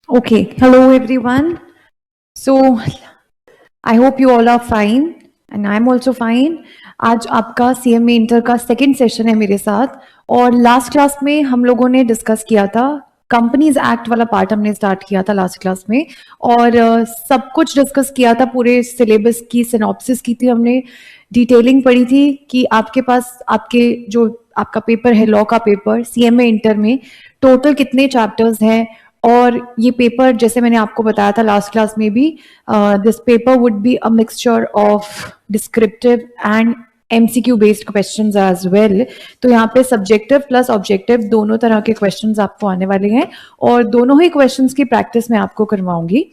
Okay, hello everyone. So I hope you all are fine and I'm also fine. आज आपका CMA inter का second session है मेरे साथ और लास्ट क्लास में हम लोगों ने डिस्कस किया था कंपनीज एक्ट वाला पार्ट हमने स्टार्ट किया था लास्ट क्लास में और सब कुछ डिस्कस किया था पूरे सिलेबस की सिनॉप्सिस की थी हमने डिटेलिंग पढ़ी थी कि आपके पास आपके जो आपका पेपर है लॉ का पेपर CMA इंटर में टोटल कितने चैप्टर्स हैं और ये पेपर जैसे मैंने आपको बताया था लास्ट क्लास में भी this paper would be a mixture of descriptive and MCQ based questions as well. तो यहाँ पे सब्जेक्टिव प्लस ऑब्जेक्टिव दोनों तरह के क्वेश्चंस आपको आने वाले हैं और दोनों ही क्वेश्चंस की प्रैक्टिस मैं आपको करवाऊंगी।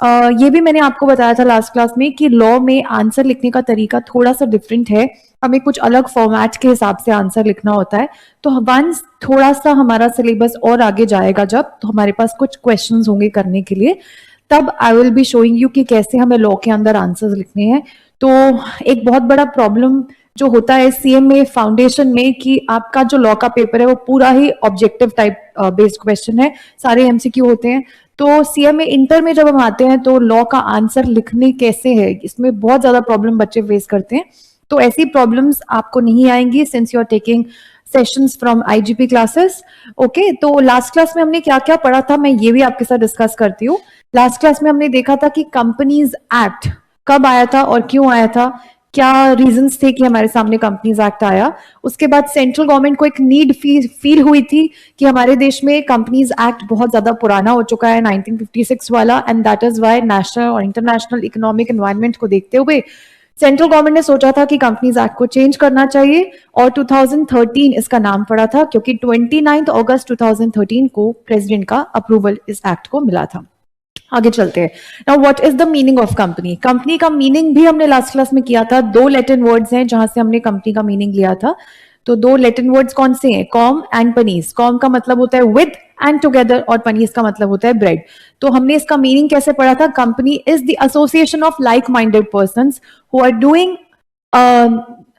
ये भी मैंने आपको बताया था लास्ट क्लास में कि लॉ में आंसर लिखने का तरीका थोड़ा सा डिफरेंट है, हमें कुछ अलग फॉर्मेट के हिसाब से आंसर लिखना होता है। तो वंस थोड़ा सा हमारा सिलेबस और आगे जाएगा जब तो हमारे पास कुछ क्वेश्चंस होंगे करने के लिए, तब आई विल बी शोइंग यू कि कैसे हमें लॉ के अंदर आंसर्स लिखने हैं। तो एक बहुत बड़ा प्रॉब्लम जो होता है CMA फाउंडेशन में कि आपका जो लॉ का पेपर है वो पूरा ही ऑब्जेक्टिव टाइप बेस्ड क्वेश्चन है, सारे MCQ होते हैं। तो CMA इंटर में जब हम आते हैं तो लॉ का आंसर लिखने कैसे है, इसमें बहुत ज्यादा प्रॉब्लम बच्चे फेस करते हैं। तो ऐसी प्रॉब्लम्स आपको नहीं आएंगी since you are taking sessions from IGP classes. Okay, तो लास्ट क्लास में हमने क्या क्या पढ़ा था मैं ये भी आपके साथ डिस्कस करती हूँ। लास्ट क्लास में हमने देखा था कि कंपनीज एक्ट कब आया था और क्यों आया था, क्या रीजंस थे कि हमारे सामने कंपनीज एक्ट आया। उसके बाद सेंट्रल गवर्नमेंट को एक नीड फील हुई थी कि हमारे देश में कंपनीज एक्ट बहुत ज्यादा पुराना हो चुका है 1956 वाला, and that is why national और इंटरनेशनल इकोनॉमिक एनवायरनमेंट को देखते हुए सेंट्रल गवर्नमेंट ने सोचा था कि कंपनीज एक्ट को चेंज करना चाहिए और 2013 इसका नाम पड़ा था क्योंकि 29 अगस्त 2013 को प्रेसिडेंट का अप्रूवल इस एक्ट को मिला था। आगे चलते हैं। Now what is the meaning of company. Company का मीनिंग भी हमने लास्ट क्लास में किया था, दो लैटिन वर्ड्स हैं जहां से हमने कंपनी का मीनिंग लिया था। तो दो लैटिन वर्ड्स कौन से हैं, कॉम एंड पनीस। कॉम का मतलब होता है विद एंड टुगेदर और पनीस का मतलब होता है ब्रेड। तो हमने इसका मीनिंग कैसे पढ़ा था, company is the association of like minded persons who are doing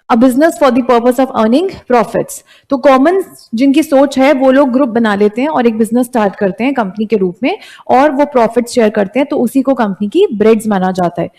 a business for the purpose of earning profits. तो कॉमन जिनकी सोच है वो लोग ग्रुप बना लेते हैं और एक बिजनेस स्टार्ट करते हैं कंपनी के रूप में और वो प्रॉफिट शेयर करते हैं, तो उसी को कंपनी की ब्रेड्स माना जाता है।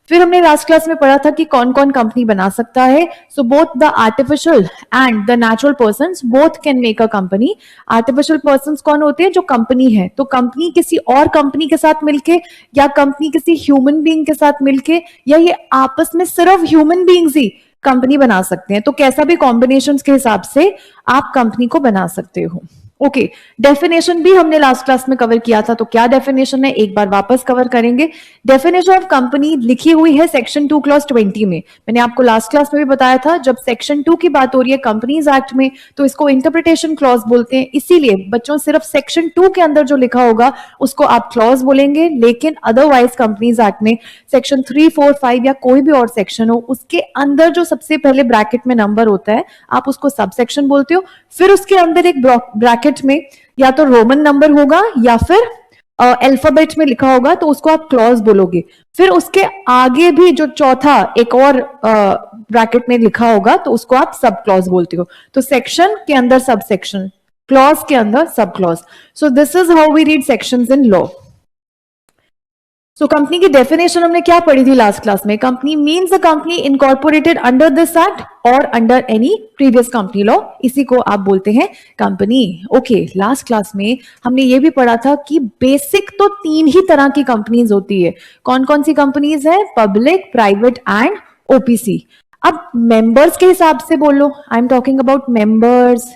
फिर हमने लास्ट क्लास में पढ़ा था कि कौन कौन कंपनी बना सकता है। So both the artificial and the natural persons both can make a company. Artificial persons कौन होते हैं, जो कंपनी है, तो कंपनी किसी और कंपनी के साथ मिलके या कंपनी किसी ह्यूमन बीइंग के साथ मिलके या ये आपस में सिर्फ ह्यूमन बीइंग्स ही कंपनी बना सकते हैं। तो कैसा भी कॉम्बिनेशन के हिसाब से आप कंपनी को बना सकते हो। ओके, डेफिनेशन भी हमने लास्ट क्लास में कवर किया था, तो क्या डेफिनेशन है एक बार वापस कवर करेंगे। डेफिनेशन ऑफ कंपनी लिखी हुई है सेक्शन 2 क्लॉज 20 में। मैंने आपको लास्ट क्लास में भी बताया था जब सेक्शन 2 की बात हो रही है कंपनीज एक्ट में तो इसको इंटरप्रिटेशन क्लॉज बोलते हैं। इसीलिए बच्चों सिर्फ सेक्शन 2 के अंदर जो लिखा होगा उसको आप क्लॉज बोलेंगे, लेकिन अदरवाइज कंपनीज एक्ट में सेक्शन 3, 4, 5 या कोई भी और सेक्शन हो उसके अंदर जो सबसे पहले ब्रैकेट में नंबर होता है आप उसको सब सेक्शन बोलते हो। फिर उसके अंदर एक ब्रैकेट में या तो रोमन नंबर होगा या फिर अल्फाबेट में लिखा होगा तो उसको आप क्लॉज बोलोगे। फिर उसके आगे भी जो चौथा एक और ब्रैकेट में लिखा होगा तो उसको आप सब क्लॉज बोलते हो। तो सेक्शन के अंदर सब सेक्शन, क्लॉज के अंदर sub clause. So this is how we read sections in law. So company की डेफिनेशन हमने क्या पढ़ी थी लास्ट क्लास में, company means a company incorporated under this act और under any previous company law, इसी को आप बोलते हैं कंपनी। ओके, लास्ट क्लास में हमने ये भी पढ़ा था कि बेसिक तो तीन ही तरह की कंपनीज होती है। कौन कौन सी कंपनीज है, पब्लिक, प्राइवेट एंड OPC। अब मेंबर्स के हिसाब से बोलो, I am talking about members,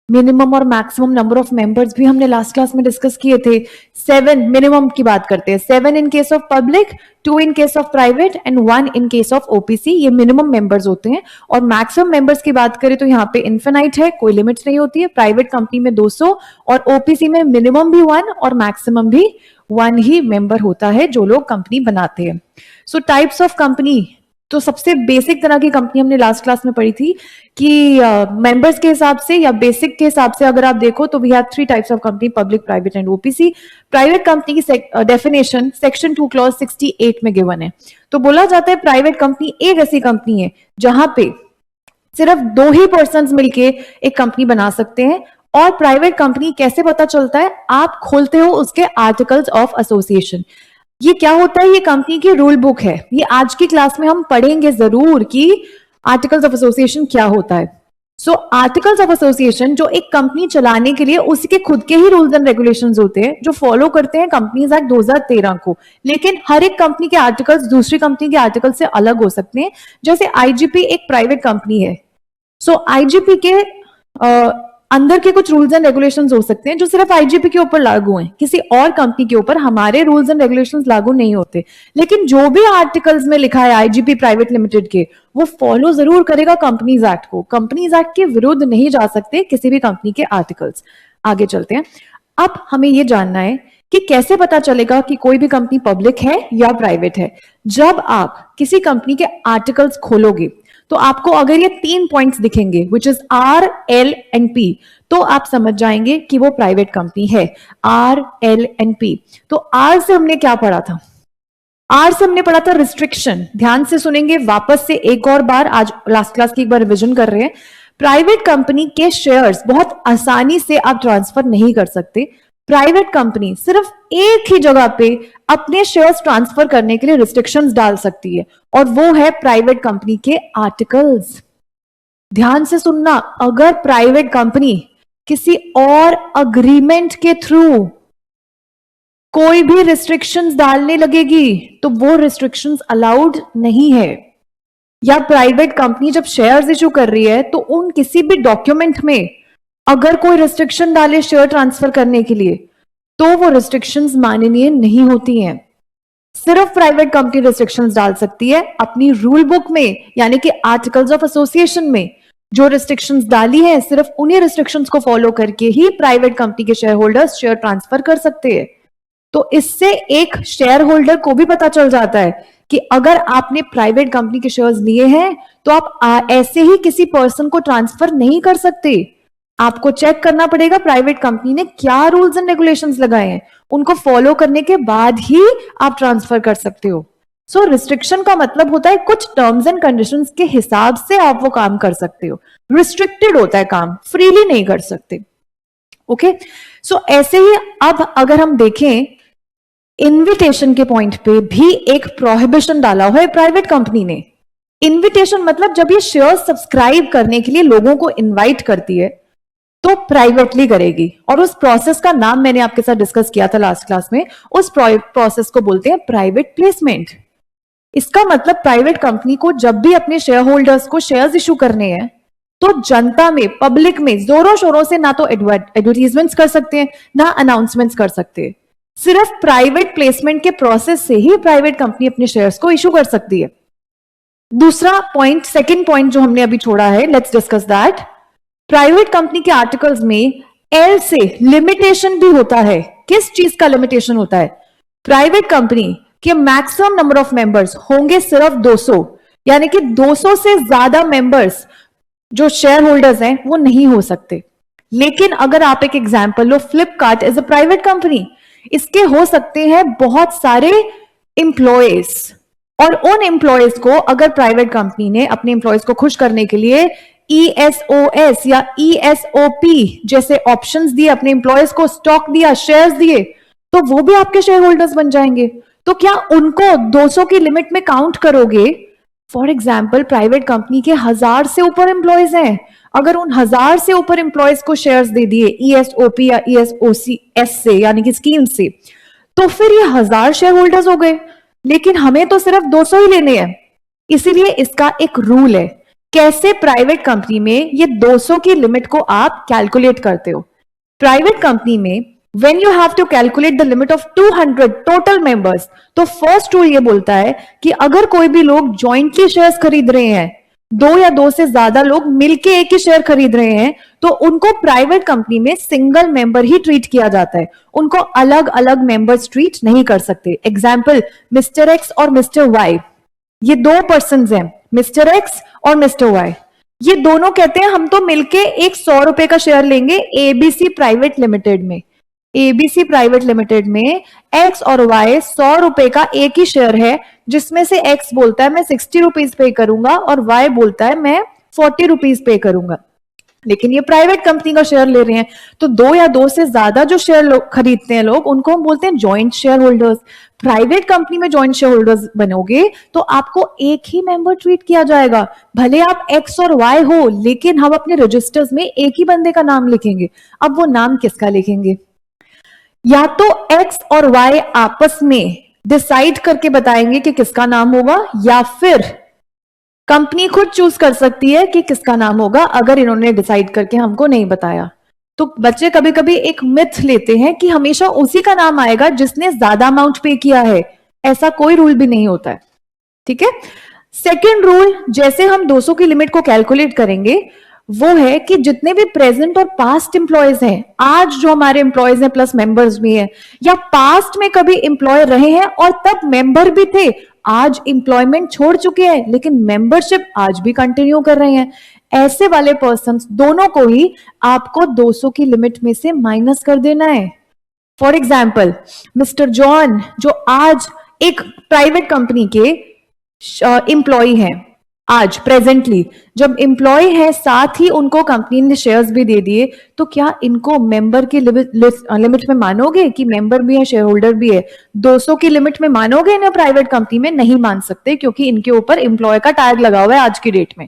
minimum और मैक्सिमम नंबर ऑफ मेंबर्स भी हमने लास्ट क्लास में डिस्कस किए थे। 7 मिनिमम की बात करते हैं, 7 इन case of public, 2 in case of private and 1 in case of OPC, ये मिनिमम मेंबर्स होते हैं। और मैक्सिमम मेंबर्स की बात करें तो यहाँ पे इन्फिनाइट है, कोई लिमिट्स नहीं होती है। प्राइवेट कंपनी में 200 और OPC में मिनिमम भी 1 और मैक्सिमम भी 1 ही मेंबर होता है जो लोग कंपनी बनाते हैं। सो टाइप्स ऑफ कंपनी, तो सबसे बेसिक तरह की कंपनी हमने लास्ट क्लास में पढ़ी थी कि मेंबर्स के हिसाब से या बेसिक के हिसाब से अगर आप देखो तो we have 3 types of company, public, private and OPC। Private company की डेफिनेशन सेक्शन 2 क्लॉज 68 में गिवन है। तो बोला जाता है प्राइवेट कंपनी एक ऐसी कंपनी है जहां पे सिर्फ 2 ही पर्सन मिलके एक कंपनी बना सकते हैं और प्राइवेट कंपनी कैसे पता चलता है? आप खोलते हो उसके आर्टिकल्स ऑफ एसोसिएशन। ये क्या होता है? ये कंपनी की रूल बुक है। ये आज की क्लास में हम पढ़ेंगे जरूर कि आर्टिकल्स ऑफ एसोसिएशन क्या होता है। सो आर्टिकल्स ऑफ एसोसिएशन जो एक कंपनी चलाने के लिए उसके खुद के ही रूल्स एंड रेगुलेशंस होते हैं जो फॉलो करते हैं कंपनीज एक्ट 2013 को। लेकिन हर एक कंपनी के आर्टिकल्स दूसरी कंपनी के आर्टिकल से अलग हो सकते हैं। जैसे आईजीपी एक प्राइवेट कंपनी है, सो आईजीपी के अंदर के कुछ रूल्स एंड रेगुलेशंस हो सकते हैं जो सिर्फ आईजीपी के ऊपर लागू हैं, किसी और कंपनी के ऊपर हमारे रूल्स एंड रेगुलेशंस लागू नहीं होते। लेकिन जो भी आर्टिकल्स में लिखा है आईजीपी प्राइवेट लिमिटेड के, वो फॉलो जरूर करेगा कंपनीज एक्ट को। कंपनीज एक्ट के विरुद्ध नहीं जा सकते किसी भी कंपनी के आर्टिकल्स। आगे चलते हैं। अब हमें यह जानना है कि कैसे पता चलेगा कि कोई भी कंपनी पब्लिक है या प्राइवेट है। जब आप किसी कंपनी के आर्टिकल्स खोलोगे तो आपको अगर ये 3 पॉइंट्स दिखेंगे which is R, L and P, तो आप समझ जाएंगे कि वो प्राइवेट कंपनी है। R, L and P। तो R से हमने क्या पढ़ा था? R से हमने पढ़ा था रिस्ट्रिक्शन। ध्यान से सुनेंगे वापस से एक और बार, आज लास्ट क्लास की एक बार रिविजन कर रहे हैं। प्राइवेट कंपनी के शेयर्स बहुत आसानी से आप ट्रांसफर नहीं कर सकते। प्राइवेट कंपनी सिर्फ एक ही जगह पे अपने शेयर्स ट्रांसफर करने के लिए रिस्ट्रिक्शंस डाल सकती है, और वो है प्राइवेट कंपनी के आर्टिकल्स। ध्यान से सुनना, अगर प्राइवेट कंपनी किसी और अग्रीमेंट के थ्रू कोई भी रिस्ट्रिक्शंस डालने लगेगी तो वो रिस्ट्रिक्शंस अलाउड नहीं है। या प्राइवेट कंपनी जब शेयर्स इशू कर रही है तो उन किसी भी डॉक्यूमेंट में अगर कोई रिस्ट्रिक्शन डाले शेयर ट्रांसफर करने के लिए तो वो रिस्ट्रिक्शंस माननीय नहीं होती हैं। सिर्फ प्राइवेट कंपनी रिस्ट्रिक्शंस डाल सकती है अपनी रूल बुक में, यानी कि आर्टिकल्स ऑफ एसोसिएशन में जो रिस्ट्रिक्शंस डाली है, सिर्फ उन्हीं रिस्ट्रिक्शंस को फॉलो करके ही प्राइवेट कंपनी के शेयर होल्डर्स शेयर ट्रांसफर कर सकते हैं। तो इससे एक शेयर होल्डर को भी पता चल जाता है कि अगर आपने प्राइवेट कंपनी के शेयर्स लिए हैं तो आप ऐसे ही किसी पर्सन को ट्रांसफर नहीं कर सकते। आपको चेक करना पड़ेगा प्राइवेट कंपनी ने क्या रूल्स एंड रेगुलेशंस लगाए हैं, उनको फॉलो करने के बाद ही आप ट्रांसफर कर सकते हो। सो रिस्ट्रिक्शन का मतलब होता है कुछ टर्म्स एंड कंडीशंस के हिसाब से आप वो काम कर सकते हो। रिस्ट्रिक्टेड होता है काम, फ्रीली नहीं कर सकते। ओके, सो ऐसे ही अब अगर हम देखें, इन्विटेशन के पॉइंट पे भी एक प्रोहिबिशन डाला हुआ है प्राइवेट कंपनी ने। इन्विटेशन मतलब जब ये शेयर सब्सक्राइब करने के लिए लोगों को इनवाइट करती है तो प्राइवेटली करेगी, और उस प्रोसेस का नाम मैंने आपके साथ डिस्कस किया था लास्ट क्लास में। उस प्रोसेस को बोलते हैं प्राइवेट प्लेसमेंट। इसका मतलब प्राइवेट कंपनी को जब भी अपने शेयर होल्डर्स को शेयर्स इशू करने हैं तो जनता में, पब्लिक में जोरों शोरों से ना तो एडवर्टीजमेंट्स कर सकते हैं ना अनाउंसमेंट्स कर सकते हैं। सिर्फ प्राइवेट प्लेसमेंट के प्रोसेस से ही प्राइवेट कंपनी अपने शेयर्स को इशू कर सकती है। दूसरा पॉइंट, सेकंड पॉइंट जो हमने अभी छोड़ा है, let's discuss that. Private company के आर्टिकल्स में एल से लिमिटेशन भी होता है। किस चीज का लिमिटेशन होता है? प्राइवेट कंपनी के मैक्सिमम नंबर ऑफ मेंबर्स होंगे सिर्फ 200, यानी कि 200 से ज्यादा मेंबर्स जो शेयर होल्डर्स हैं वो नहीं हो सकते। लेकिन अगर आप एक example low, Flipkart is a private company, इसके हो सकते हैं बहुत सारे एम्प्लॉयज, और उन एम्प्लॉयज को अगर प्राइवेट कंपनी ने अपने एम्प्लॉयज को खुश करने के लिए ESOS या ESOP जैसे ऑप्शंस दिए, अपने एम्प्लॉयज को स्टॉक दिया, शेयर्स दिए, तो वो भी आपके शेयर होल्डर्स बन जाएंगे। तो क्या उनको 200 की लिमिट में काउंट करोगे? फॉर एग्जाम्पल प्राइवेट कंपनी के 1000 से ऊपर एम्प्लॉयज हैं, अगर उन 1000 से ऊपर एम्प्लॉयज को शेयर्स दे दिए ESOP या ESOC से, यानी कि स्कीम से, तो फिर ये 1000 शेयर होल्डर्स हो गए। लेकिन हमें तो सिर्फ 200 ही लेने हैं, इसीलिए इसका एक रूल है कैसे प्राइवेट कंपनी में ये 200 की लिमिट को आप कैलकुलेट करते हो। प्राइवेट कंपनी में when you have to calculate the limit of 200 total members, तो फर्स्ट रूल ये बोलता है कि अगर कोई भी लोग जॉइंटली शेयर्स खरीद रहे हैं, 2 या 2 से ज्यादा लोग मिलके एक ही शेयर खरीद रहे हैं, तो उनको प्राइवेट कंपनी में सिंगल मेंबर ही ट्रीट किया जाता है, उनको अलग अलग मेंबर्स ट्रीट नहीं कर सकते। एग्जाम्पल, मिस्टर एक्स और मिस्टर वाई, ये 2 पर्सन हैं, मिस्टर एक्स और मिस्टर वाई। ये दोनों कहते हैं हम तो मिलके एक 100 रुपए का शेयर लेंगे एबीसी प्राइवेट लिमिटेड में। एबीसी प्राइवेट लिमिटेड में एक्स और वाई 100 रुपए का एक ही शेयर है, जिसमें से एक्स बोलता है मैं 60 रुपीज पे करूंगा और वाई बोलता है मैं 40 रुपीज पे करूंगा। लेकिन ये प्राइवेट कंपनी का शेयर ले रहे हैं, तो दो या दो से ज्यादा जो शेयर लोग खरीदते हैं लोग, उनको हम बोलते हैं joint share holders. Private company में जॉइंट शेयर होल्डर्स बनोगे तो आपको एक ही मेंबर ट्रीट किया जाएगा, भले आप एक्स और वाई हो, लेकिन हम अपने रजिस्टर्स में एक ही बंदे का नाम लिखेंगे। अब वो नाम किसका लिखेंगे? या तो एक्स और वाई आपस में डिसाइड करके बताएंगे कि किसका नाम होगा, या फिर कंपनी खुद चूज कर सकती है कि किसका नाम होगा, अगर इन्होंने डिसाइड करके हमको नहीं बताया। तो बच्चे कभी कभी एक मिथ लेते हैं कि हमेशा उसी का नाम आएगा जिसने ज्यादा अमाउंट पे किया है। ऐसा कोई रूल भी नहीं होता है, ठीक है। सेकेंड रूल, जैसे हम 200 की लिमिट को कैलकुलेट करेंगे, वो है कि जितने भी प्रेजेंट और पास्ट एम्प्लॉयज हैं, आज जो हमारे एम्प्लॉयज हैं प्लस मेंबर्स भी हैं, या पास्ट में कभी एम्प्लॉय रहे हैं और तब मेंबर भी थे, आज एम्प्लॉयमेंट छोड़ चुके हैं लेकिन मेंबरशिप आज भी कंटिन्यू कर रहे हैं, ऐसे वाले पर्संस दोनों को ही आपको 200 की लिमिट में से माइनस कर देना है। फॉर एग्जाम्पल, मिस्टर जॉन जो आज एक प्राइवेट कंपनी के एम्प्लॉय हैं, आज प्रेजेंटली जब एम्प्लॉय है, साथ ही उनको कंपनी ने शेयर्स भी दे दिए, तो क्या इनको मेंबर की लिमिट में मानोगे कि मेंबर भी है, शेयर होल्डर भी है? 200 की लिमिट में मानोगे इन्हें? प्राइवेट कंपनी में नहीं मान सकते, क्योंकि इनके ऊपर एम्प्लॉय का टैग लगा हुआ है आज की डेट में।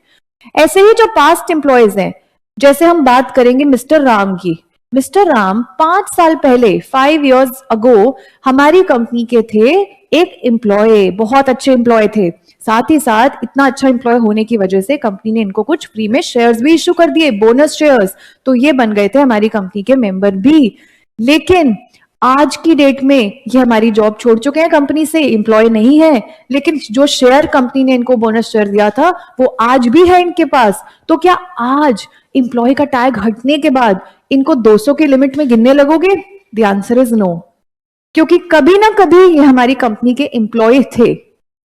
ऐसे ही जो पास्ट एम्प्लॉयज हैं, जैसे हम बात करेंगे मिस्टर राम की, मिस्टर राम 5 साल पहले, 5 years अगो हमारी कंपनी के थे एक एम्प्लॉय, बहुत अच्छे एम्प्लॉय थे, साथ ही साथ इतना अच्छा एम्प्लॉय होने की वजह से कंपनी ने इनको कुछ फ्री में शेयर्स भी इश्यू कर दिए, बोनस शेयर्स, तो ये बन गए थे हमारी कंपनी के मेंबर भी। लेकिन आज की डेट में ये हमारी जॉब छोड़ चुके हैं, कंपनी से एम्प्लॉय नहीं है, लेकिन जो शेयर कंपनी ने इनको बोनस शेयर दिया था वो आज भी है इनके पास। तो क्या आज एम्प्लॉय का टैग हटने के बाद इनको 200 की लिमिट में गिनने लगोगे? द आंसर इज नो, क्योंकि कभी ना कभी ये हमारी कंपनी के एम्प्लॉय थे।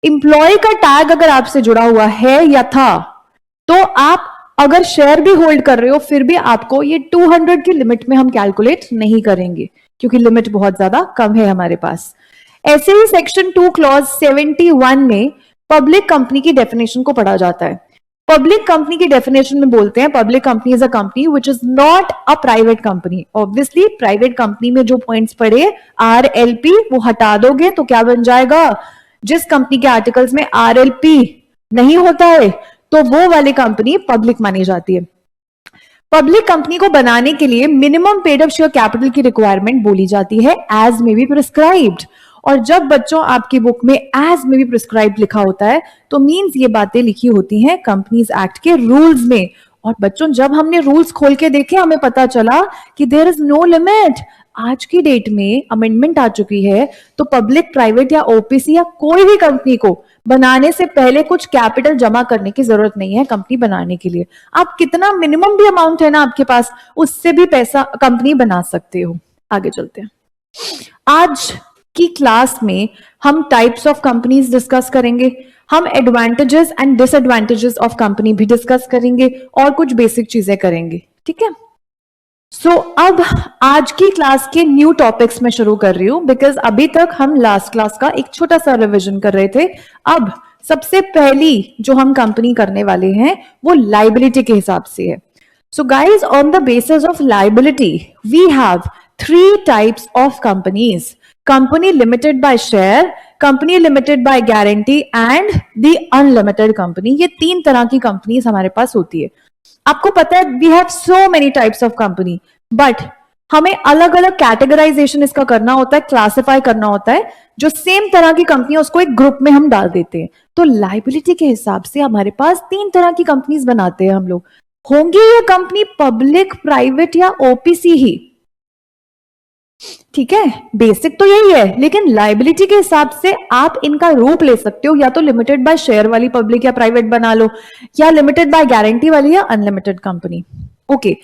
एम्प्लॉय का टैग अगर आपसे जुड़ा हुआ है या था, तो आप अगर शेयर भी होल्ड कर रहे हो, फिर भी आपको ये 200 की लिमिट में हम कैलकुलेट नहीं करेंगे, क्योंकि लिमिट बहुत ज्यादा कम है हमारे पास। ऐसे ही सेक्शन 2 क्लॉज 71 में पब्लिक कंपनी की डेफिनेशन को पढ़ा जाता है। पब्लिक कंपनी की डेफिनेशन में बोलते हैं, public company is a company which is not a private company. Obviously private company में जो पॉइंट्स पढ़े RLP वो हटा दोगे तो क्या बन जाएगा? जिस कंपनी के आर्टिकल्स में RLP नहीं होता है, तो वो वाली कंपनी पब्लिक मानी जाती है। पब्लिक कंपनी को बनाने के लिए minimum paid up share capital की रिक्वायरमेंट बोली जाती है एज मे बी प्रिस्क्राइब्ड। और जब बच्चों आपकी बुक में एज मे बी प्रिस्क्राइब्ड लिखा होता है, तो मींस ये बातें लिखी होती हैं कंपनीज एक्ट के रूल्स में। और बच्चों जब हमने रूल्स खोल के देखे, हमें पता चला कि देयर इज नो लिमिट। आज की डेट में अमेंडमेंट आ चुकी है, तो पब्लिक, प्राइवेट या ओपीसी या कोई भी कंपनी को बनाने से पहले कुछ कैपिटल जमा करने की जरूरत नहीं है कंपनी बनाने के लिए। आप कितना मिनिमम भी अमाउंट है ना आपके पास, उससे भी पैसा कंपनी बना सकते हो। आगे चलते हैं। आज की क्लास में हम टाइप्स ऑफ कंपनीज डिस्कस करेंगे, हम advantages and disadvantages of company भी डिस्कस करेंगे, और कुछ बेसिक चीजें करेंगे, ठीक है। अब आज की क्लास के न्यू टॉपिक्स में शुरू कर रही हूं, बिकॉज अभी तक हम लास्ट क्लास का एक छोटा सा रिवीजन कर रहे थे। अब सबसे पहली जो हम कंपनी करने वाले हैं वो लाइबिलिटी के हिसाब से है। So guys, on the basis of liability we have 3 types of companies: company limited by share, company limited by guarantee and the unlimited company. ये 3 तरह की कंपनीज हमारे पास होती है। आपको पता है we have so many types of company, but हमें अलग अलग कैटेगराइजेशन इसका करना होता है, क्लासिफाई करना होता है। जो सेम तरह की कंपनी है उसको एक ग्रुप में हम डाल देते हैं। तो लाइबिलिटी के हिसाब से हमारे पास 3 तरह की कंपनीज बनाते हैं हम लोग। होंगी ये कंपनी पब्लिक, प्राइवेट या ओपीसी ही, ठीक है। बेसिक तो यही है, लेकिन लाइबिलिटी के हिसाब से आप इनका रूप ले सकते हो, या तो लिमिटेड बाय शेयर वाली पब्लिक या प्राइवेट बना लो, या लिमिटेड बाय गारंटी वाली या अनलिमिटेड कंपनी। ओके,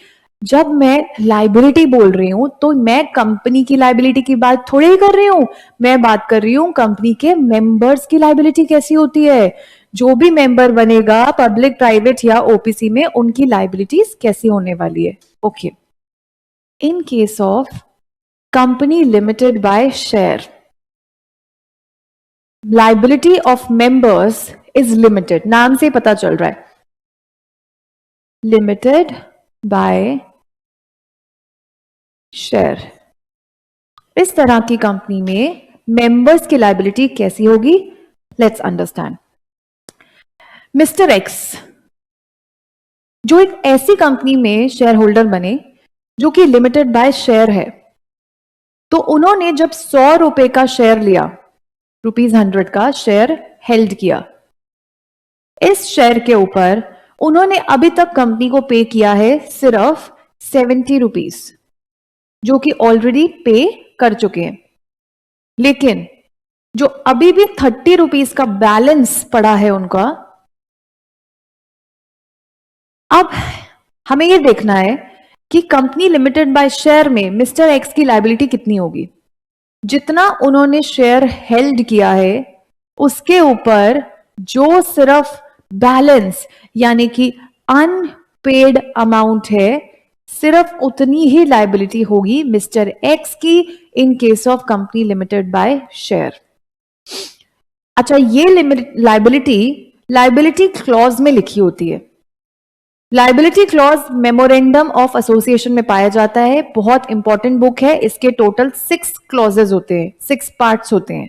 जब मैं लाइबिलिटी बोल रही हूं तो मैं कंपनी की लाइबिलिटी की बात थोड़ी ही कर रही हूं, मैं बात कर रही हूं कंपनी के मेंबर्स की लाइबिलिटी कैसी होती है। जो भी मेंबर बनेगा पब्लिक, प्राइवेट या ओपीसी में, उनकी लाइबिलिटीज कैसी होने वाली है। Okay, in case of company limited by share, liability of members is limited, नाम से पता चल रहा है लिमिटेड बाय शेयर। इस तरह की कंपनी में मेंबर्स की लायबिलिटी कैसी होगी? Let's understand. मिस्टर एक्स जो एक ऐसी कंपनी में शेयर होल्डर बने जो कि लिमिटेड बाय शेयर है, तो उन्होंने जब 100 रुपए का शेयर लिया, ₹100 का शेयर हेल्ड किया, इस शेयर के ऊपर उन्होंने अभी तक कंपनी को पे किया है सिर्फ 70 रुपीज, जो कि ऑलरेडी पे कर चुके हैं। लेकिन जो अभी भी 30 रुपीज का बैलेंस पड़ा है उनका, अब हमें यह देखना है कि कंपनी लिमिटेड बाय शेयर में मिस्टर एक्स की लायबिलिटी कितनी होगी। जितना उन्होंने शेयर हेल्ड किया है उसके ऊपर जो सिर्फ बैलेंस यानी कि अनपेड अमाउंट है, सिर्फ उतनी ही लायबिलिटी होगी मिस्टर एक्स की इन case of company limited by share. अच्छा, ये लायबिलिटी क्लॉज में लिखी होती है। Liability clause memorandum of association में पाया जाता है। बहुत इंपॉर्टेंट बुक है। इसके टोटल 6 क्लॉजेज होते हैं, 6 पार्ट्स होते हैं।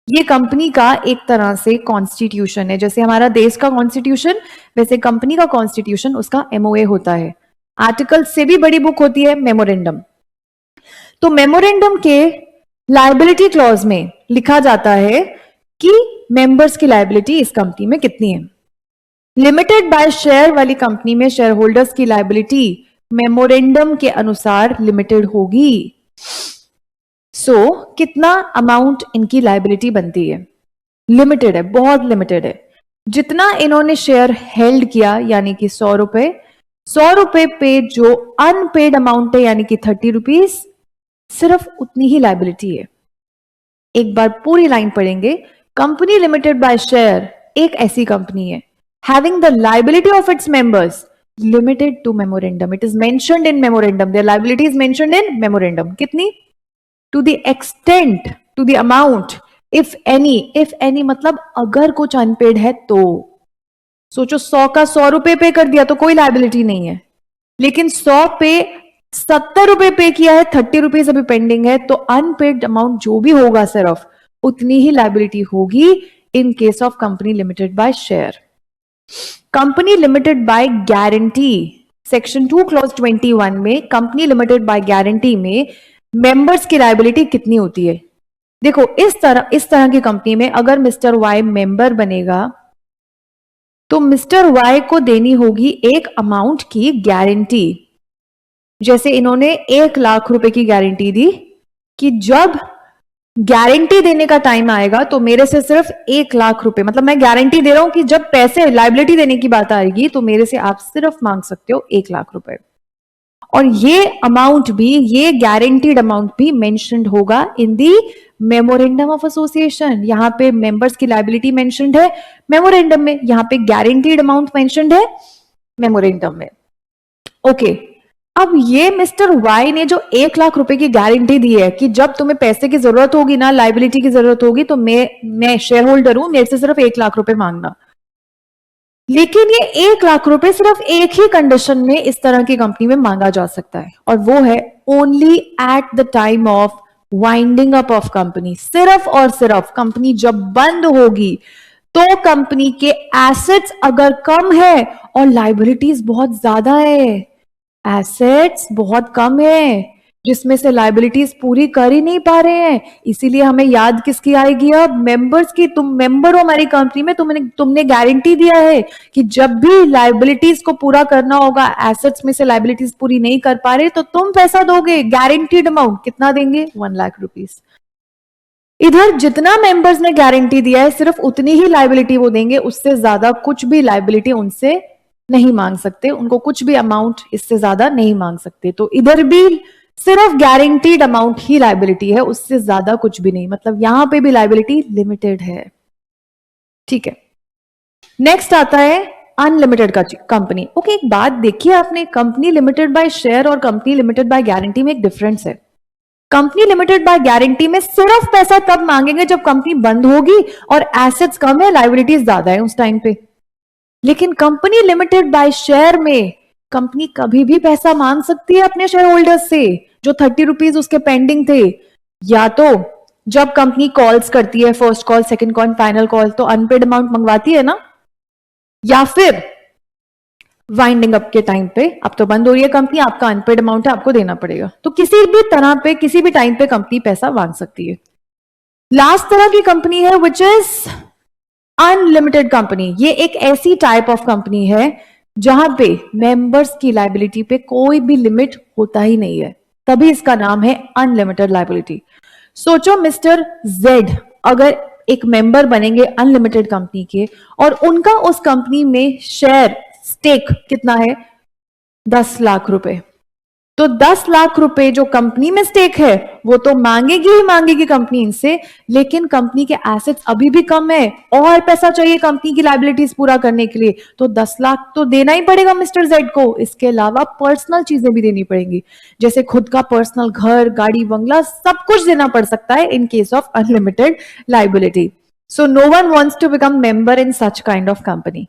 ये कंपनी का एक तरह से कॉन्स्टिट्यूशन है। जैसे हमारा देश का कॉन्स्टिट्यूशन, वैसे कंपनी का कॉन्स्टिट्यूशन उसका एमओए होता है। आर्टिकल से भी बड़ी बुक होती है मेमोरेंडम। तो मेमोरेंडम के लायबिलिटी क्लॉज में लिखा जाता है कि मेंबर्स की लायबिलिटी इस कंपनी में कितनी है। लिमिटेड बाय शेयर वाली कंपनी में शेयर होल्डर्स की लायबिलिटी मेमोरेंडम के अनुसार लिमिटेड होगी। कितना अमाउंट इनकी लायबिलिटी बनती है? लिमिटेड है, बहुत लिमिटेड है। जितना इन्होंने शेयर हेल्ड किया यानी कि 100 रुपए, 100 रुपए पे जो अनपेड अमाउंट है यानी कि 30 रुपीज, सिर्फ उतनी ही लायबिलिटी है। एक बार पूरी लाइन पढ़ेंगे। कंपनी लिमिटेड बाय शेयर एक ऐसी कंपनी है having the liability of its members limited to memorandum. It is mentioned in memorandum. Their liability is mentioned in memorandum. कितनी? To the extent, to the amount, if any मतलब अगर कुछ unpaid है तो। सोचो 100 का 100 रुपए पे कर दिया तो कोई लायबिलिटी नहीं है, लेकिन 100 पे 70 रुपए पे किया है, 30 रुपीज अभी पेंडिंग है, तो अनपेड अमाउंट जो भी होगा सिर्फ उतनी ही लायबिलिटी होगी इन case of company limited by share. Company limited by guarantee, section 2 clause 21 में कंपनी लिमिटेड बाय गारंटी में मेंबर्स की लायबिलिटी कितनी होती है? देखो, इस तरह की कंपनी में अगर मिस्टर वाई मेंबर बनेगा तो मिस्टर वाई को देनी होगी एक अमाउंट की गारंटी। जैसे इन्होंने 1 लाख रुपए की गारंटी दी कि जब गारंटी देने का टाइम आएगा तो मेरे से सिर्फ 1 लाख रुपए, मतलब मैं गारंटी दे रहा हूं कि जब पैसे लायबिलिटी देने की बात आएगी तो मेरे से आप सिर्फ मांग सकते हो 1 लाख रुपए। और ये अमाउंट भी, ये गारंटीड अमाउंट भी मेंशन्ड होगा इन दी मेमोरेंडम ऑफ एसोसिएशन। यहां पे मेंबर्स की लायबिलिटी मेंशन्ड है मेमोरेंडम में, यहां पे गारंटीड अमाउंट मेंशन्ड है मेमोरेंडम में। ओके, अब ये मिस्टर वाई ने जो 1 लाख रुपए की गारंटी दी है कि जब तुम्हें पैसे की जरूरत होगी ना, लायबिलिटी की जरूरत होगी, तो मैं शेयर होल्डर हूं, मेरे से सिर्फ 1 लाख रुपए मांगना। लेकिन ये 1 लाख रुपए सिर्फ एक ही कंडीशन में इस तरह की कंपनी में मांगा जा सकता है, और वो है only at the time of winding up of company. सिर्फ और सिर्फ कंपनी जब बंद होगी तो कंपनी के एसेट्स अगर कम है और लायबिलिटीज बहुत ज्यादा है, एसेट्स बहुत कम है जिसमें से लायबिलिटीज पूरी कर ही नहीं पा रहे हैं, इसीलिए हमें याद किसकी आएगी? अब मेंबर्स की। तुम मेंबर हो हमारी कंपनी में, तुमने गारंटी दिया है कि जब भी लायबिलिटीज को पूरा करना होगा, एसेट्स में से लायबिलिटीज पूरी नहीं कर पा रहे तो तुम पैसा दोगे। गारंटीड अमाउंट कितना देंगे? 1 लाख रुपीज। इधर जितना मेंबर्स ने गारंटी दिया है सिर्फ उतनी ही लायबिलिटी वो देंगे, उससे ज्यादा कुछ भी लायबिलिटी उनसे नहीं मांग सकते, उनको कुछ भी अमाउंट इससे ज्यादा नहीं मांग सकते। तो इधर भी सिर्फ गारंटीड अमाउंट ही लायबिलिटी है, उससे ज्यादा कुछ भी नहीं, मतलब यहां पे भी लायबिलिटी लिमिटेड है। ठीक है, नेक्स्ट आता है अनलिमिटेड का कंपनी। ओके, एक बात देखिए आपने, कंपनी लिमिटेड बाय शेयर और कंपनी लिमिटेड बाय गारंटी में एक डिफरेंस है। कंपनी लिमिटेड बाय गारंटी में सिर्फ पैसा तब मांगेंगे जब कंपनी बंद होगी और एसेट्स कम है, लायबिलिटीज ज्यादा है उस टाइम पे। लेकिन कंपनी लिमिटेड बाय शेयर में कंपनी कभी भी पैसा मांग सकती है अपने शेयर होल्डर्स से जो 30 रुपीज उसके पेंडिंग थे, या तो जब कंपनी कॉल्स करती है, first call, second call, final call, तो अनपेड अमाउंट मंगवाती है ना, या फिर वाइंडिंग अप के टाइम पे, अब तो बंद हो रही है कंपनी, आपका अनपेड अमाउंट है, आपको देना पड़ेगा। तो किसी भी तरह पे, किसी भी टाइम पे कंपनी पैसा मांग सकती है। लास्ट तरह की कंपनी है विच इज अनलिमिटेड कंपनी। ये एक ऐसी टाइप ऑफ कंपनी है जहां पे मेंबर्स की लायबिलिटी पे कोई भी लिमिट होता ही नहीं है, तभी इसका नाम है अनलिमिटेड लायबिलिटी। सोचो मिस्टर जेड अगर एक मेंबर बनेंगे अनलिमिटेड कंपनी के, और उनका उस कंपनी में शेयर स्टेक कितना है, 10 लाख रुपए, तो 10 लाख रुपए जो कंपनी में स्टेक है वो तो मांगेगी ही मांगेगी कंपनी इनसे, लेकिन कंपनी के एसेट्स अभी भी कम है और पैसा चाहिए कंपनी की लायबिलिटीज पूरा करने के लिए, तो 10 लाख तो देना ही पड़ेगा मिस्टर जेड को। इसके अलावा पर्सनल चीजें भी देनी पड़ेंगी, जैसे खुद का पर्सनल घर, गाड़ी, बंगला, सब कुछ देना पड़ सकता है in case of unlimited liability. So no one wants to become member in such kind of company.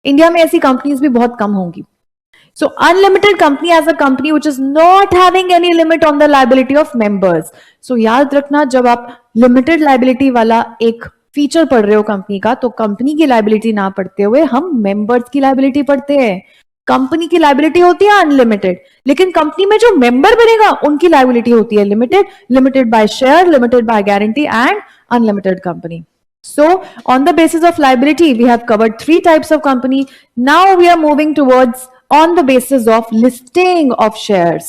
India में ऐसी कंपनीज भी बहुत कम होंगी। So unlimited company as a company which is not having any limit on the liability of members. So याद रखना, जब आप limited liability वाला एक फीचर पढ़ रहे हो कंपनी का, तो कंपनी की लाइबिलिटी ना पढ़ते हुए हम मेंबर्स की लाइबिलिटी पढ़ते हैं। कंपनी की लाइबिलिटी होती है अनलिमिटेड, लेकिन कंपनी में जो मेंबर बनेगा उनकी लाइबिलिटी होती है limited, limited by share, limited by guarantee and unlimited company. So on the basis of liability, we have covered 3 types of company. Now we are moving towards on the basis of listing of shares.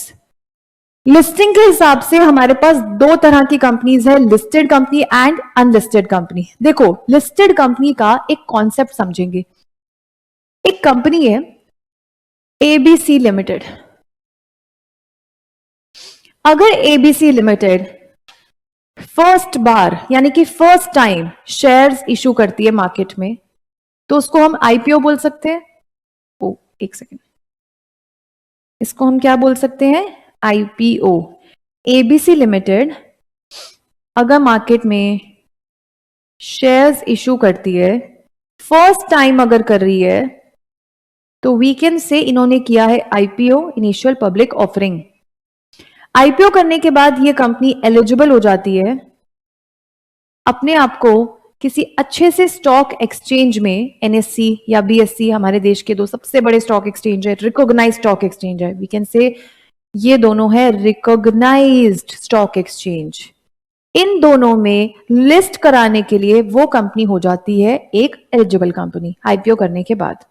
Listing के हिसाब से हमारे पास 2 तरह की companies है, listed company and unlisted company. देखो, listed company का एक कॉन्सेप्ट समझेंगे। एक कंपनी है एबीसी लिमिटेड। अगर एबीसी लिमिटेड फर्स्ट बार यानी कि फर्स्ट टाइम शेयर्स इशू करती है मार्केट में, तो उसको हम आईपीओ बोल सकते हैं। ओ एक सेकेंड, इसको हम क्या बोल सकते हैं, आईपीओ। एबीसी लिमिटेड अगर मार्केट में शेयर्स इशू करती है, फर्स्ट टाइम अगर कर रही है, तो वी कैन से इन्होंने किया है IPO, initial public offering. IPO करने के बाद ये कंपनी एलिजिबल हो जाती है अपने आप को किसी अच्छे से स्टॉक एक्सचेंज में, एनएससी या बीएससी, हमारे देश के 2 सबसे बड़े स्टॉक एक्सचेंज है, रिकॉग्नाइज्ड स्टॉक एक्सचेंज है, वी कैन से ये दोनों है रिकॉग्नाइज्ड स्टॉक एक्सचेंज। इन दोनों में लिस्ट कराने के लिए वो कंपनी हो जाती है एक एलिजिबल कंपनी आईपीओ करने के बाद।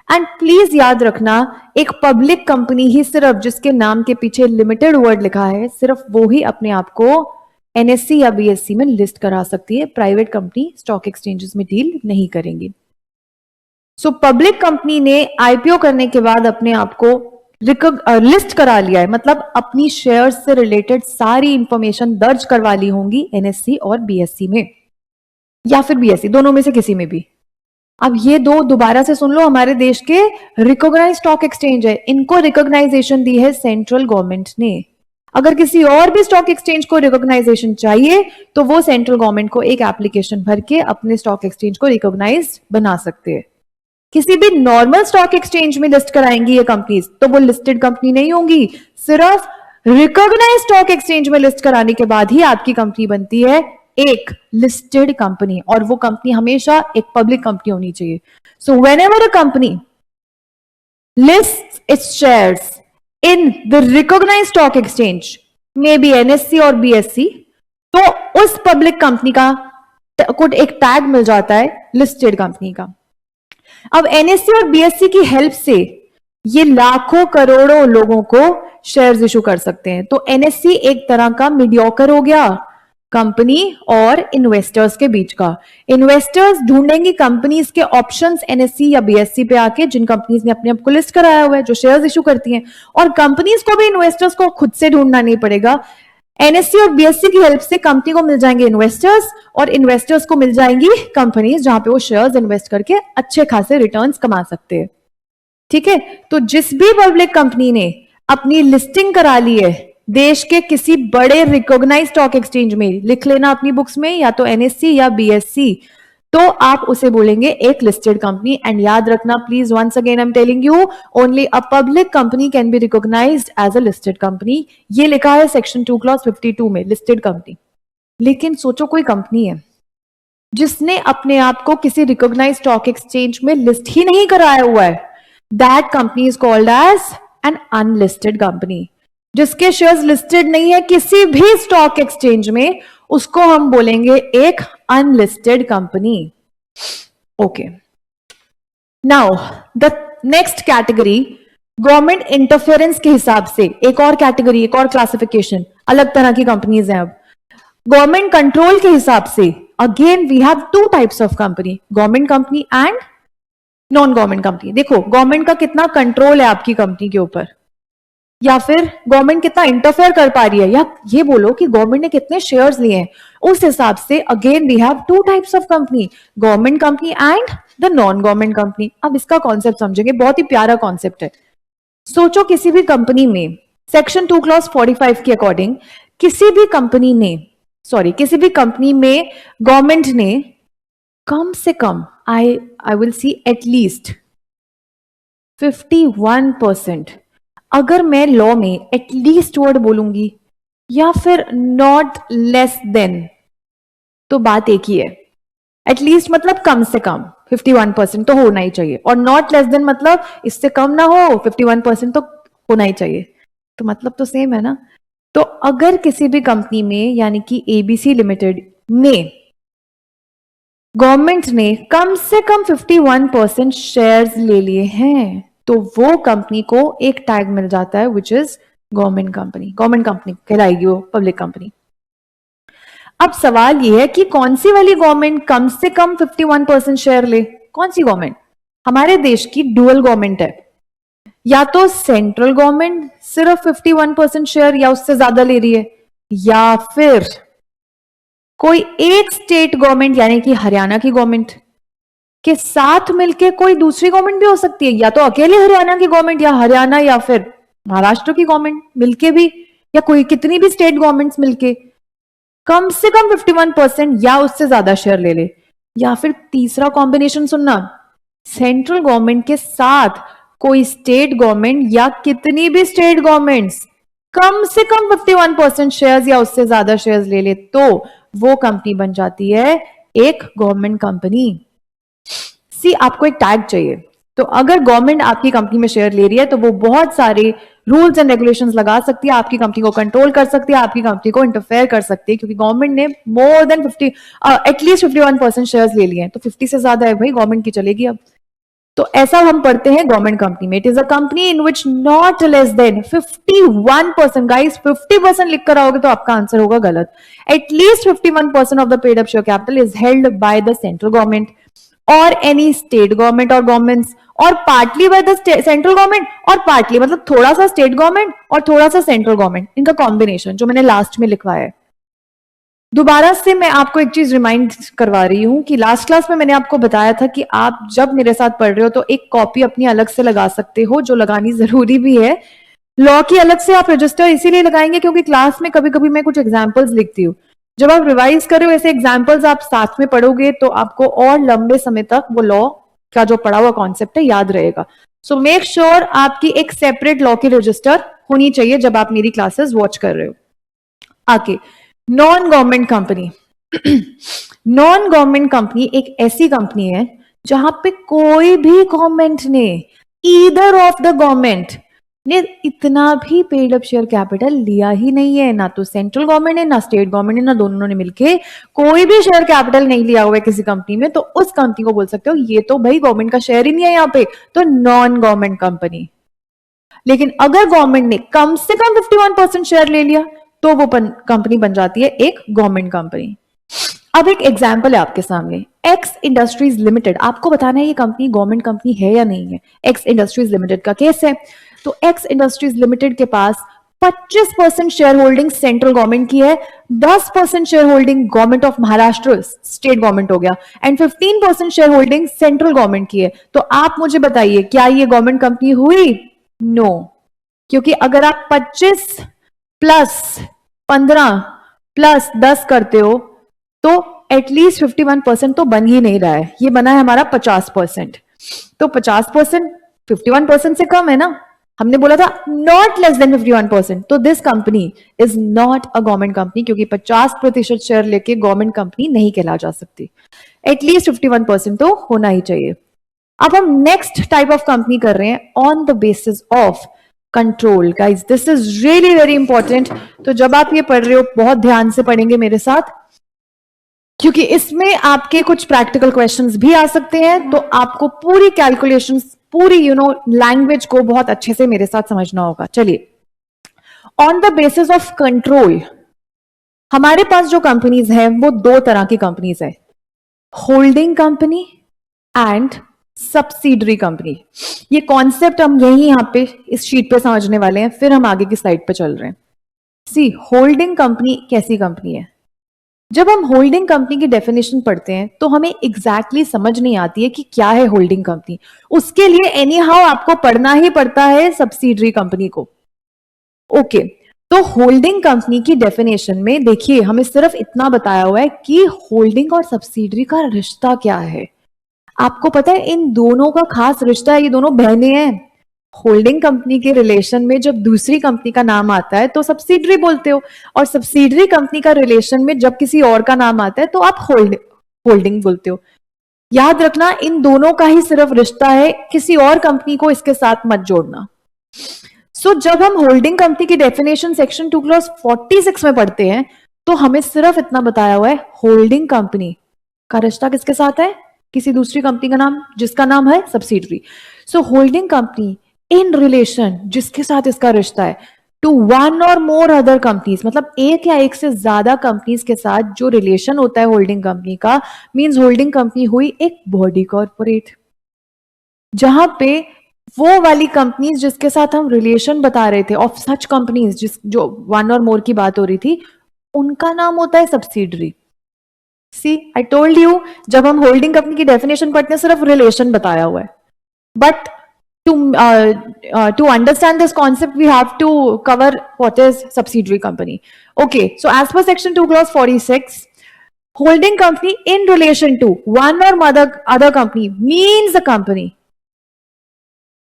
एंड प्लीज याद रखना, एक पब्लिक कंपनी ही सिर्फ जिसके नाम के पीछे लिमिटेड वर्ड लिखा है, सिर्फ वो ही अपने आप को एनएससी या बीएससी में लिस्ट करा सकती है। प्राइवेट कंपनी स्टॉक एक्सचेंजेस में डील नहीं करेंगी। सो पब्लिक कंपनी ने आईपीओ करने के बाद अपने आप को लिस्ट करा लिया है, मतलब अपनी शेयर्स से रिलेटेड सारी इंफॉर्मेशन दर्ज करवा ली होंगी एनएससी और बीएससी में, या फिर बीएससी, दोनों में से किसी में भी। अब ये 2 दोबारा से सुन लो, हमारे देश के रिकॉग्नाइज्ड स्टॉक एक्सचेंज है, इनको रिकॉग्नाइजेशन दी है सेंट्रल गवर्नमेंट ने। अगर किसी और भी स्टॉक एक्सचेंज को रिकॉग्नाइजेशन चाहिए तो वो सेंट्रल गवर्नमेंट को एक एप्लीकेशन भर के अपने स्टॉक एक्सचेंज को रिकॉग्नाइज बना सकते हैं। किसी भी नॉर्मल स्टॉक एक्सचेंज में लिस्ट कराएंगी ये कंपनीज, तो वो लिस्टेड कंपनी नहीं होंगी, सिर्फ रिकॉग्नाइज्ड स्टॉक एक्सचेंज में लिस्ट कराने के बाद ही आपकी कंपनी बनती है एक लिस्टेड कंपनी, और वो कंपनी हमेशा एक पब्लिक कंपनी होनी चाहिए। So whenever a company lists its shares in the recognised stock exchange, may be NSC और बीएससी, तो उस पब्लिक कंपनी का कुछ एक टैग मिल जाता है लिस्टेड कंपनी का। अब एनएससी और बीएससी की हेल्प से ये लाखों करोड़ों लोगों को शेयर्स इशू कर सकते हैं। तो एनएससी एक तरह का मीडियोकर हो गया कंपनी और इन्वेस्टर्स के बीच का। इन्वेस्टर्स ढूंढेंगे कंपनीज के ऑप्शंस एनएससी या बीएससी पे आके, जिन कंपनीज ने अपने आप को लिस्ट कराया हुआ है, जो शेयर्स इशू करती हैं, और कंपनीज को भी इन्वेस्टर्स को खुद से ढूंढना नहीं पड़ेगा। एनएससी और बीएससी की हेल्प से कंपनी को मिल जाएंगे इन्वेस्टर्स, और इन्वेस्टर्स को मिल जाएंगी कंपनीज जहां पे वो शेयर्स इन्वेस्ट करके अच्छे खासे रिटर्न्स कमा सकते हैं। ठीक है, तो जिस भी पब्लिक कंपनी ने अपनी लिस्टिंग करा ली है देश के किसी बड़े रिकॉग्नाइज्ड स्टॉक एक्सचेंज में, लिख लेना अपनी बुक्स में, या तो एनएससी या बीएससी, तो आप उसे बोलेंगे एक लिस्टेड कंपनी। एंड याद रखना please, once again I am telling you, only a public company can be recognised as a listed company. ये लिखा है सेक्शन 2 क्लॉज 52 में, लिस्टेड कंपनी। लेकिन सोचो कोई कंपनी है जिसने अपने आप को किसी रिकॉग्नाइज्ड स्टॉक एक्सचेंज में लिस्ट ही नहीं कराया हुआ है, that company is called as an unlisted company. जिसके शेयर्स लिस्टेड नहीं है किसी भी स्टॉक एक्सचेंज में, उसको हम बोलेंगे एक unlisted company. Okay, now the next category, government interference के हिसाब से एक और कैटेगरी, एक और क्लासिफिकेशन, अलग तरह की कंपनीज हैं। अब गवर्नमेंट कंट्रोल के हिसाब से again we have two types of company, government company and non government company. देखो गवर्नमेंट का कितना कंट्रोल है आपकी कंपनी के ऊपर, या फिर गवर्नमेंट कितना इंटरफेयर कर पा रही है, या ये बोलो कि गवर्नमेंट ने कितने शेयर्स लिए हैं, उस हिसाब से again we have two types of company, government company and the non government company. अब इसका कॉन्सेप्ट समझेंगे, बहुत ही प्यारा कॉन्सेप्ट है। सोचो किसी भी कंपनी में सेक्शन 2 क्लॉज 45 के अकॉर्डिंग किसी भी कंपनी में गवर्नमेंट ने कम से कम आई विल सी एटलीस्ट 51%, अगर मैं लॉ में एटलीस्ट वर्ड बोलूंगी या फिर नॉट लेस देन, तो बात एक ही है। एटलीस्ट मतलब कम से कम 51% तो होना ही चाहिए, और नॉट लेस देन मतलब इससे कम ना हो, 51% तो होना ही चाहिए। तो मतलब तो सेम है ना। तो अगर किसी भी कंपनी में यानी कि एबीसी लिमिटेड में गवर्नमेंट ने कम से कम 51% शेयर्स ले लिए हैं, तो वो कंपनी को एक टैग मिल जाता है which is government company. Government company कहलाएगी वो, पब्लिक कंपनी। अब सवाल ये है कि कौन सी वाली गवर्नमेंट कम से कम 51% शेयर ले? कौन सी गवर्नमेंट? हमारे देश की डुअल गवर्नमेंट है, या तो सेंट्रल गवर्नमेंट सिर्फ 51% शेयर या उससे ज्यादा ले रही है, या फिर कोई एक स्टेट गवर्नमेंट यानी कि हरियाणा की गवर्नमेंट के साथ मिलके कोई दूसरी गवर्नमेंट भी हो सकती है, या तो अकेले हरियाणा की गवर्नमेंट या हरियाणा या फिर महाराष्ट्र की गवर्नमेंट मिलके भी, या कोई कितनी भी स्टेट गवर्नमेंट्स मिलके कम से कम 51% या उससे ज्यादा शेयर ले ले। या फिर तीसरा कॉम्बिनेशन सुनना, सेंट्रल गवर्नमेंट के साथ कोई स्टेट गवर्नमेंट या कितनी भी स्टेट गवर्नमेंट्स कम से कम 51% शेयर्स या उससे ज्यादा शेयर्स ले ले, तो वो कंपनी बन जाती है एक गवर्नमेंट कंपनी। सी, आपको एक टैग चाहिए। तो अगर गवर्नमेंट आपकी कंपनी में शेयर ले रही है तो वो बहुत सारे रूल्स एंड रेगुलेशंस लगा सकती है, आपकी कंपनी को कंट्रोल कर सकती है, आपकी कंपनी को इंटरफेयर कर सकती है, क्योंकि गवर्नमेंट ने मोर देन 50 एटलीस्ट 51% शेयर्स ले लिए हैं, तो 50 से ज्यादा है भाई, गवर्नमेंट की चलेगी अब। तो ऐसा हम पढ़ते हैं गवर्नमेंट कंपनी में, it is a company in which not less than 51%, guys 50% लिख कर आओगे तो आपका आंसर होगा गलत। At least 51% of the paid up share capital is held by the central government और एनी स्टेट गवर्नमेंट और गवर्नमेंट्स, और partly by the central government, और पार्टली मतलब थोड़ा सा स्टेट गवर्नमेंट और थोड़ा सा सेंट्रल गवर्नमेंट, इनका कॉम्बिनेशन जो मैंने लास्ट में लिखवाया है। दोबारा से मैं आपको एक चीज रिमाइंड करवा रही हूं कि लास्ट क्लास में मैंने आपको बताया था कि आप जब मेरे साथ पढ़ रहे हो तो एक कॉपी अपनी अलग से लगा सकते हो, जो लगानी जरूरी भी है। लॉ की अलग से आप रजिस्टर इसीलिए लगाएंगे क्योंकि क्लास में कभी कभी मैं कुछ एग्जाम्पल्स लिखती हूँ। जब आप रिवाइज कर रहे हो ऐसे एग्जाम्पल्स आप साथ में पढ़ोगे तो आपको और लंबे समय तक वो लॉ का जो पढ़ा हुआ कॉन्सेप्ट है याद रहेगा। सो मेक श्योर आपकी एक सेपरेट लॉ की रजिस्टर होनी चाहिए जब आप मेरी क्लासेस वॉच कर रहे हो। आगे, non government company. Non government company एक ऐसी कंपनी है जहां पे कोई भी गवर्नमेंट ने, ईदर ऑफ द गवर्नमेंट ने इतना भी पेड अप शेयर कैपिटल लिया ही नहीं है, ना तो सेंट्रल गवर्नमेंट ने, ना स्टेट गवर्नमेंट ने, ना दोनों ने मिलके कोई भी शेयर कैपिटल नहीं लिया हुआ है किसी कंपनी में, तो उस कंपनी को बोल सकते हो ये तो भाई गवर्नमेंट का शेयर ही नहीं है यहाँ पे, तो नॉन गवर्नमेंट कंपनी। लेकिन अगर गवर्नमेंट ने कम से कम 51% शेयर ले लिया तो वो कंपनी बन जाती है एक गवर्नमेंट कंपनी। अब एक एग्जांपल है आपके सामने, एक्स इंडस्ट्रीज लिमिटेड। आपको बताना है ये कंपनी गवर्नमेंट कंपनी है या नहीं है। एक्स इंडस्ट्रीज लिमिटेड का केस है। तो एक्स इंडस्ट्रीज लिमिटेड के पास 25% शेयर होल्डिंग सेंट्रल गवर्नमेंट की है, 10% share holding government of Maharashtra state government हो गया, and 15% share holding central government की है। तो आप मुझे बताइए क्या ये गवर्नमेंट कंपनी हुई? नो, क्योंकि अगर आप 25 प्लस 15 प्लस 10 करते हो तो एटलीस्ट 51% तो बन ही नहीं रहा है, ये बना है हमारा 50%। तो 50% 51% से कम है ना, हमने बोला था नॉट लेस देन 51%, तो this company is not a government company, क्योंकि 50% शेयर लेके गवर्नमेंट कंपनी नहीं कहला जा सकती, एटलीस्ट 51% तो होना ही चाहिए। अब हम नेक्स्ट टाइप ऑफ कंपनी कर रहे हैं on the basis of control. Guys this is really very important, तो जब आप ये पढ़ रहे हो बहुत ध्यान से पढ़ेंगे मेरे साथ, क्योंकि इसमें आपके कुछ प्रैक्टिकल क्वेश्चंस भी आ सकते हैं, तो आपको पूरी कैलकुलेशंस, पूरी लैंग्वेज को बहुत अच्छे से मेरे साथ समझना होगा। चलिए, on the basis of control हमारे पास जो कंपनीज हैं वो दो तरह की कंपनीज है, holding company and subsidiary company. ये कॉन्सेप्ट हम यहां पे इस शीट पे समझने वाले हैं, फिर हम आगे की स्लाइड पे चल रहे हैं। सी, होल्डिंग कंपनी कैसी कंपनी है? जब हम होल्डिंग कंपनी की डेफिनेशन पढ़ते हैं तो हमें एग्जैक्टली समझ नहीं आती है कि क्या है होल्डिंग कंपनी। उसके लिए एनी हाउ आपको पढ़ना ही पड़ता है सब्सिडरी कंपनी को। ओके, तो होल्डिंग कंपनी की डेफिनेशन में देखिए हमें सिर्फ इतना बताया हुआ है कि होल्डिंग और सब्सिडरी का रिश्ता क्या है। आपको पता है इन दोनों का खास रिश्ता है, ये दोनों बहनें हैं। होल्डिंग कंपनी के रिलेशन में जब दूसरी कंपनी का नाम आता है तो सब्सिडरी बोलते हो, और सब्सिडरी कंपनी का रिलेशन में जब किसी और का नाम आता है तो आप होल्डिंग बोलते हो। याद रखना इन दोनों का ही सिर्फ रिश्ता है, किसी और कंपनी को इसके साथ मत जोड़ना। सो जब हम होल्डिंग कंपनी की डेफिनेशन सेक्शन 2 क्लॉज 46 में पढ़ते हैं तो हमें सिर्फ इतना बताया हुआ है, होल्डिंग कंपनी का रिश्ता किसके साथ है? किसी दूसरी कंपनी का नाम, जिसका नाम है subsidiary. So holding company in relation, जिसके साथ इसका रिश्ता है, टू वन और मोर अदर कंपनीज, मतलब एक या एक से ज्यादा कंपनीज के साथ जो रिलेशन होता है होल्डिंग कंपनी का, मींस होल्डिंग कंपनी हुई एक बॉडी कॉर्पोरेट, जहां पे वो वाली कंपनीज जिसके साथ हम रिलेशन बता रहे थे ऑफ सच कंपनीज, जिस जो वन और मोर की बात हो रही थी, उनका नाम होता है subsidiary. See, I told you, जब हम होल्डिंग कंपनी की डेफिनेशन पढ़ते हैं सिर्फ रिलेशन बताया हुआ है, but to understand this concept we have to cover what is subsidiary company. Okay, so as per section 2 clause 46, holding company in relation to one or other company means a company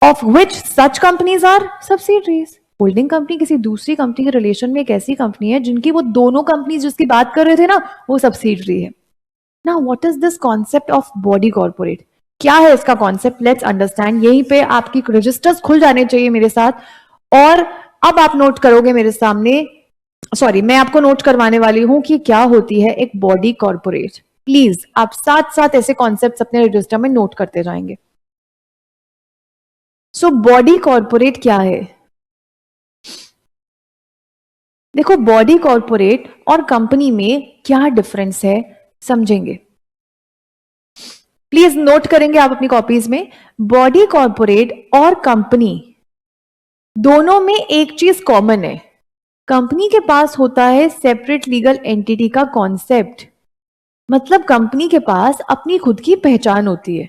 of which such companies are subsidiaries. Holding company किसी दूसरी company के relation में एक ऐसी company है जिनकी वो दोनों कंपनी जिसकी बात कर रहे थे ना, वो सब्सिडरी है। Now what is this concept of body corporate? क्या है इसका कॉन्सेप्ट? Let's understand. यहीं पे आपकी रजिस्टर्स खुल जाने चाहिए मेरे साथ, और अब आप नोट करोगे मेरे सामने, सॉरी मैं आपको नोट करवाने वाली हूं कि क्या होती है एक बॉडी कॉर्पोरेट। प्लीज आप साथ साथ ऐसे कॉन्सेप्ट्स अपने रजिस्टर में नोट करते जाएंगे। सो बॉडी कॉर्पोरेट क्या है? देखो, बॉडी कॉर्पोरेट और कंपनी में क्या डिफरेंस है समझेंगे। प्लीज नोट करेंगे आप अपनी कॉपीज में, बॉडी कॉर्पोरेट और कंपनी दोनों में एक चीज कॉमन है, कंपनी के पास होता है सेपरेट लीगल एंटिटी का कॉन्सेप्ट, मतलब कंपनी के पास अपनी खुद की पहचान होती है।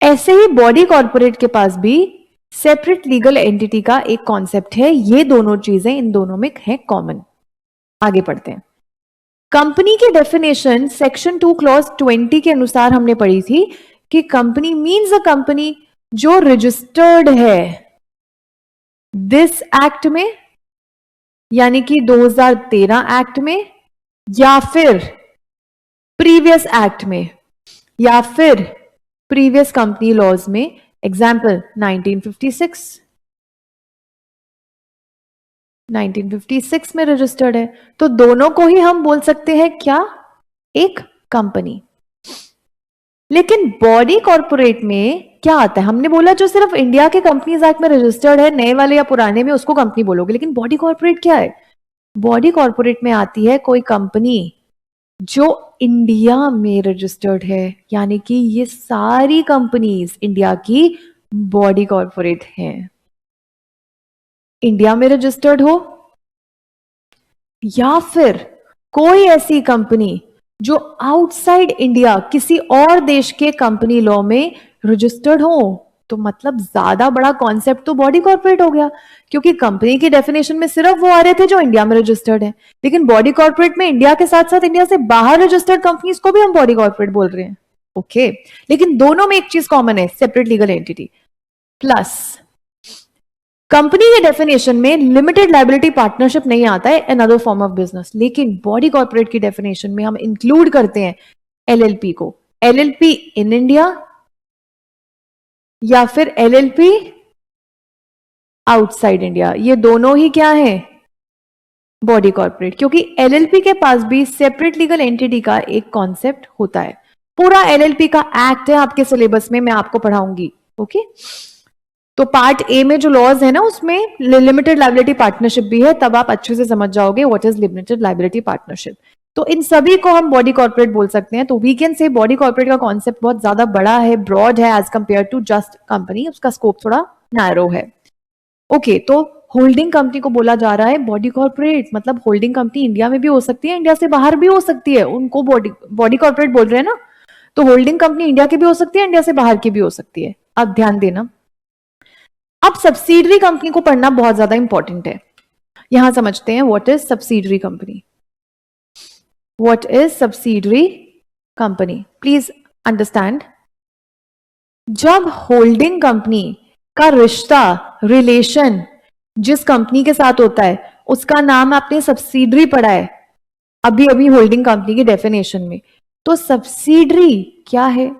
ऐसे ही बॉडी कॉर्पोरेट के पास भी सेपरेट लीगल एंटिटी का एक कॉन्सेप्ट है। ये दोनों चीजें इन दोनों में है कॉमन। आगे पढ़ते हैं। कंपनी की डेफिनेशन सेक्शन 2 क्लॉज 20 के अनुसार हमने पढ़ी थी कि कंपनी मीन्स अ कंपनी जो रजिस्टर्ड है दिस एक्ट में, यानी कि 2013 एक्ट में, या फिर प्रीवियस एक्ट में, या फिर प्रीवियस कंपनी लॉज में। एग्जाम्पल 1956 में रजिस्टर्ड है, तो दोनों को ही हम बोल सकते हैं क्या? एक कंपनी। लेकिन बॉडी कॉर्पोरेट में क्या आता है? हमने बोला जो सिर्फ इंडिया के कंपनीज एक्ट में रजिस्टर्ड है, नए वाले या पुराने में, उसको कंपनी बोलोगे, लेकिन बॉडी कॉर्पोरेट क्या है? बॉडी कॉर्पोरेट में आती है कोई कंपनी जो इंडिया में रजिस्टर्ड है, यानी कि ये सारी कंपनीज इंडिया की बॉडी कॉर्पोरेट हैं। इंडिया में रजिस्टर्ड हो, या फिर कोई ऐसी कंपनी जो आउटसाइड इंडिया किसी और देश के कंपनी लॉ में रजिस्टर्ड हो, तो मतलब ज्यादा बड़ा कॉन्सेप्ट तो बॉडी कॉर्पोरेट हो गया, क्योंकि कंपनी की डेफिनेशन में सिर्फ वो आ रहे थे जो इंडिया में रजिस्टर्ड है, लेकिन बॉडी कॉर्पोरेट में इंडिया के साथ साथ इंडिया से बाहर रजिस्टर्ड कंपनीज को भी हम बॉडी कॉर्पोरेट बोल रहे हैं। ओके, लेकिन दोनों में एक चीज कॉमन है, separate legal entity. Plus company के डेफिनेशन में लिमिटेड लायबिलिटी पार्टनरशिप नहीं आता है, अनदर फॉर्म ऑफ बिजनेस, लेकिन बॉडी कॉर्पोरेट की डेफिनेशन में हम इंक्लूड करते हैं एलएलपी को। एलएलपी इन इंडिया या फिर एलएलपी आउटसाइड इंडिया, ये दोनों ही क्या है, बॉडी कॉर्पोरेट, क्योंकि एलएलपी के पास भी सेपरेट लीगल एंटिटी का एक कॉन्सेप्ट होता है। पूरा एलएलपी का एक्ट है आपके सिलेबस में, मैं आपको पढ़ाऊंगी। ओके, तो पार्ट ए में जो लॉज है ना, उसमें लिमिटेड लायबिलिटी पार्टनरशिप भी है, तब आप अच्छे से समझ जाओगे what is limited liability partnership. तो इन सभी को हम बॉडी कॉर्पोरेट बोल सकते हैं। तो we can say body corporate का कॉन्सेप्ट बहुत ज्यादा बड़ा है, ब्रॉड है as compare to just company, उसका स्कोप थोड़ा नैरो है। ओके, तो होल्डिंग कंपनी को बोला जा रहा है बॉडी कॉर्पोरेट, मतलब होल्डिंग कंपनी इंडिया में भी हो सकती है, इंडिया से बाहर भी हो सकती है, उनको बॉडी कॉर्पोरेट बोल रहे हैं ना। तो होल्डिंग कंपनी इंडिया की भी हो सकती है, इंडिया से बाहर की भी हो सकती है। अब ध्यान देना, अब सब्सिडरी कंपनी को पढ़ना बहुत ज्यादा इंपॉर्टेंट है। यहां समझते हैं what is subsidiary company. What is subsidiary company, please understand. जब होल्डिंग कंपनी का रिश्ता, रिलेशन जिस कंपनी के साथ होता है, उसका नाम आपने सब्सिडरी पढ़ा है अभी अभी होल्डिंग कंपनी की डेफिनेशन में। तो सब्सिडरी क्या है?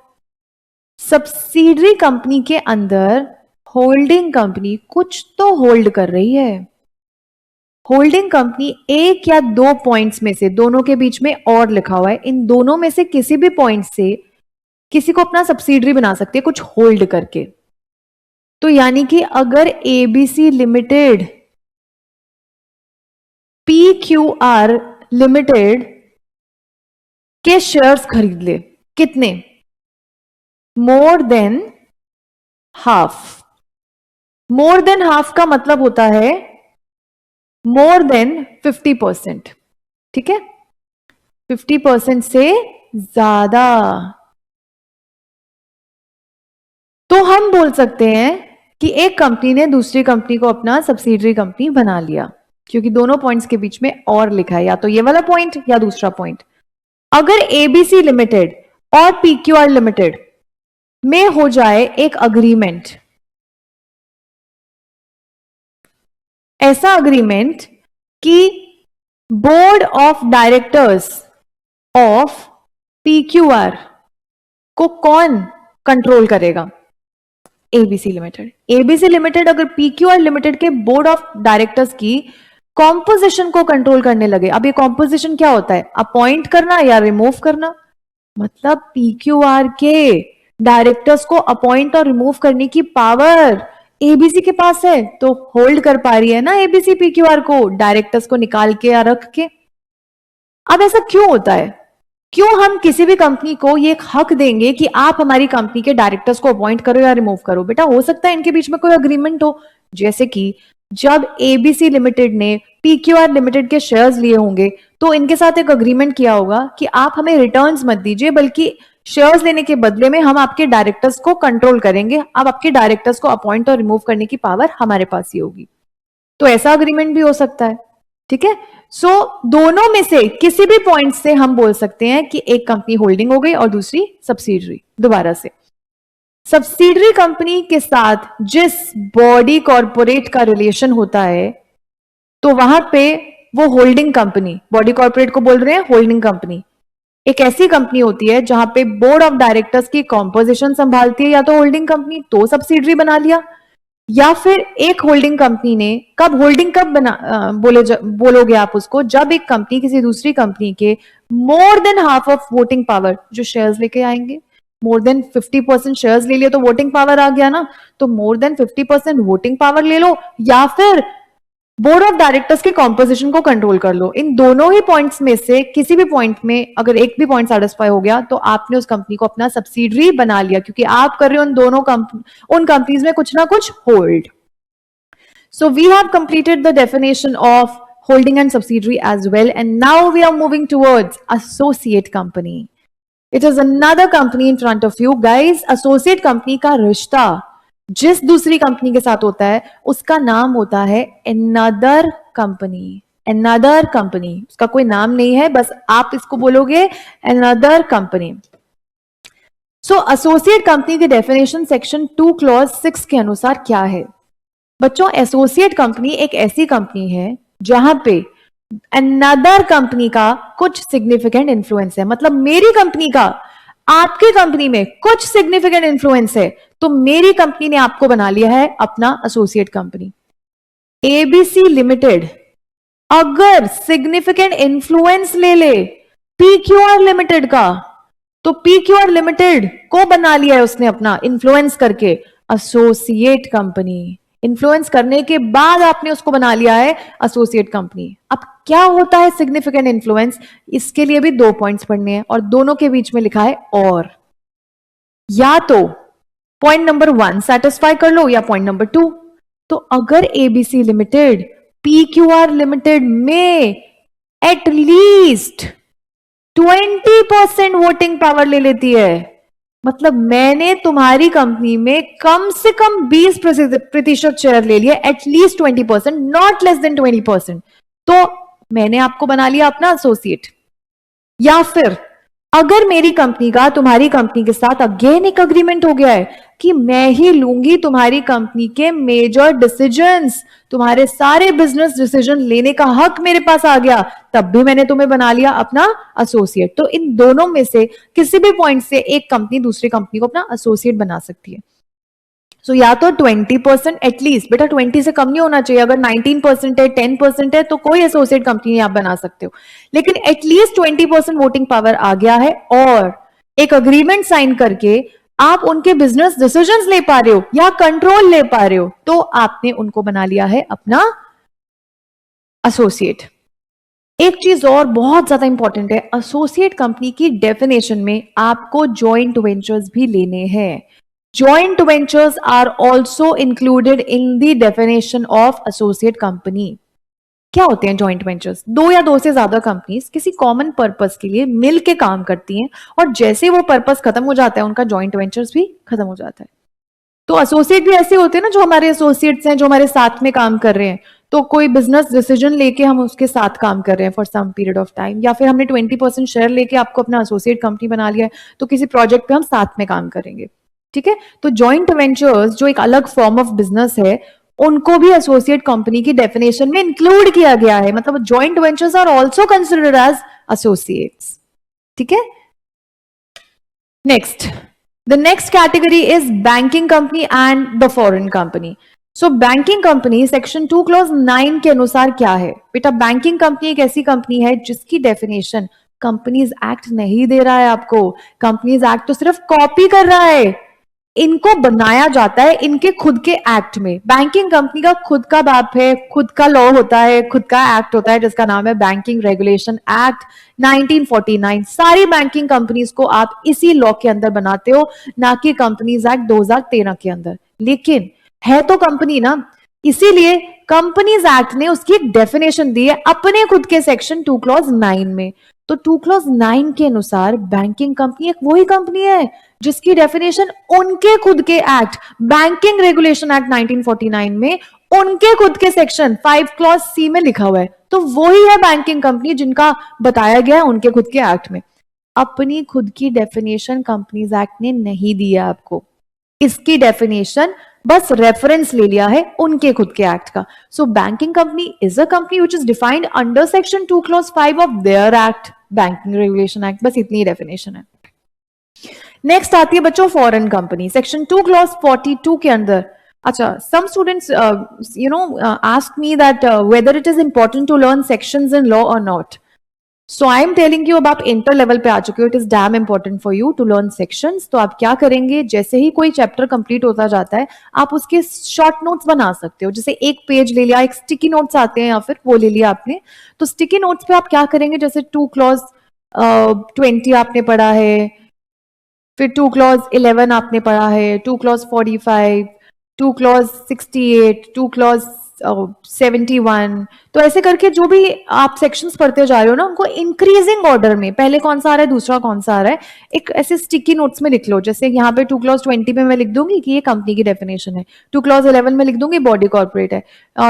सब्सिडरी कंपनी के अंदर होल्डिंग कंपनी कुछ तो होल्ड कर रही है। होल्डिंग कंपनी एक या दो पॉइंट्स में से, दोनों के बीच में और लिखा हुआ है, इन दोनों में से किसी भी पॉइंट से किसी को अपना सब्सिडरी बना सकती है कुछ होल्ड करके। तो यानी कि अगर एबीसी लिमिटेड PQR लिमिटेड के शेयर्स खरीद ले, कितने? More than half. More than half का मतलब होता है मोर देन 50%, ठीक है, 50% से ज्यादा। तो हम बोल सकते हैं कि एक कंपनी ने दूसरी कंपनी को अपना सब्सिडरी कंपनी बना लिया, क्योंकि दोनों पॉइंट्स के बीच में और लिखा है, या तो ये वाला पॉइंट या दूसरा पॉइंट। अगर एबीसी लिमिटेड और PQR लिमिटेड में हो जाए एक अग्रीमेंट, ऐसा अग्रीमेंट कि board of directors of PQR को कौन कंट्रोल करेगा? ABC limited. एबीसी लिमिटेड अगर PQR लिमिटेड के बोर्ड ऑफ डायरेक्टर्स की कॉम्पोजिशन को कंट्रोल करने लगे, अब ये कॉम्पोजिशन क्या होता है? अपॉइंट करना या रिमूव करना। मतलब PQR के डायरेक्टर्स को अपॉइंट और रिमूव करने की पावर एबीसी के पास है, तो होल्ड कर पा रही है ना एबीसी PQR को, डायरेक्टर्स को निकाल के या रख के। अब ऐसा क्यों होता है? क्यों हम किसी भी कंपनी को ये हक देंगे कि आप हमारी कंपनी के डायरेक्टर्स को अपॉइंट करो या रिमूव करो? बेटा, हो सकता है इनके बीच में कोई अग्रीमेंट हो, जैसे कि जब एबीसी लिमिटेड ने PQR लिमिटेड के शेयर्स लिए होंगे, तो इनके साथ एक अग्रीमेंट किया होगा कि आप हमें रिटर्न्स मत दीजिए, बल्कि शेयर्स लेने के बदले में हम आपके डायरेक्टर्स को कंट्रोल करेंगे, अब आपके डायरेक्टर्स को अपॉइंट और रिमूव करने की पावर हमारे पास ही होगी। तो ऐसा अग्रीमेंट भी हो सकता है, ठीक है। सो दोनों में से किसी भी पॉइंट से हम बोल सकते हैं कि एक कंपनी होल्डिंग हो गई और दूसरी सब्सिडरी। दोबारा से, सब्सिडरी कंपनी के साथ जिस बॉडी कॉर्पोरेट का रिलेशन होता है, तो वहां पे वो होल्डिंग कंपनी, बॉडी कॉर्पोरेट को बोल रहे हैं होल्डिंग कंपनी, एक ऐसी कंपनी होती है जहां पे बोर्ड ऑफ डायरेक्टर्स की कॉम्पोजिशन संभालती है, या तो होल्डिंग कंपनी, तो सब्सिडरी बना लिया, या फिर एक होल्डिंग कंपनी ने, कब होल्डिंग कब बोलोगे आप उसको? जब एक कंपनी किसी दूसरी कंपनी के more than half of voting power, जो शेयर्स लेके आएंगे, मोर देन 50% शेयर्स ले लिए तो वोटिंग पावर आ गया ना, तो मोर देन 50% वोटिंग पावर ले लो, या फिर बोर्ड ऑफ डायरेक्टर्स के कॉम्पोजिशन को कंट्रोल कर लो। इन दोनों ही पॉइंट्स में से किसी भी पॉइंट में अगर एक भी पॉइंट सेटिस्फाई हो गया, तो आपने उस कंपनी को अपना सब्सिडरी बना लिया, क्योंकि आप कर रहे हो उन कंपनीज में कुछ ना कुछ hold. So we have completed the definition of holding and subsidiary as well, and now we are moving towards associate company. It is another company in front of you guys. Associate company का रिश्ता जिस दूसरी company के साथ होता है उसका नाम होता है another company. another company, उसका कोई नाम नहीं है, बस आप इसको बोलोगे another company. सो एसोसिएट कंपनी की डेफिनेशन सेक्शन 2 क्लॉज 6 के अनुसार क्या है? बच्चों, एसोसिएट कंपनी एक ऐसी कंपनी है जहां पे अनदर कंपनी का कुछ सिग्निफिकेंट इन्फ्लुएंस है. मतलब मेरी कंपनी का आपकी कंपनी में कुछ सिग्निफिकेंट इन्फ्लुएंस है, तो मेरी कंपनी ने आपको बना लिया है अपना एसोसिएट कंपनी. एबीसी लिमिटेड अगर सिग्निफिकेंट इन्फ्लुएंस ले ले पीक्यूआर लिमिटेड का, तो पीक्यूआर लिमिटेड को बना लिया है उसने अपना इन्फ्लुएंस करके एसोसिएट कंपनी. इन्फ्लुएंस करने के बाद आपने उसको बना लिया है एसोसिएट कंपनी. अब क्या होता है सिग्निफिकेंट इन्फ्लुएंस? इसके लिए भी 2 पॉइंट्स पढ़ने हैं और दोनों के बीच में लिखा है और. या तो पॉइंट नंबर 1 सेटिस्फाई कर लो या पॉइंट नंबर 2. तो अगर एबीसी लिमिटेड पीक्यूआर लिमिटेड में एटलीस्ट 20% वोटिंग पावर ले लेती है, मतलब मैंने तुम्हारी कंपनी में कम से कम 20% शेयर ले लिया, एटलीस्ट 20%, नॉट लेस देन 20%, तो मैंने आपको बना लिया अपना एसोसिएट. या फिर अगर मेरी कंपनी का तुम्हारी कंपनी के साथ अगेन एक अग्रीमेंट हो गया है कि मैं ही लूंगी तुम्हारी कंपनी के मेजर डिसीजंस, तुम्हारे सारे बिजनेस डिसीजन लेने का हक मेरे पास आ गया, तब भी मैंने तुम्हें बना लिया अपना एसोसिएट. तो इन दोनों में से किसी भी पॉइंट से एक कंपनी दूसरी कंपनी को अपना एसोसिएट बना सकती है. सो या तो 20% एटलीस्ट, बेटा 20 से कम नहीं होना चाहिए. अगर 19% है, 10% है, तो कोई एसोसिएट कंपनी आप बना सकते हो, लेकिन एटलीस्ट 20% वोटिंग पावर आ गया है और एक अग्रीमेंट साइन करके आप उनके बिजनेस डिसीजंस ले पा रहे हो या कंट्रोल ले पा रहे हो, तो आपने उनको बना लिया है अपना एसोसिएट. एक चीज और बहुत ज्यादा इंपॉर्टेंट है, एसोसिएट कंपनी की डेफिनेशन में आपको जॉइंट वेंचर्स भी लेने हैं. Joint ventures are also included in the definition of associate company. क्या होते हैं जॉइंट वेंचर्स? 2 या 2 से ज्यादा कंपनीज किसी कॉमन पर्पस के लिए मिल के काम करती हैं और जैसे वो पर्पस खत्म हो जाता है उनका जॉइंट वेंचर्स भी खत्म हो जाता है. तो एसोसिएट भी ऐसे होते हैं ना, जो हमारे एसोसिएट्स हैं, जो हमारे साथ में काम कर रहे हैं. तो कोई बिजनेस डिसीजन लेके हम उसके साथ काम कर रहे हैं for some period of time, या फिर हमने 20% शेयर लेके आपको अपना एसोसिएट कंपनी बना लिया है, तो किसी प्रोजेक्ट पे हम साथ में काम करेंगे. ठीक है, तो जॉइंट वेंचर्स जो एक अलग फॉर्म ऑफ बिजनेस है, उनको भी एसोसिएट कंपनी की डेफिनेशन में इंक्लूड किया गया है. मतलब joint ventures are also considered as associates. ठीक है, next, the next category is banking company and the foreign company. So banking company section 2 clause 9 के अनुसार क्या है? बेटा बैंकिंग कंपनी एक ऐसी कंपनी है जिसकी डेफिनेशन कंपनीज एक्ट नहीं दे रहा है आपको. कंपनीज एक्ट तो सिर्फ कॉपी कर रहा है, इनको बनाया जाता है इनके खुद के एक्ट में. बैंकिंग कंपनी का खुद का बाप है, खुद का लॉ होता है, खुद का एक्ट होता है जिसका नाम है बैंकिंग रेगुलेशन एक्ट 1949. सारी बैंकिंग कंपनीज को आप इसी लॉ के अंदर बनाते हो, ना कि कंपनीज एक्ट 2013 के अंदर. लेकिन है तो कंपनी ना, इसीलिए कंपनीज एक्ट ने उसकी एक डेफिनेशन दी है अपने खुद के सेक्शन 2 क्लॉज 9 में. तो 2 क्लॉज 9 के अनुसार बैंकिंग कंपनी एक वही कंपनी है जिसकी डेफिनेशन उनके खुद के एक्ट बैंकिंग रेगुलेशन एक्ट 1949 में उनके खुद के सेक्शन 5 क्लॉज सी में लिखा हुआ है. तो वही है बैंकिंग कंपनी जिनका बताया गया है उनके खुद के एक्ट में. अपनी खुद की डेफिनेशन कंपनीज एक्ट ने नहीं दी है आपको, इसकी डेफिनेशन बस रेफरेंस ले लिया है उनके खुद के एक्ट का. सो banking company is a company which is defined under section 2 clause 5 of their act, banking regulation act. बस इतनी डेफिनेशन है. नेक्स्ट आती है बच्चों फॉरेन कंपनी, सेक्शन 2 क्लॉज 42 के अंदर. अच्छा, some students ask me that whether it is important to learn sections in law और not. So I am telling you, अब आप इंटर लेवल पे आ चुके हो, it is damn important for you to learn sections. तो आप क्या करेंगे, जैसे ही कोई चैप्टर कंप्लीट होता जाता है आप उसके शॉर्ट नोट्स बना सकते हो. जैसे एक पेज ले लिया, एक स्टिकी नोट्स आते हैं या फिर वो ले लिया आपने, तो स्टिकी नोट्स पे आप क्या करेंगे, जैसे 2 क्लॉज 20 आपने पढ़ा है, फिर 2 क्लॉज 11 आपने पढ़ा है, 2 क्लॉज 45, 2 क्लॉज 68, 2 क्लॉज 71, तो ऐसे करके जो भी आप सेक्शंस पढ़ते जा रहे हो ना, उनको इंक्रीजिंग ऑर्डर में, पहले कौन सा आ रहा है, दूसरा कौन सा आ रहा है, एक ऐसे स्टिकी नोट्स में लिख लो। जैसे यहाँ पे 2 क्लॉज 20 में मैं लिख दूंगी कि ये कंपनी की डेफिनेशन है, 2 क्लॉज 11 में लिख दूंगी बॉडी कॉर्पोरेट है,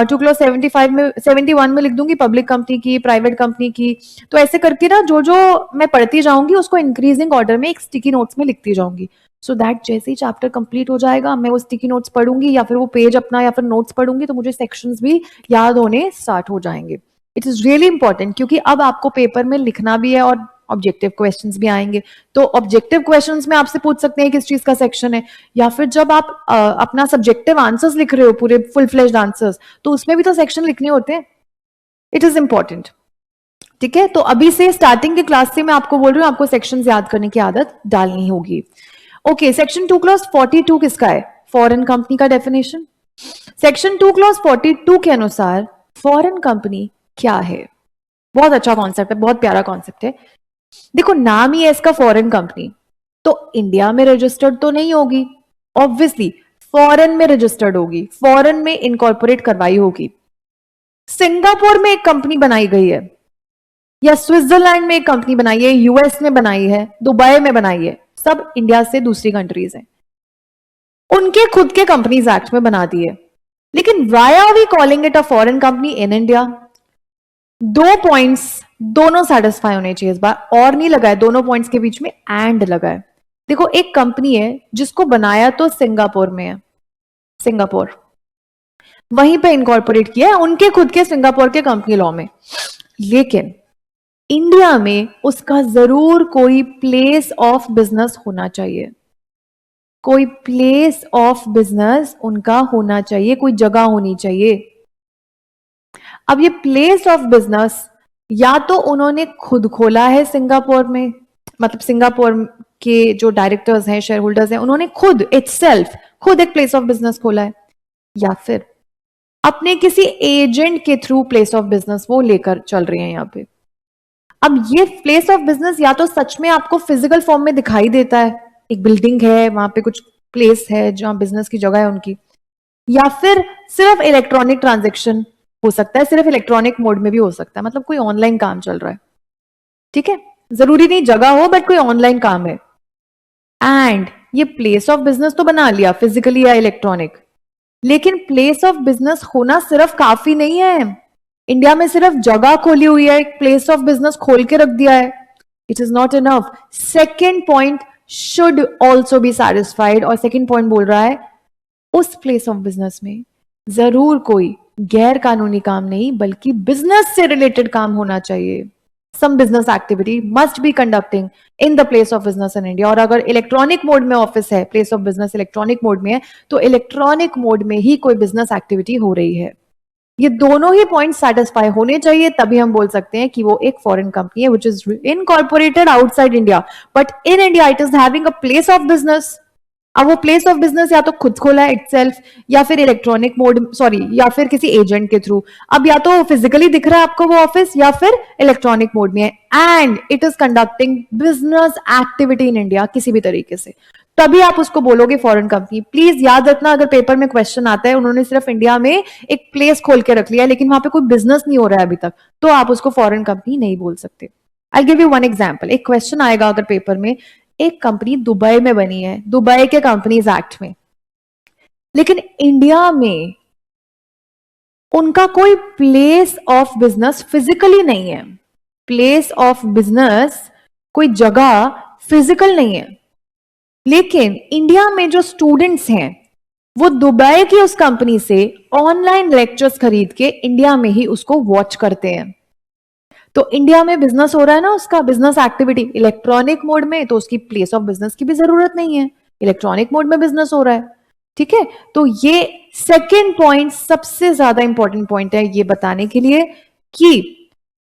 2 क्लॉज 75 में 71 में लिख दूंगी पब्लिक कंपनी की, प्राइवेट कंपनी की। तो ऐसे करके ना जो जो मैं पढ़ती जाऊंगी उसको इंक्रीजिंग ऑर्डर में एक स्टिकी नोट्स में लिखती जाऊंगी। सो दैट जैसे ही चैप्टर कंप्लीट हो जाएगा, मैं वो स्टिकी नोट्स पढ़ूंगी या फिर वो पेज अपना या फिर नोट्स पढ़ूंगी, तो मुझे सेक्शंस भी याद होने स्टार्ट हो जाएंगे। इट इज रियली इंपॉर्टेंट, क्योंकि अब आपको पेपर में लिखना भी है और ऑब्जेक्टिव क्वेश्चंस भी आएंगे। तो ऑब्जेक्टिव क्वेश्चंस में आपसे पूछ सकते हैं किस चीज का सेक्शन है, या फिर जब आप अपना सब्जेक्टिव आंसर्स लिख रहे हो, पूरे फुल फ्लेज्ड आंसर्स, तो उसमें भी तो सेक्शन लिखने होते हैं। It is important. ठीक है, तो अभी से स्टार्टिंग के क्लास से मैं आपको बोल रही हूँ, आपको सेक्शंस याद करने की आदत डालनी होगी। ओके, सेक्शन 2 क्लॉज 42 किसका है? फॉरेन कंपनी का डेफिनेशन। सेक्शन 2 क्लॉज 42 के अनुसार फॉरेन कंपनी क्या है? बहुत अच्छा कॉन्सेप्ट है, बहुत प्यारा कॉन्सेप्ट है। देखो, नाम ही है इसका फॉरेन कंपनी, तो इंडिया में रजिस्टर्ड तो नहीं होगी, ऑब्वियसली फॉरेन में रजिस्टर्ड होगी, फॉरेन में इनकॉर्पोरेट करवाई होगी। सिंगापुर में एक कंपनी बनाई गई है, या स्विट्जरलैंड में एक कंपनी बनाई है, यूएस में बनाई है, दुबई में बनाई है, सब इंडिया से दूसरी कंट्रीज हैं, उनके खुद के कंपनीज एक्ट में बना दिए। लेकिन why are we calling it a foreign company in India? 2 points दोनों सेटिस्फाई होने चाहिए इस बार, और नहीं लगा है, दोनों पॉइंट्स के बीच में एंड लगा है। देखो, एक कंपनी है जिसको बनाया तो सिंगापुर में है, सिंगापुर वहीं पे इनकॉर्पोरेट किया है उनके खुद के सिंगापुर के कंपनी लॉ में, लेकिन इंडिया में उसका जरूर कोई प्लेस ऑफ बिजनेस होना चाहिए, कोई प्लेस ऑफ बिजनेस उनका होना चाहिए, कोई जगह होनी चाहिए। अब ये प्लेस ऑफ बिजनेस या तो उन्होंने खुद खोला है सिंगापुर में, मतलब सिंगापुर के जो डायरेक्टर्स हैं, शेयर होल्डर्स हैं, उन्होंने खुद इटसेल्फ खुद एक प्लेस ऑफ बिजनेस खोला है, या फिर अपने किसी एजेंट के थ्रू प्लेस ऑफ बिजनेस वो लेकर चल रहे हैं यहाँ पे। अब ये प्लेस ऑफ बिजनेस या तो सच में आपको फिजिकल फॉर्म में दिखाई देता है, एक बिल्डिंग है, वहां पे कुछ प्लेस है जहां बिजनेस की जगह है उनकी, या फिर सिर्फ इलेक्ट्रॉनिक ट्रांजेक्शन हो सकता है, सिर्फ इलेक्ट्रॉनिक मोड में भी हो सकता है, मतलब कोई ऑनलाइन काम चल रहा है। ठीक है, जरूरी नहीं जगह हो, बट कोई ऑनलाइन काम है। एंड ये प्लेस ऑफ बिजनेस तो बना लिया फिजिकली या इलेक्ट्रॉनिक, लेकिन प्लेस ऑफ बिजनेस होना सिर्फ काफी नहीं है। इंडिया में सिर्फ जगह खोली हुई है, एक प्लेस ऑफ बिजनेस खोल के रख दिया है, it is not enough. Second point should also be satisfied, और सेकेंड पॉइंट बोल रहा है उस प्लेस ऑफ बिजनेस में जरूर कोई गैर कानूनी काम नहीं, बल्कि बिजनेस से रिलेटेड काम होना चाहिए। Some business activity must be conducting in the place of business in India. और अगर इलेक्ट्रॉनिक मोड में ऑफिस है, place of business electronic mode में है, तो इलेक्ट्रॉनिक मोड में ही कोई बिजनेस एक्टिविटी हो रही है। ये दोनों ही पॉइंट सेटिस्फाई होने चाहिए, तभी हम बोल सकते हैं कि वो एक फॉरेन कंपनी है, which is incorporated outside India, but in India it is having a place of business. अब वो प्लेस ऑफ बिजनेस या तो खुद खोला है इटसेल्फ, या फिर इलेक्ट्रॉनिक मोड, सॉरी, या फिर किसी एजेंट के थ्रू। अब या तो फिजिकली दिख रहा है आपको वो ऑफिस, या फिर इलेक्ट्रॉनिक मोड में है, and it is conducting business activity in India किसी भी तरीके से, तभी आप उसको बोलोगे फॉरेन कंपनी। प्लीज याद रखना, अगर पेपर में क्वेश्चन आता है उन्होंने सिर्फ इंडिया में एक प्लेस खोल के रख लिया है, लेकिन वहां पे कोई बिजनेस नहीं हो रहा है अभी तक, तो आप उसको फॉरेन कंपनी नहीं बोल सकते। I give you one example. एक क्वेश्चन आएगा अगर पेपर में, एक कंपनी दुबई में बनी है, दुबई के कंपनीज एक्ट में, लेकिन इंडिया में उनका कोई प्लेस ऑफ बिजनेस फिजिकली नहीं है, प्लेस ऑफ बिजनेस कोई जगह फिजिकल नहीं है, लेकिन इंडिया में जो स्टूडेंट्स हैं वो दुबई की उस कंपनी से ऑनलाइन लेक्चर्स खरीद के इंडिया में ही उसको वॉच करते हैं। तो इंडिया में बिजनेस हो रहा है ना, उसका बिजनेस एक्टिविटी इलेक्ट्रॉनिक मोड में, तो उसकी प्लेस ऑफ बिजनेस की भी जरूरत नहीं है, इलेक्ट्रॉनिक मोड में बिजनेस हो रहा है। ठीक है, तो ये सेकेंड पॉइंट सबसे ज्यादा इंपॉर्टेंट पॉइंट है ये बताने के लिए कि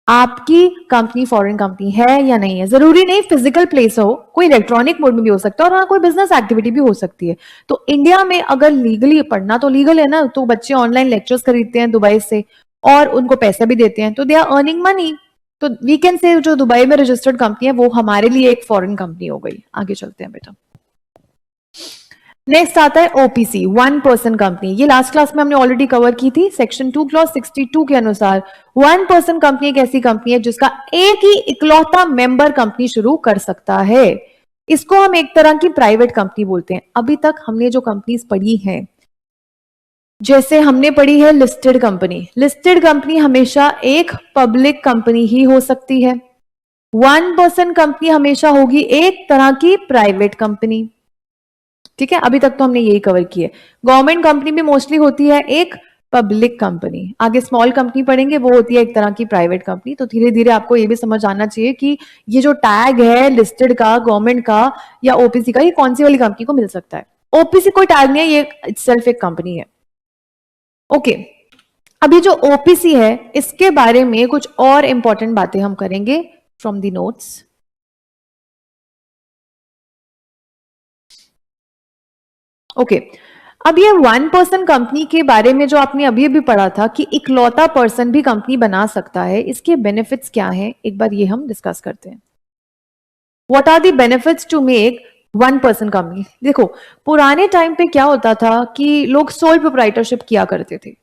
आपकी कंपनी फॉरेन कंपनी है या नहीं है। जरूरी नहीं फिजिकल प्लेस हो, कोई इलेक्ट्रॉनिक मोड में भी हो सकता है, और हाँ कोई बिजनेस एक्टिविटी भी हो सकती है। तो इंडिया में अगर लीगली पढ़ना तो लीगल है ना, तो बच्चे ऑनलाइन लेक्चर्स खरीदते हैं दुबई से और उनको पैसा भी देते हैं, तो दे आर अर्निंग मनी। तो वी कैन से जो दुबई में रजिस्टर्ड कंपनी है वो हमारे लिए एक फॉरेन कंपनी हो गई। आगे चलते हैं बेटा। नेक्स्ट आता है ओपीसी, 1% कंपनी। ये लास्ट क्लास में हमने ऑलरेडी कवर की थी। सेक्शन 2 क्लॉज 62 के अनुसार 1% कंपनी एक ऐसी कंपनी है जिसका एक ही इकलौता मेंबर कंपनी शुरू कर सकता है। इसको हम एक तरह की प्राइवेट कंपनी बोलते हैं। अभी तक हमने जो कंपनीज पढ़ी हैं, जैसे हमने पढ़ी है लिस्टेड कंपनी। लिस्टेड कंपनी हमेशा एक पब्लिक कंपनी ही हो सकती है। 1% कंपनी हमेशा होगी एक तरह की प्राइवेट कंपनी। ठीक है, अभी तक तो हमने यही कवर किया। गवर्नमेंट कंपनी भी मोस्टली होती है एक पब्लिक कंपनी। आगे स्मॉल कंपनी पढ़ेंगे, वो होती है एक तरह की प्राइवेट कंपनी। तो धीरे धीरे आपको ये भी समझ आना चाहिए कि ये जो टैग है लिस्टेड का, गवर्नमेंट का या ओपीसी का, ये कौन सी वाली कंपनी को मिल सकता है। ओपीसी कोई टैग नहीं है, ये इटसेल्फ एक कंपनी है। ओके, अभी जो ओपीसी है इसके बारे में कुछ और इंपॉर्टेंट बातें हम करेंगे फ्रॉम द नोट्स। ओके, अब ये 1% कंपनी के बारे में जो आपने अभी अभी पढ़ा था कि इकलौता पर्सन भी कंपनी बना सकता है, इसके बेनिफिट्स क्या हैं, एक बार ये हम डिस्कस करते हैं। What are the benefits to make 1% company. देखो, पुराने टाइम पे क्या होता था कि लोग सोल प्रोप्राइटरशिप किया करते थे।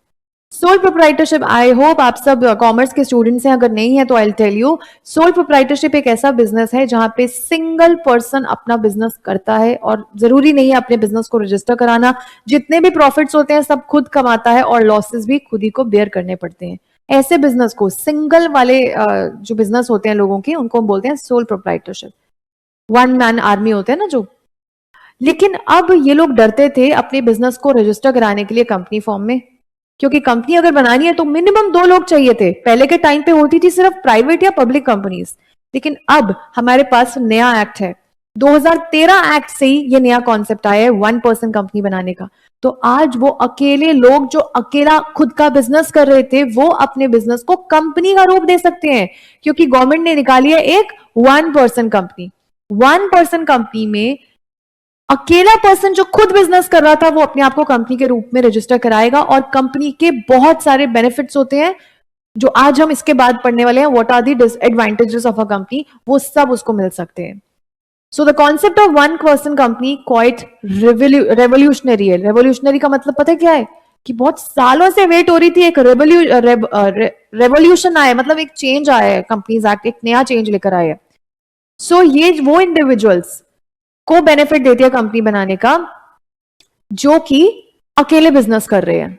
सोल प्रोप्राइटरशिप, आई होप आप सब कॉमर्स के स्टूडेंट्स हैं, अगर नहीं है तो I tell you, sole proprietorship एक ऐसा बिजनेस है जहां पे सिंगल पर्सन अपना बिजनेस करता है और जरूरी नहीं है अपने बिजनेस को रजिस्टर कराना। जितने भी प्रॉफिट्स होते हैं सब खुद कमाता है और लॉसेस भी खुद ही को बेयर करने पड़ते हैं। ऐसे बिजनेस को, सिंगल वाले जो बिजनेस होते हैं लोगों के, उनको हम बोलते हैं sole proprietorship. One man army होते हैं ना जो। लेकिन अब ये लोग डरते थे अपने बिजनेस को रजिस्टर कराने के लिए कंपनी फॉर्म में, क्योंकि कंपनी अगर बनानी है तो मिनिमम 2 लोग चाहिए थे। पहले के टाइम पे होती थी सिर्फ प्राइवेट या पब्लिक कंपनीज, लेकिन अब हमारे पास नया एक्ट है। 2013 एक्ट से ही ये नया कॉन्सेप्ट आया है 1% कंपनी बनाने का। तो आज वो अकेले लोग जो अकेला खुद का बिजनेस कर रहे थे, वो अपने बिजनेस को कंपनी का रूप दे सकते हैं, क्योंकि गवर्नमेंट ने निकाली है एक 1% कंपनी। 1% कंपनी में अकेला पर्सन जो खुद बिजनेस कर रहा था वो अपने आप को कंपनी के रूप में रजिस्टर कराएगा, और कंपनी के बहुत सारे बेनिफिट्स होते हैं जो आज हम इसके बाद पढ़ने वाले हैं। What are the disadvantages of a company, वो सब उसको मिल सकते हैं। So the concept of 1% company quite revolutionary है। रेवोल्यूशनरी का मतलब पता है क्या है? कि बहुत सालों से वेट हो रही थी, एक रेवोल्यूशन आया, मतलब एक चेंज आया है, कंपनीज एक्ट एक नया चेंज लेकर आया है। सो ये वो इंडिविजुअल्स को बेनिफिट देती है कंपनी बनाने का जो कि अकेले बिजनेस कर रहे हैं।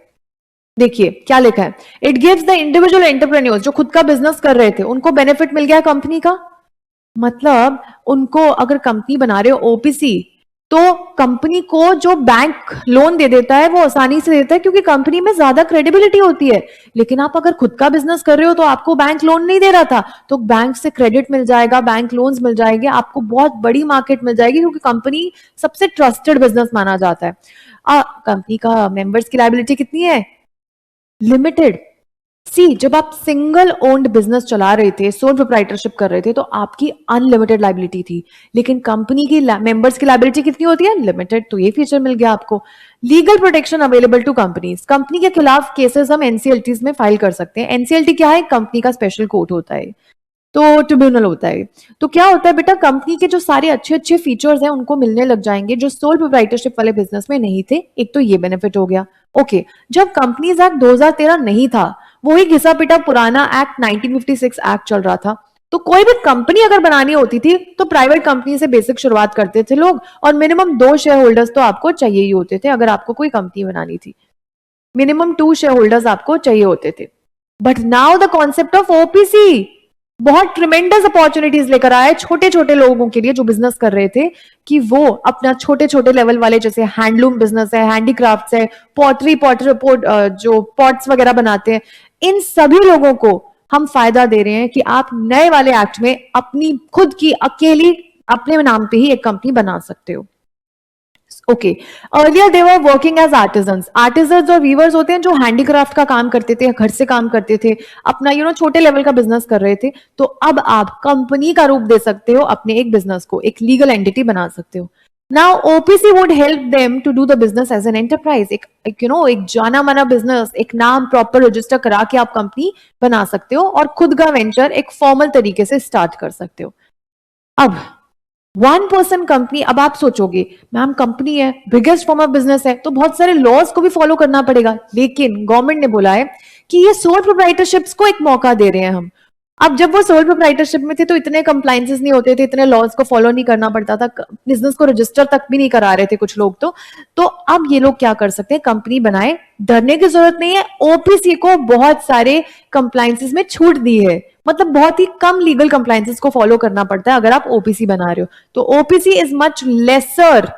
देखिए क्या लिखा है, it gives the individual entrepreneurs, जो खुद का बिजनेस कर रहे थे उनको बेनिफिट मिल गया कंपनी का। मतलब उनको अगर कंपनी बना रहे हो ओपीसी, तो कंपनी को जो बैंक लोन दे देता है वो आसानी से देता है, क्योंकि कंपनी में ज्यादा क्रेडिबिलिटी होती है। लेकिन आप अगर खुद का बिजनेस कर रहे हो तो आपको बैंक लोन नहीं दे रहा था, तो बैंक से क्रेडिट मिल जाएगा, बैंक लोन्स मिल जाएंगे, आपको बहुत बड़ी मार्केट मिल जाएगी, क्योंकि कंपनी सबसे ट्रस्टेड बिजनेस माना जाता है। कंपनी का मेंबर्स की लायबिलिटी कितनी है? लिमिटेड। सी, जब आप सिंगल ओन्ड बिजनेस चला रहे थे, सोल प्रोप्राइटरशिप कर रहे थे, तो आपकी अनलिमिटेड लाइबिलिटी थी। लेकिन कंपनी की मेंबर्स की लाइबिलिटी कितनी होती है? लिमिटेड। तो ये फीचर मिल गया आपको। Legal protection available to companies, company के खिलाफ केसेस हम एनसीएलटीज में फाइल कर सकते हैं। एनसीएलटी क्या है? कंपनी का स्पेशल कोर्ट होता है, तो ट्रिब्यूनल होता है। तो क्या होता है बेटा, कंपनी के जो सारे अच्छे अच्छे फीचर्स हैं उनको मिलने लग जाएंगे जो सोल प्रोप्राइटरशिप वाले बिजनेस में नहीं थे। एक तो ये बेनिफिट हो गया। ओके, जब कंपनीज एक्ट 2013 नहीं था, वही घिसा पिटा पुराना एक्ट 1956 एक्ट चल रहा था, तो कोई भी कंपनी अगर बनानी होती थी तो प्राइवेट कंपनी से बेसिक शुरुआत करते थे लोग, और मिनिमम 2 शेयर होल्डर्स तो आपको चाहिए ही होते थे अगर आपको कोई कंपनी बनानी थी। मिनिमम 2 शेयर होल्डर्स आपको चाहिए होते थे। But now the concept of OPC बहुत ट्रिमेंडस अपॉर्चुनिटीज लेकर आया है छोटे छोटे लोगों के लिए जो बिजनेस कर रहे थे, कि वो अपना छोटे छोटे लेवल वाले, जैसे हैंडलूम बिजनेस है, हैंडीक्राफ्ट्स है, जो पॉट्स वगैरह बनाते हैं, इन सभी लोगों को हम फायदा दे रहे हैं कि आप नए वाले एक्ट में अपनी खुद की अकेली अपने नाम पे ही एक कंपनी बना सकते हो। Okay, earlier they were working as artisans. Artisans और वीवर्स होते हैं जो हैंडीक्राफ्ट का काम करते थे, घर से काम करते थे, अपना छोटे लेवल का बिजनेस कर रहे थे। तो अब आप कंपनी का रूप दे सकते हो अपने एक बिजनेस को, एक लीगल एंटिटी बना सकते हो। Now OPC would help them to do the business as an enterprise. एक जाना माना बिजनेस, एक नाम प्रॉपर रजिस्टर करा के आप कंपनी बना सकते हो और खुद का वेंचर एक फॉर्मल तरीके से स्टार्ट कर सकते हो। अब 1% कंपनी, अब आप सोचोगे मैम कंपनी है, बिगेस्ट फॉर्म ऑफ बिजनेस है, तो बहुत सारे लॉज को भी फॉलो करना पड़ेगा, लेकिन गवर्नमेंट ने बोला है कि ये सोल प्रोप्राइटरशिप्स को एक मौका दे रहे हैं हम। अब जब वो सोल प्रोप्राइटरशिप में थे तो इतने कंप्लाइंसेस नहीं होते थे, इतने लॉज को फॉलो नहीं करना पड़ता था, बिजनेस को रजिस्टर तक भी नहीं करा रहे थे कुछ लोग। तो अब ये लोग क्या कर सकते हैं, कंपनी बनाए, डरने की जरूरत नहीं है। ओपीसी को बहुत सारे कंप्लाइंसेस में छूट दी है, मतलब बहुत ही कम लीगल कंप्लाइंसेस को फॉलो करना पड़ता है अगर आप ओपीसी बना रहे हो। तो OPC is much laser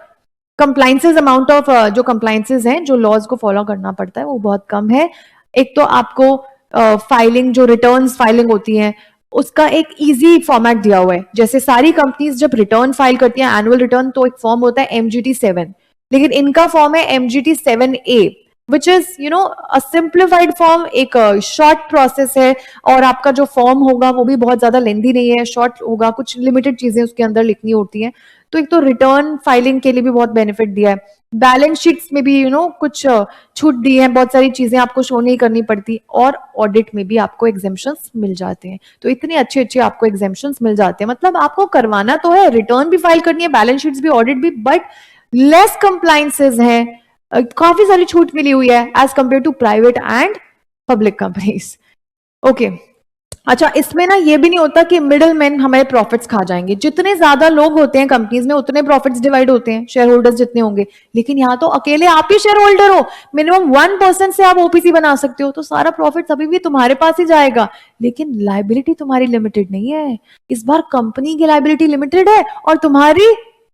compliances, amount of जो कंप्लाइंसेस हैं, जो लॉज को फॉलो करना पड़ता है वो बहुत कम है। एक तो आपको फाइलिंग, जो रिटर्न्स फाइलिंग होती है उसका एक इजी फॉर्मेट दिया हुआ है। जैसे सारी कंपनीज जब रिटर्न फाइल करती हैं एनुअल रिटर्न, तो एक फॉर्म होता है MGT7, लेकिन इनका फॉर्म है MGT7A, which is a simplified form, एक शॉर्ट प्रोसेस है। और आपका जो फॉर्म होगा वो भी बहुत ज्यादा लेंदी नहीं है, शॉर्ट होगा, कुछ लिमिटेड चीजें उसके अंदर लिखनी होती हैं। तो एक तो रिटर्न फाइलिंग के लिए भी बहुत बेनिफिट दिया है। बैलेंस शीट्स में भी कुछ छूट दी है, बहुत सारी चीजें आपको शो नहीं करनी पड़ती, और ऑडिट में भी आपको एग्जेम्पशंस मिल जाते हैं। तो इतने अच्छे अच्छे आपको एग्जेम्पशंस मिल जाते हैं, मतलब आपको करवाना तो है, रिटर्न भी फाइल करनी है, बैलेंस शीट्स भी, ऑडिट भी, बट लेस कंप्लाइंसेस हैं, काफी सारी छूट मिली हुई है as compare to private and public companies. Okay, अच्छा, इसमें ना ये भी नहीं होता कि मिडिल मैन हमारे प्रॉफिट्स खा जाएंगे। जितने ज्यादा लोग होते हैं कंपनीज में उतने प्रॉफिट्स डिवाइड होते हैं, शेयर होल्डर्स जितने होंगे। लेकिन यहाँ तो अकेले आप ही शेयर होल्डर हो, मिनिमम 1% से आप ओपीसी बना सकते हो, तो सारा प्रॉफिट अभी भी तुम्हारे पास ही जाएगा। लेकिन लाइबिलिटी तुम्हारी लिमिटेड नहीं है, इस बार कंपनी की लाइबिलिटी लिमिटेड है और तुम्हारी,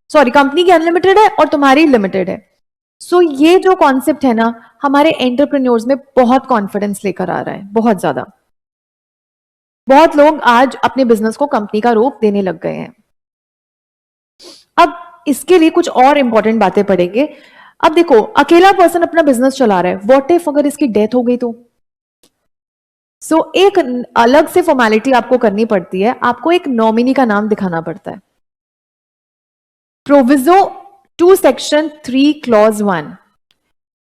सॉरी, कंपनी की अनलिमिटेड है और तुम्हारी लिमिटेड है। सो ये जो कॉन्सेप्ट है ना, हमारे एंटरप्रेन्योर्स में बहुत कॉन्फिडेंस लेकर आ रहा है, बहुत ज्यादा। बहुत लोग आज अपने बिजनेस को कंपनी का रूप देने लग गए हैं। अब इसके लिए कुछ और इंपॉर्टेंट बातें पढ़ेंगे। अब देखो, अकेला पर्सन अपना बिजनेस चला रहा है, व्हाट इफ अगर इसकी डेथ हो गई तो? एक अलग से फॉर्मेलिटी आपको करनी पड़ती है, आपको एक नॉमिनी का नाम दिखाना पड़ता है। Proviso to section 3 clause 1,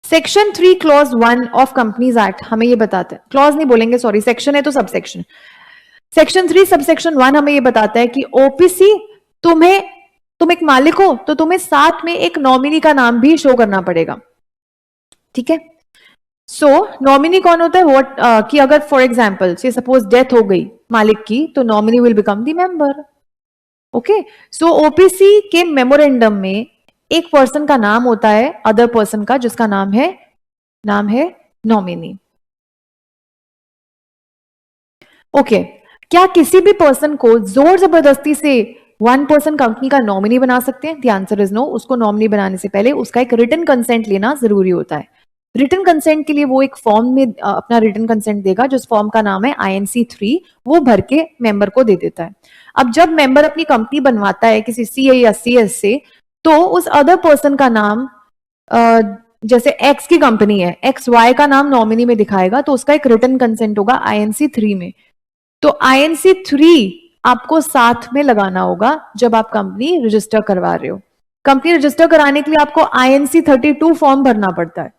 section 3 clause 1 of companies act हमें ये बताते हैं, क्लॉज नहीं बोलेंगे, सॉरी, सेक्शन है तो sub section. Section 3 sub section 1 हमें ये बताता है कि ओपीसी, तुम एक मालिक हो तो तुम्हें साथ में एक नॉमिनी का नाम भी शो करना पड़ेगा, ठीक है। नॉमिनी कौन होता है? व्हाट कि अगर फॉर एग्जांपल से सपोज डेथ हो गई मालिक की, तो nominee will become the member. Okay, OPC के मेमोरेंडम में एक पर्सन का नाम होता है अदर पर्सन का, जिसका नाम है नॉमिनी। ओके, क्या किसी भी पर्सन को जोर जबरदस्ती से 1% कंपनी का नॉमिनी बना सकते हैं? The answer is no. उसको नॉमिनी बनाने से पहले उसका एक रिटन कंसेंट लेना जरूरी होता है। रिटन कंसेंट के लिए वो एक फॉर्म में अपना रिटन कंसेंट देगा, जिस फॉर्म का नाम है INC3, वो भर के मेंबर को दे देता है। अब जब मेंबर अपनी कंपनी बनवाता है किसी CA या CS से, तो उस अदर पर्सन का नाम, जैसे X की कंपनी है, XY का नाम नॉमिनी में दिखाएगा, तो उसका एक रिटन कंसेंट होगा INC3 में। तो INC3 आपको साथ में लगाना होगा जब आप कंपनी रजिस्टर करवा रहे हो। कंपनी रजिस्टर कराने के लिए आपको INC32 फॉर्म भरना पड़ता है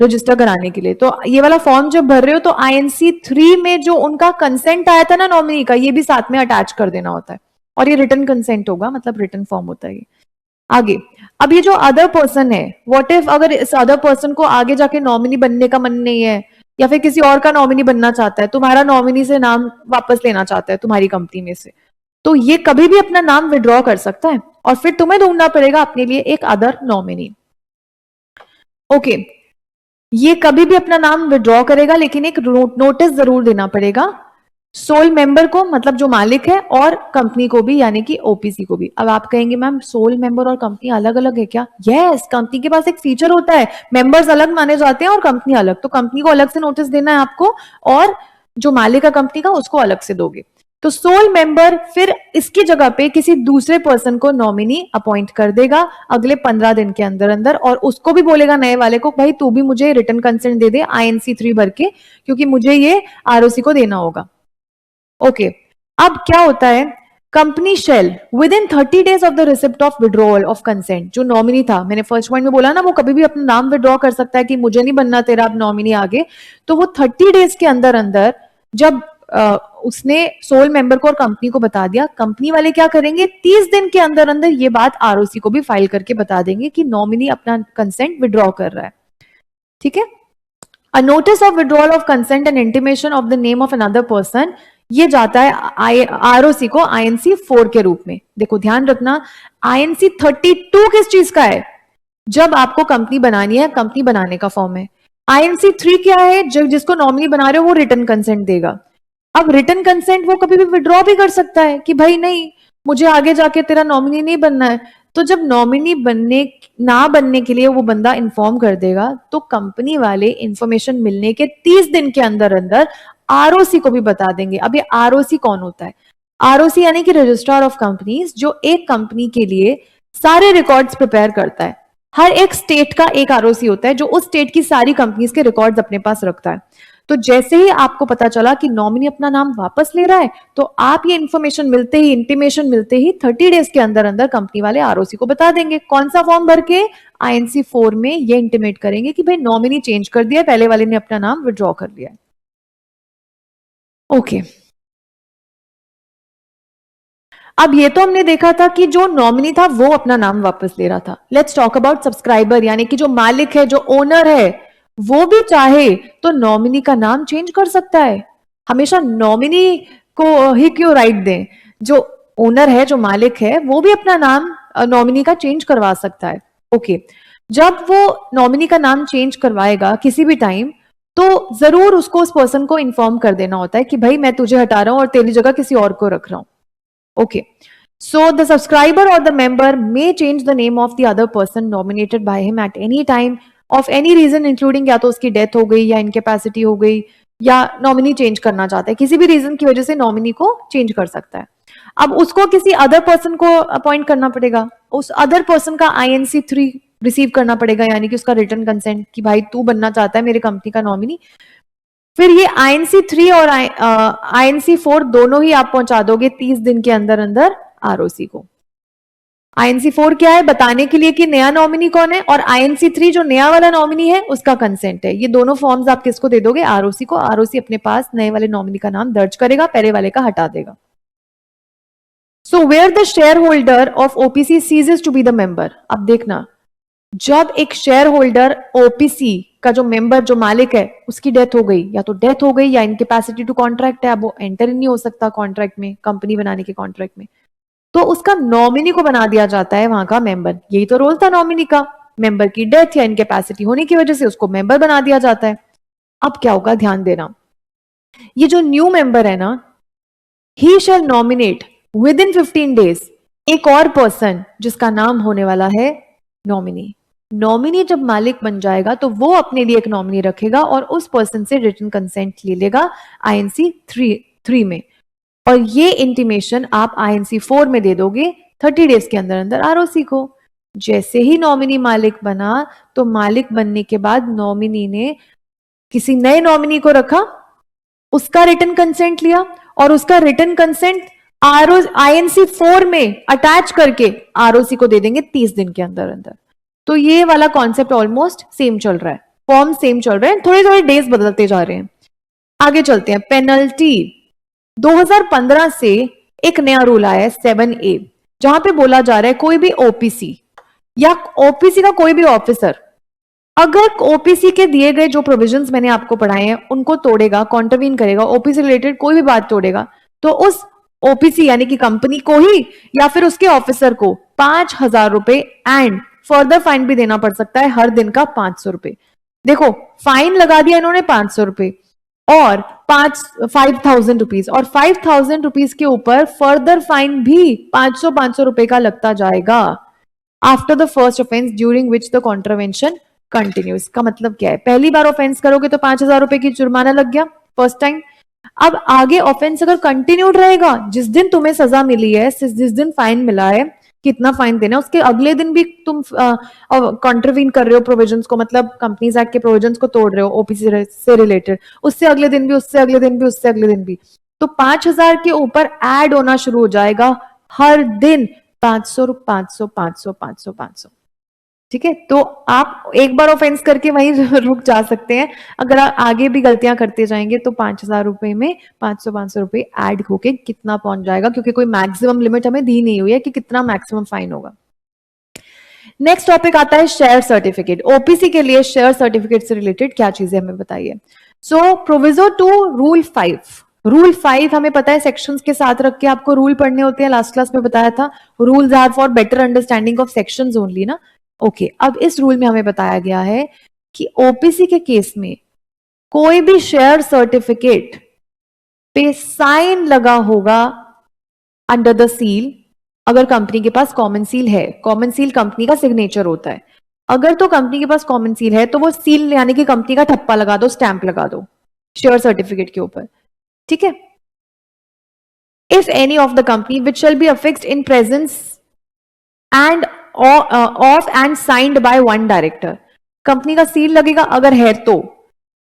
रजिस्टर कराने के लिए। तो ये वाला फॉर्म जब भर रहे हो तो INC3 में जो उनका कंसेंट आया था ना नॉमिनी का, ये भी साथ में अटैच कर देना होता है, और ये रिटन कंसेंट होगा, मतलब रिटन फॉर्म होता है ये। आगे, अब ये जो अदर पर्सन है, व्हाट इफ अगर इस अदर पर्सन को आगे जाके नॉमिनी बनने का मन नहीं है, या फिर किसी और का नॉमिनी बनना चाहता है, तुम्हारा नॉमिनी से नाम वापस लेना चाहता है तुम्हारी कंपनी में से, तो ये कभी भी अपना नाम विड्रॉ कर सकता है, और फिर तुम्हें ढूंढना पड़ेगा अपने लिए एक अदर नॉमिनी। ओके, ये कभी भी अपना नाम विड्रॉ करेगा, लेकिन एक नोटिस जरूर देना पड़ेगा सोल मेंबर को, मतलब जो मालिक है, और कंपनी को भी, यानी कि ओपीसी को भी। अब आप कहेंगे मैम सोल मेंबर और कंपनी अलग अलग है क्या? यस, कंपनी के पास एक फीचर होता है, मेंबर्स अलग माने जाते हैं और कंपनी अलग। तो कंपनी को अलग से नोटिस देना है आपको, और जो मालिक है कंपनी का उसको अलग से दोगे। तो सोल मेंबर फिर इसकी जगह पे किसी दूसरे पर्सन को नॉमिनी अपॉइंट कर देगा अगले 15 दिन के अंदर अंदर, और उसको भी बोलेगा नए वाले को, भाई तू भी मुझे रिटन कंसेंट दे दे INC3 भर के, क्योंकि मुझे ये ROC को देना होगा। ओके, अब क्या होता है, कंपनी शेल विद इन 30 days of the receipt of withdrawal of consent, जो नॉमिनी था, मैंने फर्स्ट पॉइंट में बोला ना, वो कभी भी अपना नाम विड्रॉ कर सकता है कि मुझे नहीं बनना तेरा अब नॉमिनी आगे, तो वो 30 डेज के अंदर अंदर जब उसने सोल मेंबर को और कंपनी को बता दिया, कंपनी वाले क्या करेंगे, 30 दिन के अंदर अंदर ये बात आरओसी को भी फाइल करके बता देंगे कि नॉमिनी अपना कंसेंट विड्रॉ कर रहा है। ठीक है, a notice of withdrawal of consent and intimation of the name of another person, ये जाता है आरओसी को आईएनसी 4 के रूप में। देखो ध्यान रखना, आईएनसी 32 किस चीज का है, जब आपको कंपनी बनानी है, कंपनी बनाने का फॉर्म है। आईएनसी 3 क्या है, जब जिसको नॉमिनी बना रहे हो वो रिटर्न कंसेंट देगा। अब रिटर्न कंसेंट वो कभी भी विड्रॉ भी कर सकता है कि भाई नहीं, मुझे आगे जाके तेरा नॉमिनी नहीं बनना है। तो जब नॉमिनी ना बनने के लिए वो बंदा इन्फॉर्म कर देगा, तो कंपनी वाले इंफॉर्मेशन मिलने के 30 दिन के अंदर अंदर आरओसी को भी बता देंगे। अब ये आरओसी कौन होता है, आरओसी यानी कि रजिस्ट्रार ऑफ कंपनीज, जो एक कंपनी के लिए सारे रिकॉर्ड्स प्रिपेयर करता है। हर एक स्टेट का एक आरओसी होता है जो उस स्टेट की सारी कंपनीज के रिकॉर्ड्स अपने पास रखता है। तो जैसे ही आपको पता चला कि नॉमिनी अपना नाम वापस ले रहा है, तो आप ये इंफॉर्मेशन मिलते ही, इंटीमेशन मिलते ही 30 डेज के अंदर अंदर कंपनी वाले आरओसी को बता देंगे। कौन सा फॉर्म भर के, आईएनसी 4 में ये इंटीमेट करेंगे कि भाई नॉमिनी चेंज कर दिया, पहले वाले ने अपना नाम विड्रॉ कर लिया। ओके, अब ये तो हमने देखा था कि जो नॉमिनी था वो अपना नाम वापस ले रहा था। लेट्स टॉक अबाउट सब्सक्राइबर, यानी कि जो मालिक है, जो ओनर है, वो भी चाहे तो नॉमिनी का नाम चेंज कर सकता है। हमेशा नॉमिनी को ही क्यों राइट दें, जो ओनर है, जो मालिक है, वो भी अपना नाम नॉमिनी का चेंज करवा सकता है। ओके, जब वो नॉमिनी का नाम चेंज करवाएगा किसी भी टाइम, तो जरूर उसको उस पर्सन को इन्फॉर्म कर देना होता है कि भाई मैं तुझे हटा रहा हूं और तेरी जगह किसी और को रख रहा हूं। Okay. So the subscriber or the member may change the name of the other person nominated by him at any time of any reason including या तो उसकी डेथ हो गई या इनकेपेसिटी हो गई या नॉमिनी चेंज करना चाहता है, किसी भी रीजन की वजह से नॉमिनी को चेंज कर सकता है। अब उसको किसी अदर पर्सन को अपॉइंट करना पड़ेगा, उस अदर पर्सन का आईएनसी 3 रिसीव करना पड़ेगा, यानी कि उसका रिटर्न कंसेंट कि भाई तू बनना चाहता है मेरी कंपनी का नॉमिनी। फिर ये आईएनसी 3 और आईएनसी 4 दोनों ही आप पहुंचा दोगे 30 दिन के अंदर अंदर आरओसी को। आईएनसी 4 क्या है, बताने के लिए कि नया नॉमिनी कौन है, और आईएनसी 3 जो नया वाला नॉमिनी है उसका कंसेंट है। ये दोनों फॉर्म्स आप किसको दे दोगे, आरओसी को। आरओसी अपने पास नए वाले नॉमिनी का नाम दर्ज करेगा, पहले वाले का हटा देगा। So where the share holder of OPC ceases to be the member. अब देखना, जब एक शेयर होल्डर ओपीसी का जो मेंबर, जो मालिक है, उसकी डेथ हो गई, या तो डेथ हो गई या इनकेपेसिटी टू कॉन्ट्रैक्ट है, अब वो एंटर ही नहीं हो सकता कॉन्ट्रैक्ट में, कंपनी बनाने के कॉन्ट्रैक्ट में, तो उसका नॉमिनी को बना दिया जाता है वहां का मेंबर। यही तो रोल था नॉमिनी का, मेंबर की डेथ या इनकेपेसिटी होने की वजह से उसको मेंबर बना दिया जाता है। अब क्या होगा, ध्यान देना, ये जो न्यू मेंबर है ना, ही शैल नॉमिनेट विद इन 15 डेज एक और पर्सन जिसका नाम होने वाला है नॉमिनी। नॉमिनी जब मालिक बन जाएगा तो वो अपने लिए एक नॉमिनी रखेगा और उस पर्सन से रिटन कंसेंट ले लेगा आईएनसी 3 में, और ये इंटीमेशन आप आईएनसी 4 में दे दोगे 30 डेज के अंदर अंदर आरओसी को। जैसे ही नॉमिनी मालिक बना, तो मालिक बनने के बाद नॉमिनी ने किसी नए नॉमिनी को रखा, उसका रिटन कंसेंट लिया, और उसका रिटन कंसेंट आईएनसी 4 में अटैच करके आरओसी को दे देंगे 30 दिन के अंदर अंदर। तो ये वाला कॉन्सेप्ट ऑलमोस्ट सेम चल रहा है, फॉर्म सेम चल रहे हैं, थोड़े थोड़े डेज बदलते जा रहे हैं। आगे चलते हैं, पेनल्टी। 2015 से एक नया रूल आया है 7A, जहां पे बोला जा रहा है कोई भी ओपीसी या ओपीसी का कोई भी ऑफिसर अगर ओपीसी के दिए गए जो प्रोविजंस मैंने आपको पढ़ाए हैं उनको तोड़ेगा, कॉन्ट्रवीन करेगा, ओपीसी रिलेटेड कोई भी बात तोड़ेगा, तो उस ओपीसी यानी कि कंपनी को ही या फिर उसके ऑफिसर को 5,000 रुपए एंड फर्दर फाइन भी देना पड़ सकता है, हर दिन का 500 रुपए। देखो, फाइन लगा दिया इन्होंने 500 रुपए और 5,000 रुपीज, और 5,000 रुपीज के ऊपर फर्दर फाइन भी 500 रुपए का लगता जाएगा after the first offence during which the contravention continues. का मतलब क्या है, पहली बार ऑफेंस करोगे तो 5,000 रुपए की जुर्माना लग गया फर्स्ट टाइम। अब आगे ऑफेंस अगर कंटिन्यूड रहेगा, जिस दिन तुम्हें सजा मिली है, जिस दिन फाइन मिला है, कितना फाइन देना, उसके अगले दिन भी तुम कॉन्ट्रवीन कर रहे हो प्रोविजंस को, मतलब कंपनीज एक्ट के प्रोविजंस को तोड़ रहे हो ओपीसी से रिलेटेड, उससे अगले दिन भी, उससे अगले दिन भी, उससे अगले दिन भी, तो 5,000 के ऊपर ऐड होना शुरू हो जाएगा हर दिन 500 500 500 500 500। ठीक है, तो आप एक बार ऑफेंस करके वहीं रुक जा सकते हैं। अगर आप आगे भी गलतियां करते जाएंगे तो 5,000 रुपए में 500 रुपए ऐड होके कितना पहुंच जाएगा, क्योंकि कोई मैक्सिमम लिमिट हमें दी नहीं हुई है कि कितना मैक्सिमम फाइन होगा। नेक्स्ट टॉपिक आता है शेयर सर्टिफिकेट। ओपीसी के लिए शेयर सर्टिफिकेट से रिलेटेड क्या चीजें हमें बताइए। सो प्रोविजो टू रूल 5। रूल 5 हमें पता है सेक्शंस के साथ रख के आपको रूल पढ़ने होते हैं, लास्ट क्लास में बताया था। Rules are for better understanding of sections only ना। ओके, अब इस रूल में हमें बताया गया है कि ओपीसी के केस में कोई भी शेयर सर्टिफिकेट पे साइन लगा होगा अंडर द सील, अगर कंपनी के पास कॉमन सील है। कॉमन सील कंपनी का सिग्नेचर होता है। अगर तो कंपनी के पास कॉमन सील है तो वो सील यानी कि कंपनी का ठप्पा लगा दो, स्टैंप लगा दो शेयर सर्टिफिकेट के ऊपर, ठीक है। If any of the company which shall be affixed in presence and of and signed by one director, company का सील लगेगा अगर है तो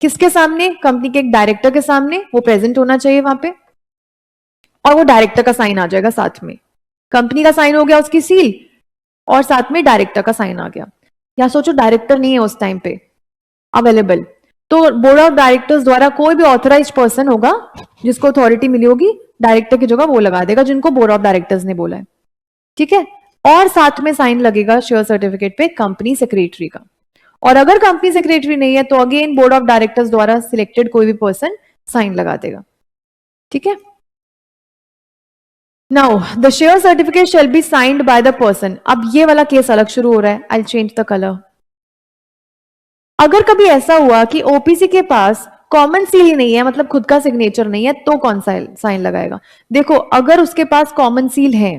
किसके सामने, कंपनी के एक डायरेक्टर के सामने, वो प्रेजेंट होना चाहिए वहां पे, और वो डायरेक्टर का साइन आ जाएगा साथ में। कंपनी का साइन हो गया उसकी सील और साथ में डायरेक्टर का साइन आ गया। या सोचो डायरेक्टर नहीं है उस टाइम पे अवेलेबल, तो बोर्ड ऑफ डायरेक्टर्स द्वारा कोई भी ऑथराइज्ड पर्सन होगा जिसको अथॉरिटी मिली होगी, डायरेक्टर की जगह वो लगा देगा जिनको बोर्ड ऑफ डायरेक्टर्स ने बोला है, ठीक है। और साथ में साइन लगेगा शेयर सर्टिफिकेट पे कंपनी सेक्रेटरी का। और अगर कंपनी सेक्रेटरी नहीं है तो अगेन बोर्ड ऑफ डायरेक्टर्स द्वारा सिलेक्टेड कोई भी पर्सन साइन लगा देगा, ठीक है। Now the share certificate shall be signed by the person. अब ये वाला केस अलग शुरू हो रहा है। I change the colour. अगर कभी ऐसा हुआ कि ओपीसी के पास कॉमन सील ही नहीं है, मतलब खुद का सिग्नेचर नहीं है, तो कौन सा साइन लगाएगा। देखो, अगर उसके पास कॉमन सील है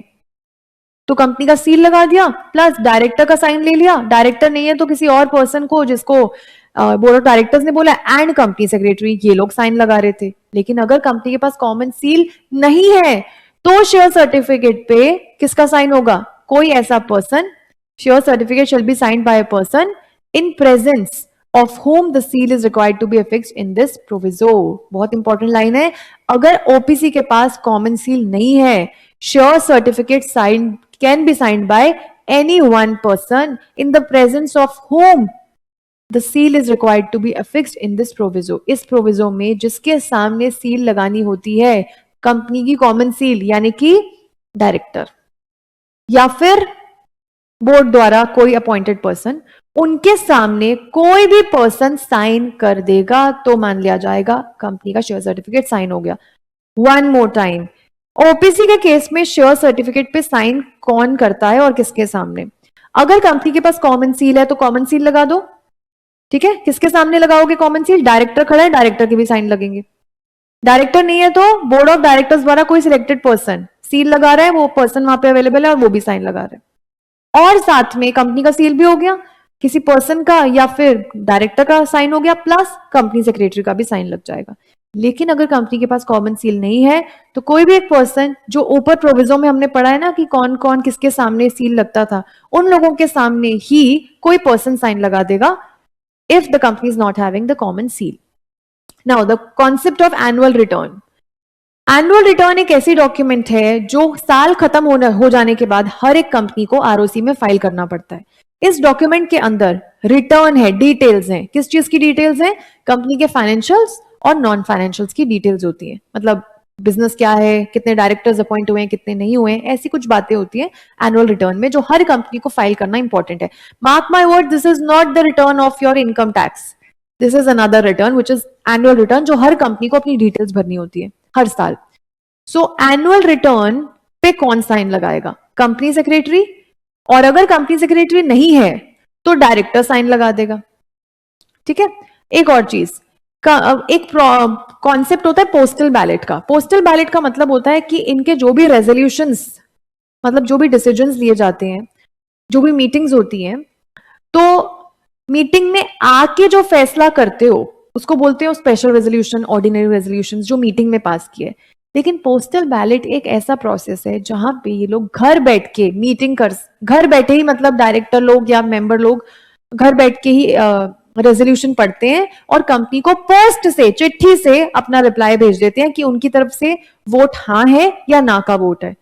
तो कंपनी का सील लगा दिया प्लस डायरेक्टर का साइन ले लिया। डायरेक्टर नहीं है तो किसी और पर्सन को जिसको बोर्ड ऑफ डायरेक्टर्स ने बोला एंड कंपनी सेक्रेटरी, ये लोग साइन लगा रहे थे। लेकिन अगर कंपनी के पास कॉमन सील नहीं है तो शेयर सर्टिफिकेट पे किसका साइन होगा, कोई ऐसा person. Share certificate shall be signed bye a person in presence of whom the seal is required to be affixed in this proviso। बहुत इंपॉर्टेंट लाइन है। अगर ओपीसी के पास कॉमन सील नहीं है, share certificate sign can be signed by any one person in the presence of whom the seal is required to be affixed in this proviso। इस proviso में जिसके सामने सील लगानी होती है, कंपनी की कॉमन सील यानी कि डायरेक्टर या फिर बोर्ड द्वारा कोई अपॉइंटेड पर्सन, उनके सामने कोई भी पर्सन साइन कर देगा तो मान लिया जाएगा कंपनी का शेयर सर्टिफिकेट साइन हो गया। वन मोर टाइम, ओपीसी के केस में शेयर सर्टिफिकेट पे साइन कौन करता है और किसके सामने। अगर कंपनी के पास कॉमन सील है तो कॉमन सील लगा दो, ठीक है। किसके सामने लगाओगे कॉमन सील, डायरेक्टर खड़ा है, डायरेक्टर के भी साइन लगेंगे। डायरेक्टर नहीं है तो बोर्ड ऑफ डायरेक्टर्स द्वारा कोई सिलेक्टेड पर्सन सील लगा रहा है, वो पर्सन वहां पे अवेलेबल है और वो भी साइन लगा रहा है। और साथ में कंपनी का सील भी हो गया, किसी पर्सन का या फिर डायरेक्टर का साइन हो गया, प्लस कंपनी सेक्रेटरी का भी साइन लग जाएगा। लेकिन अगर कंपनी के पास कॉमन सील नहीं है तो कोई भी एक पर्सन, जो ऊपर प्रोविजो में हमने पढ़ा है ना कि कौन कौन किसके सामने सील लगता था, उन लोगों के सामने ही कोई पर्सन साइन लगा देगा if the company is not having the common seal। Now the concept of annual return। Annual return एक ऐसी डॉक्यूमेंट है जो साल खत्म हो जाने के बाद हर एक कंपनी को आरओसी में फाइल करना पड़ता है। इस डॉक्यूमेंट के अंदर रिटर्न है, डिटेल्स हैं। किस चीज की डिटेल्स हैं, कंपनी के फाइनेंशियल्स और नॉन फाइनेंशियल्स की डिटेल्स होती हैं। मतलब बिजनेस क्या है, कितने डायरेक्टर्स अपॉइंट हुए हैं, कितने नहीं हुए हैं, ऐसी कुछ बातें होती हैं एनुअल रिटर्न में, जो हर कंपनी को फाइल करना इंपॉर्टेंट है। Mark my word, this is not the return of your income tax, this is another return which is annual return, जो हर कंपनी को अपनी डिटेल्स भरनी होती है हर साल। सो एनुअल रिटर्न पे कौन साइन लगाएगा, कंपनी सेक्रेटरी, और अगर कंपनी सेक्रेटरी नहीं है तो डायरेक्टर साइन लगा देगा, ठीक है। एक और चीज एक कॉन्सेप्ट होता है पोस्टल बैलेट का। पोस्टल बैलेट का मतलब होता है कि इनके जो भी रेजोल्यूशंस, मतलब जो भी डिसीजंस लिए जाते हैं, जो भी मीटिंग्स होती हैं, तो मीटिंग में आके जो फैसला करते हो उसको बोलते हो स्पेशल रेजोल्यूशन, ऑर्डिनरी रेजोल्यूशंस, जो मीटिंग में पास किए। लेकिन पोस्टल बैलेट एक ऐसा प्रोसेस है जहां पे ये लोग घर बैठ के मीटिंग कर, घर बैठे ही, मतलब डायरेक्टर लोग या मेंबर लोग घर बैठ के ही रेजोल्यूशन पढ़ते हैं और कंपनी को पोस्ट से, चिट्ठी से अपना रिप्लाई भेज देते हैं कि उनकी तरफ से वोट हाँ है या ना का वोट है।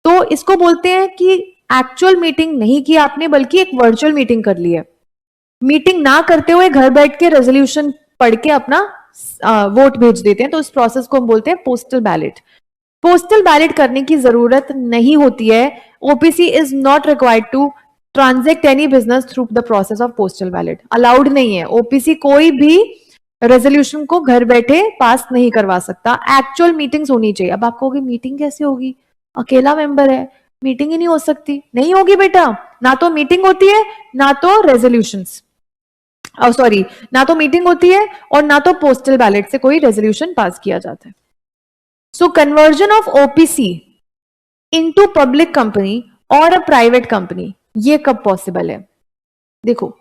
तो इसको बोलते हैं कि एक्चुअल मीटिंग नहीं की आपने, बल्कि एक वर्चुअल मीटिंग कर ली है। मीटिंग ना करते हुए घर बैठ के रेजोल्यूशन पढ़ के अपना वोट भेज देते हैं, तो उस प्रोसेस को हम बोलते हैं पोस्टल बैलेट। पोस्टल बैलेट करने की जरूरत नहीं होती है। OPC is not required to transact any business through the process of postal ballot. Allowed नहीं है, ओपीसी कोई भी रेजोल्यूशन को घर बैठे पास नहीं करवा सकता। एक्चुअल मीटिंग्स होनी चाहिए। अब आपको होगी मीटिंग कैसे होगी, अकेला मेंबर है, मीटिंग ही नहीं हो सकती। नहीं होगी बेटा, ना तो मीटिंग होती है ना तो रेजोल्यूशंस, सॉरी, ना तो मीटिंग होती है और ना तो पोस्टल बैलेट से कोई रेजोल्यूशन पास किया जाता है। So conversion of OPC into public company और अ प्राइवेट कंपनी, ये कब पॉसिबल है? देखो,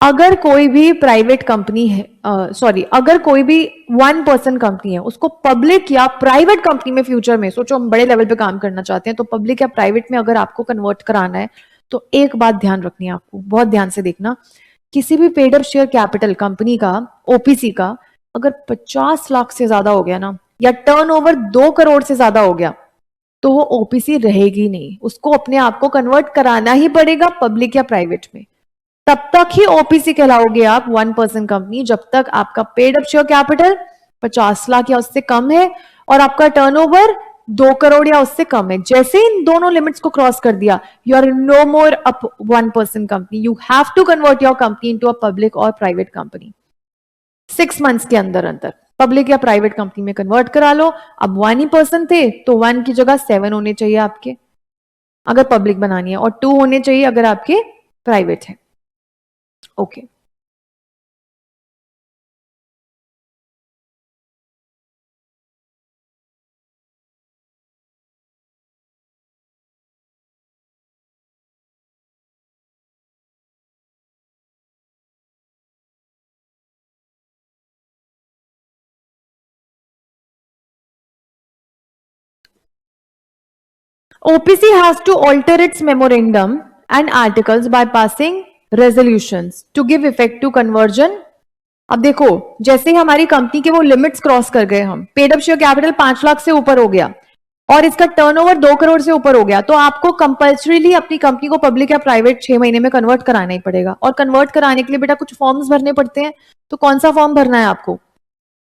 अगर कोई भी प्राइवेट कंपनी है, सॉरी, अगर कोई भी 1% कंपनी है, उसको पब्लिक या प्राइवेट कंपनी में फ्यूचर में, सोचो हम बड़े लेवल पे काम करना चाहते हैं, तो पब्लिक या प्राइवेट में अगर आपको कन्वर्ट कराना है, तो एक बात ध्यान रखनी है आपको, बहुत ध्यान से देखना। किसी भी paid up share capital company का, ओपीसी का, अगर 50 लाख से ज्यादा हो गया ना, या टर्नओवर 2 करोड़ से ज्यादा हो गया, तो वो ओपीसी रहेगी नहीं। उसको अपने आप को कन्वर्ट कराना ही पड़ेगा पब्लिक या प्राइवेट में। तब तक ही ओपीसी कहलाओगे आप 1% कंपनी, जब तक आपका paid up share capital 50 lakh या उससे कम है और आपका टर्नओवर 2 करोड़ या उससे कम है। जैसे इन दोनों लिमिट्स को क्रॉस कर दिया, you are no more up 1% company, you have to convert your company into a public और प्राइवेट कंपनी 6 मंथ्स के अंदर अंदर। पब्लिक या प्राइवेट कंपनी में कन्वर्ट करा लो। अब 1% थे तो 1 की जगह 7 होने चाहिए आपके, अगर पब्लिक बनानी है, और 2 होने चाहिए अगर आपके प्राइवेट है। Okay, OPC has to alter its memorandum and articles by passing resolutions to give effect to conversion। अब देखो, जैसे ही हमारी कंपनी के वो लिमिट्स क्रॉस कर गए, हम paid up share capital 5 lakh से ऊपर हो गया और इसका टर्नओवर 2 करोड़ से ऊपर हो गया, तो आपको कंपल्सरीली अपनी कंपनी को पब्लिक या प्राइवेट 6 महीने में कन्वर्ट कराना ही पड़ेगा। और कन्वर्ट कराने के लिए बेटा कुछ फॉर्म्स भरने पड़ते हैं, तो कौन सा फॉर्म भरना है आपको?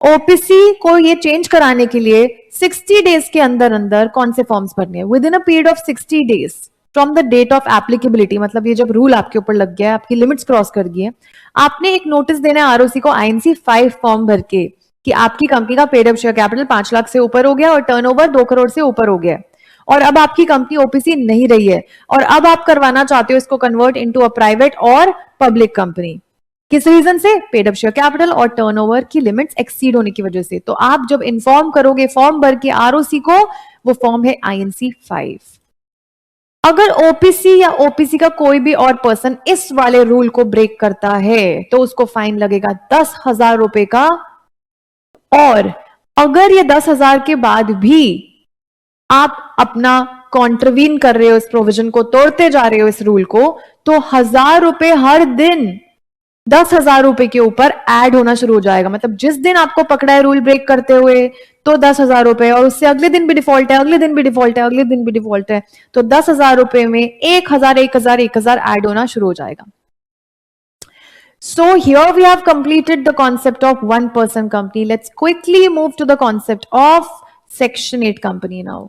ओपीसी को ये चेंज कराने के लिए 60 डेज के अंदर अंदर कौन से फॉर्म्स भरने हैं? Within a period of 60 days from the date of applicability, मतलब ये जब रूल आपके ऊपर लग गया है, आपकी लिमिट्स क्रॉस कर गई है, आपने एक नोटिस देना है आरओसी को, आईएनसी 5 फॉर्म भर के, कि आपकी कंपनी का paid up share capital 5 lakh से ऊपर हो गया और टर्नओवर 2 करोड़ से ऊपर हो गया, और अब आपकी कंपनी ओपीसी नहीं रही है, और अब आप करवाना चाहते हो इसको कन्वर्ट इनटू अ प्राइवेट और पब्लिक कंपनी। किस रीजन से? पेड अप शेयर कैपिटल और टर्नओवर की लिमिट्स एक्सीड होने की वजह से। तो आप जब इन्फॉर्म करोगे फॉर्म भर के आरओसी को, वो फॉर्म है आईएनसी 5। अगर ओपीसी या ओपीसी का कोई भी और पर्सन इस वाले रूल को ब्रेक करता है, तो उसको फाइन लगेगा 10,000 रुपए का। और अगर ये 10,000 के बाद भी आप अपना कॉन्ट्रवीन कर रहे हो, इस प्रोविजन को तोड़ते जा रहे हो, इस रूल को, तो 1,000 रुपए हर दिन 10,000 रुपए के ऊपर ऐड होना शुरू हो जाएगा। मतलब जिस दिन आपको पकड़ा है रूल ब्रेक करते हुए, तो 10,000 रुपए, और उससे अगले दिन भी डिफॉल्ट है, अगले दिन भी डिफॉल्ट है, अगले दिन भी डिफॉल्ट है, तो 10,000 रुपए में 1,000 1,000 1,000 ऐड होना शुरू हो जाएगा। So here we have completed the concept of 1% company. Let's quickly move to the concept of Section 8 company now.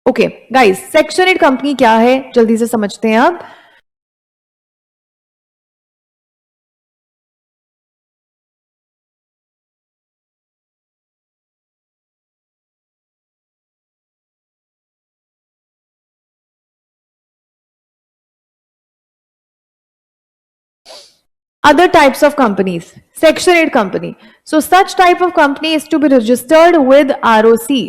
Okay, guys, Section 8 company क्या है, जल्दी से समझते हैं अब। Other types of companies, Section 8 company. So such type of company is to be registered with ROC.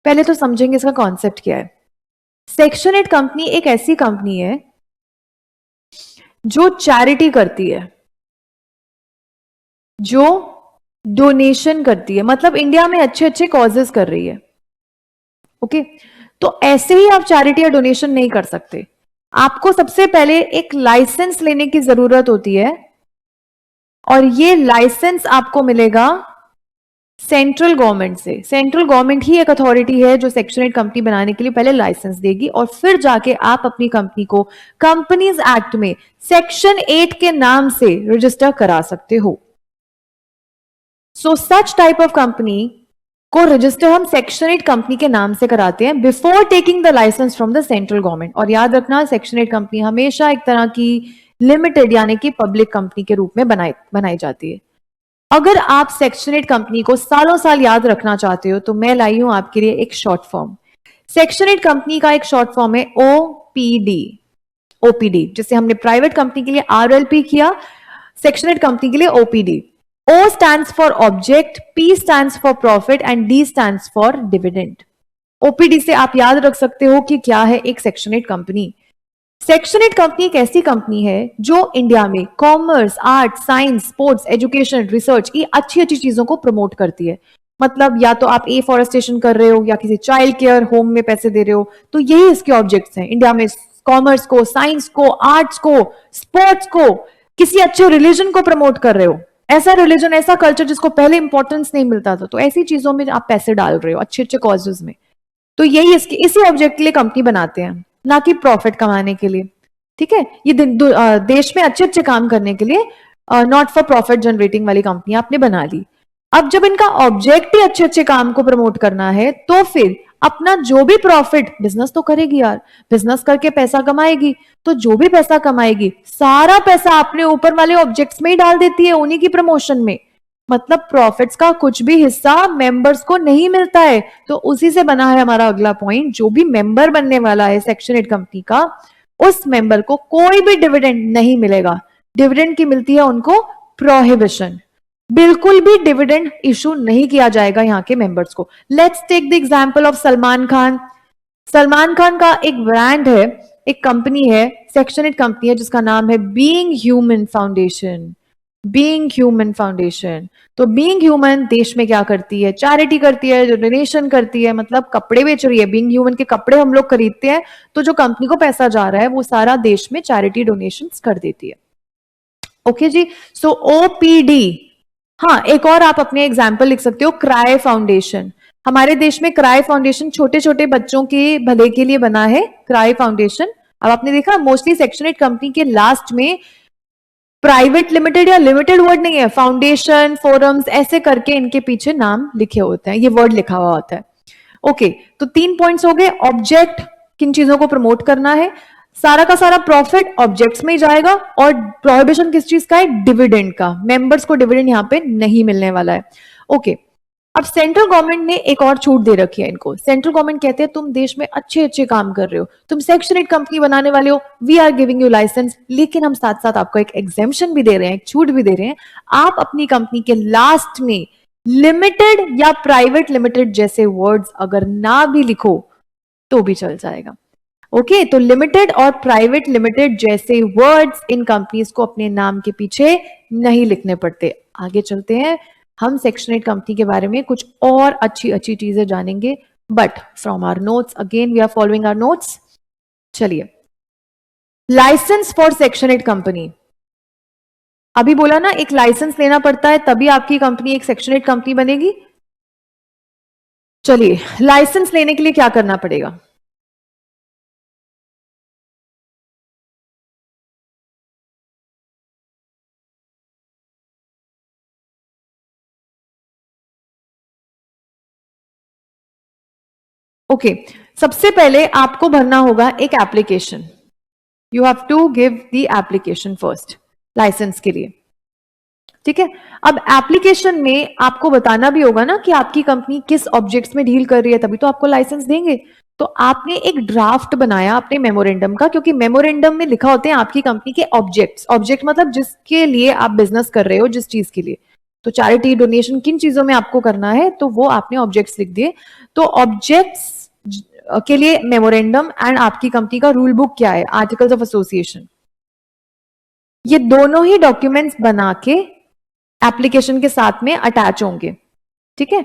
पहले तो समझेंगे इसका कॉन्सेप्ट क्या है। सेक्शन 8 कंपनी एक ऐसी कंपनी है जो चैरिटी करती है, जो डोनेशन करती है, मतलब इंडिया में अच्छे अच्छे कॉजेस कर रही है। ओके, तो ऐसे ही आप चैरिटी या डोनेशन नहीं कर सकते। आपको सबसे पहले एक लाइसेंस लेने की जरूरत होती है, और ये लाइसेंस आपको मिलेगा सेंट्रल गवर्नमेंट से। सेंट्रल गवर्नमेंट ही एक अथॉरिटी है जो सेक्शन 8 कंपनी बनाने के लिए पहले लाइसेंस देगी और फिर जाके आप अपनी कंपनी को कंपनीज एक्ट में सेक्शन 8 के नाम से रजिस्टर करा सकते हो। So such type of company को रजिस्टर हम सेक्शन 8 कंपनी के नाम से कराते हैं before taking the licence from the central government. और याद रखना, सेक्शन 8 कंपनी हमेशा एक तरह की लिमिटेड यानी कि पब्लिक कंपनी के रूप में बनाई जाती है। अगर आप सेक्शन 8 कंपनी को सालों साल याद रखना चाहते हो तो मैं लाई हूं आपके लिए एक शॉर्ट फॉर्म। सेक्शन 8 कंपनी का एक शॉर्ट फॉर्म है ओपीडी। ओपीडी जिसे हमने प्राइवेट कंपनी के लिए आरएलपी किया, सेक्शन 8 कंपनी के लिए OPD. O stands for object, P stands for profit and D stands for dividend. OPD से आप याद रख सकते हो कि क्या है एक सेक्शन 8 कंपनी। सेक्शन 8 कंपनी एक ऐसी कंपनी है जो इंडिया में commerce, art, science, sports, education, research ये अच्छी अच्छी चीजों को प्रमोट करती है। मतलब या तो आप एफॉरेस्टेशन कर रहे हो या किसी चाइल्ड केयर होम में पैसे दे रहे हो, तो यही इसके ऑब्जेक्ट्स हैं। इंडिया में कॉमर्स को, साइंस को, आर्ट्स को, स्पोर्ट्स को, किसी अच्छे रिलीजन को प्रमोट कर रहे हो, ऐसा रिलीजन, ऐसा कल्चर जिसको पहले इंपॉर्टेंस नहीं मिलता था, तो ऐसी चीजों में आप पैसे डाल रहे हो अच्छे अच्छे कॉजेज में। तो यही इसी ऑब्जेक्ट के लिए कंपनी बनाते हैं, ना कि प्रॉफिट कमाने के लिए। ठीक है, ये देश में अच्छे अच्छे काम करने के लिए नॉट फॉर प्रॉफिट जनरेटिंग वाली कंपनी आपने बना ली। अब जब इनका ऑब्जेक्ट ही अच्छे अच्छे काम को प्रमोट करना है तो फिर अपना जो भी प्रॉफिट, बिजनेस तो करेगी यार, बिजनेस करके पैसा कमाएगी, तो जो भी पैसा कमाएगी सारा पैसा अपने ऊपर वाले ऑब्जेक्ट्स में ही डाल देती है, उन्हीं की प्रमोशन में। मतलब प्रॉफिट्स का कुछ भी हिस्सा मेंबर्स को नहीं मिलता है। तो उसी से बना है हमारा अगला पॉइंट, जो भी मेंबर बनने वाला है सेक्शन 8 कंपनी का, उस मेंबर को कोई भी डिविडेंड नहीं मिलेगा। डिविडेंड की मिलती है उनको प्रोहिबिशन, बिल्कुल भी डिविडेंड इशू नहीं किया जाएगा यहाँ के मेंबर्स को। Let's take the example of Salman Khan. Salman Khan का एक ब्रांड है, एक कंपनी है, सेक्शन 8 कंपनी है जिसका नाम है being human foundation. Being human foundation, तो बीइंग ह्यूमन देश में क्या करती है? चैरिटी करती है, डोनेशन करती है, मतलब कपड़े बेच रही है। बीइंग ह्यूमन के कपड़े हम लोग खरीदते हैं, तो जो कंपनी को पैसा जा रहा है वो सारा देश में चैरिटी डोनेशंस कर देती है। ओके जी, सो ओपीडी। हाँ, एक और आप अपने एग्जाम्पल लिख सकते हो, क्राई फाउंडेशन। हमारे देश में क्राई फाउंडेशन छोटे छोटे बच्चों के भले के लिए बना है, क्राई फाउंडेशन। अब आपने देखा मोस्टली सेक्शन 8 कंपनी के लास्ट में प्राइवेट लिमिटेड या लिमिटेड वर्ड नहीं है, फाउंडेशन, फोरम्स ऐसे करके इनके पीछे नाम लिखे होते हैं, ये वर्ड लिखा हुआ होता है। ओके, तो 3 पॉइंट्स हो गए। ऑब्जेक्ट, किन चीजों को प्रमोट करना है, सारा का सारा प्रॉफिट ऑब्जेक्ट्स में ही जाएगा, और प्रोहिबिशन किस चीज का है? डिविडेंड का। मेंबर्स को डिविडेंड यहाँ पे नहीं मिलने वाला है। ओके, अब सेंट्रल गवर्नमेंट ने एक और छूट दे रखी है इनको। सेंट्रल गवर्नमेंट कहते हैं तुम देश में अच्छे अच्छे काम कर रहे हो, तुम सेक्शन 8 कंपनी बनाने वाले हो, we are giving you licence, लेकिन हम साथ साथ आपको एक एग्जेम्पशन भी दे रहे हैं, एक छूट भी दे रहे हैं। आप अपनी कंपनी के लास्ट में लिमिटेड या प्राइवेट लिमिटेड जैसे वर्ड्स अगर ना भी लिखो तो भी चल जाएगा। ओके, तो लिमिटेड और प्राइवेट लिमिटेड जैसे वर्ड्स इन कंपनीज को अपने नाम के पीछे नहीं लिखने पड़ते। आगे चलते हैं, हम सेक्शन 8 कंपनी के बारे में कुछ और अच्छी अच्छी चीजें जानेंगे, but from our notes, again we are following our notes. चलिए, लाइसेंस फॉर सेक्शन 8 कंपनी। अभी बोला ना एक लाइसेंस लेना पड़ता है तभी आपकी कंपनी एक सेक्शन 8 कंपनी बनेगी। चलिए, लाइसेंस लेने के लिए क्या करना पड़ेगा? ओके, सबसे पहले आपको भरना होगा एक application. You have to give the application first licence के लिए। ठीक है, अब एप्लीकेशन में आपको बताना भी होगा ना कि आपकी कंपनी किस ऑब्जेक्ट्स में डील कर रही है, तभी तो आपको लाइसेंस देंगे। तो आपने एक ड्राफ्ट बनाया अपने मेमोरेंडम का, क्योंकि मेमोरेंडम में लिखा होते हैं आपकी कंपनी के ऑब्जेक्ट्स। ऑब्जेक्ट मतलब जिसके लिए आप बिजनेस कर रहे हो, जिस चीज के लिए, तो चैरिटी डोनेशन किन चीजों में आपको करना है, तो वो आपने ऑब्जेक्ट्स लिख दिए। तो ऑब्जेक्ट्स के लिए मेमोरेंडम एंड आपकी कंपनी का रूल बुक क्या है, आर्टिकल्स ऑफ एसोसिएशन, ये दोनों ही डॉक्यूमेंट्स बना के एप्लीकेशन के साथ में अटैच होंगे। ठीक है,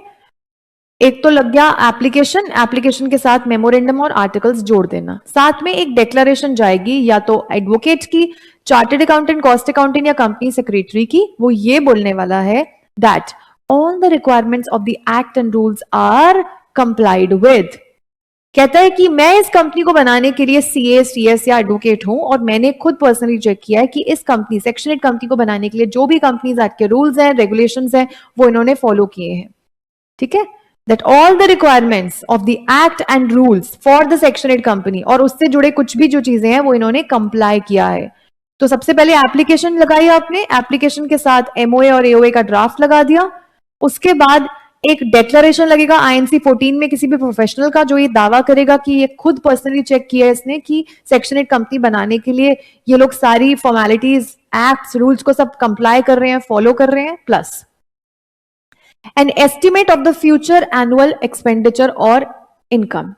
एक तो लग गया एप्लीकेशन, एप्लीकेशन के साथ मेमोरेंडम और आर्टिकल्स जोड़ देना। साथ में एक डिक्लेरेशन जाएगी या तो एडवोकेट की, चार्टर्ड अकाउंटेंट, कॉस्ट अकाउंटेंट या कंपनी सेक्रेटरी की। वो ये बोलने वाला है that all the requirements of the act and rules are complied with. कहता है कि मैं इस कंपनी को बनाने के लिए सीए, सीएस या एडवोकेट हूं और मैंने खुद पर्सनली चेक किया है कि इस कंपनी, सेक्शन 8 कंपनी को बनाने के लिए जो भी कंपनीज एक्ट के रूल्स हैं, रेगुलेशंस हैं, वो इन्होंने फॉलो किए हैं. ठीक है, that all the requirements of the act and rules for the section 8 company और उससे जुड़े कुछ भी जो चीजें हैं वो इन्होंने कंप्लाई किया है. तो सबसे पहले एप्लीकेशन लगाई आपने, एप्लीकेशन के साथ एमओए और एओए का ड्राफ्ट लगा दिया. उसके बाद एक डेक्लेरेशन लगेगा आईएनसी 14 में किसी भी प्रोफेशनल का जो ये दावा करेगा कि ये खुद पर्सनली चेक किया है इसने कि सेक्शन 8 कंपनी बनाने के लिए ये लोग सारी फॉर्मेलिटीज, एक्ट्स, रूल्स को सब कंप्लाई कर रहे हैं, फॉलो कर रहे हैं. Plus an estimate of the future annual expenditure और इनकम.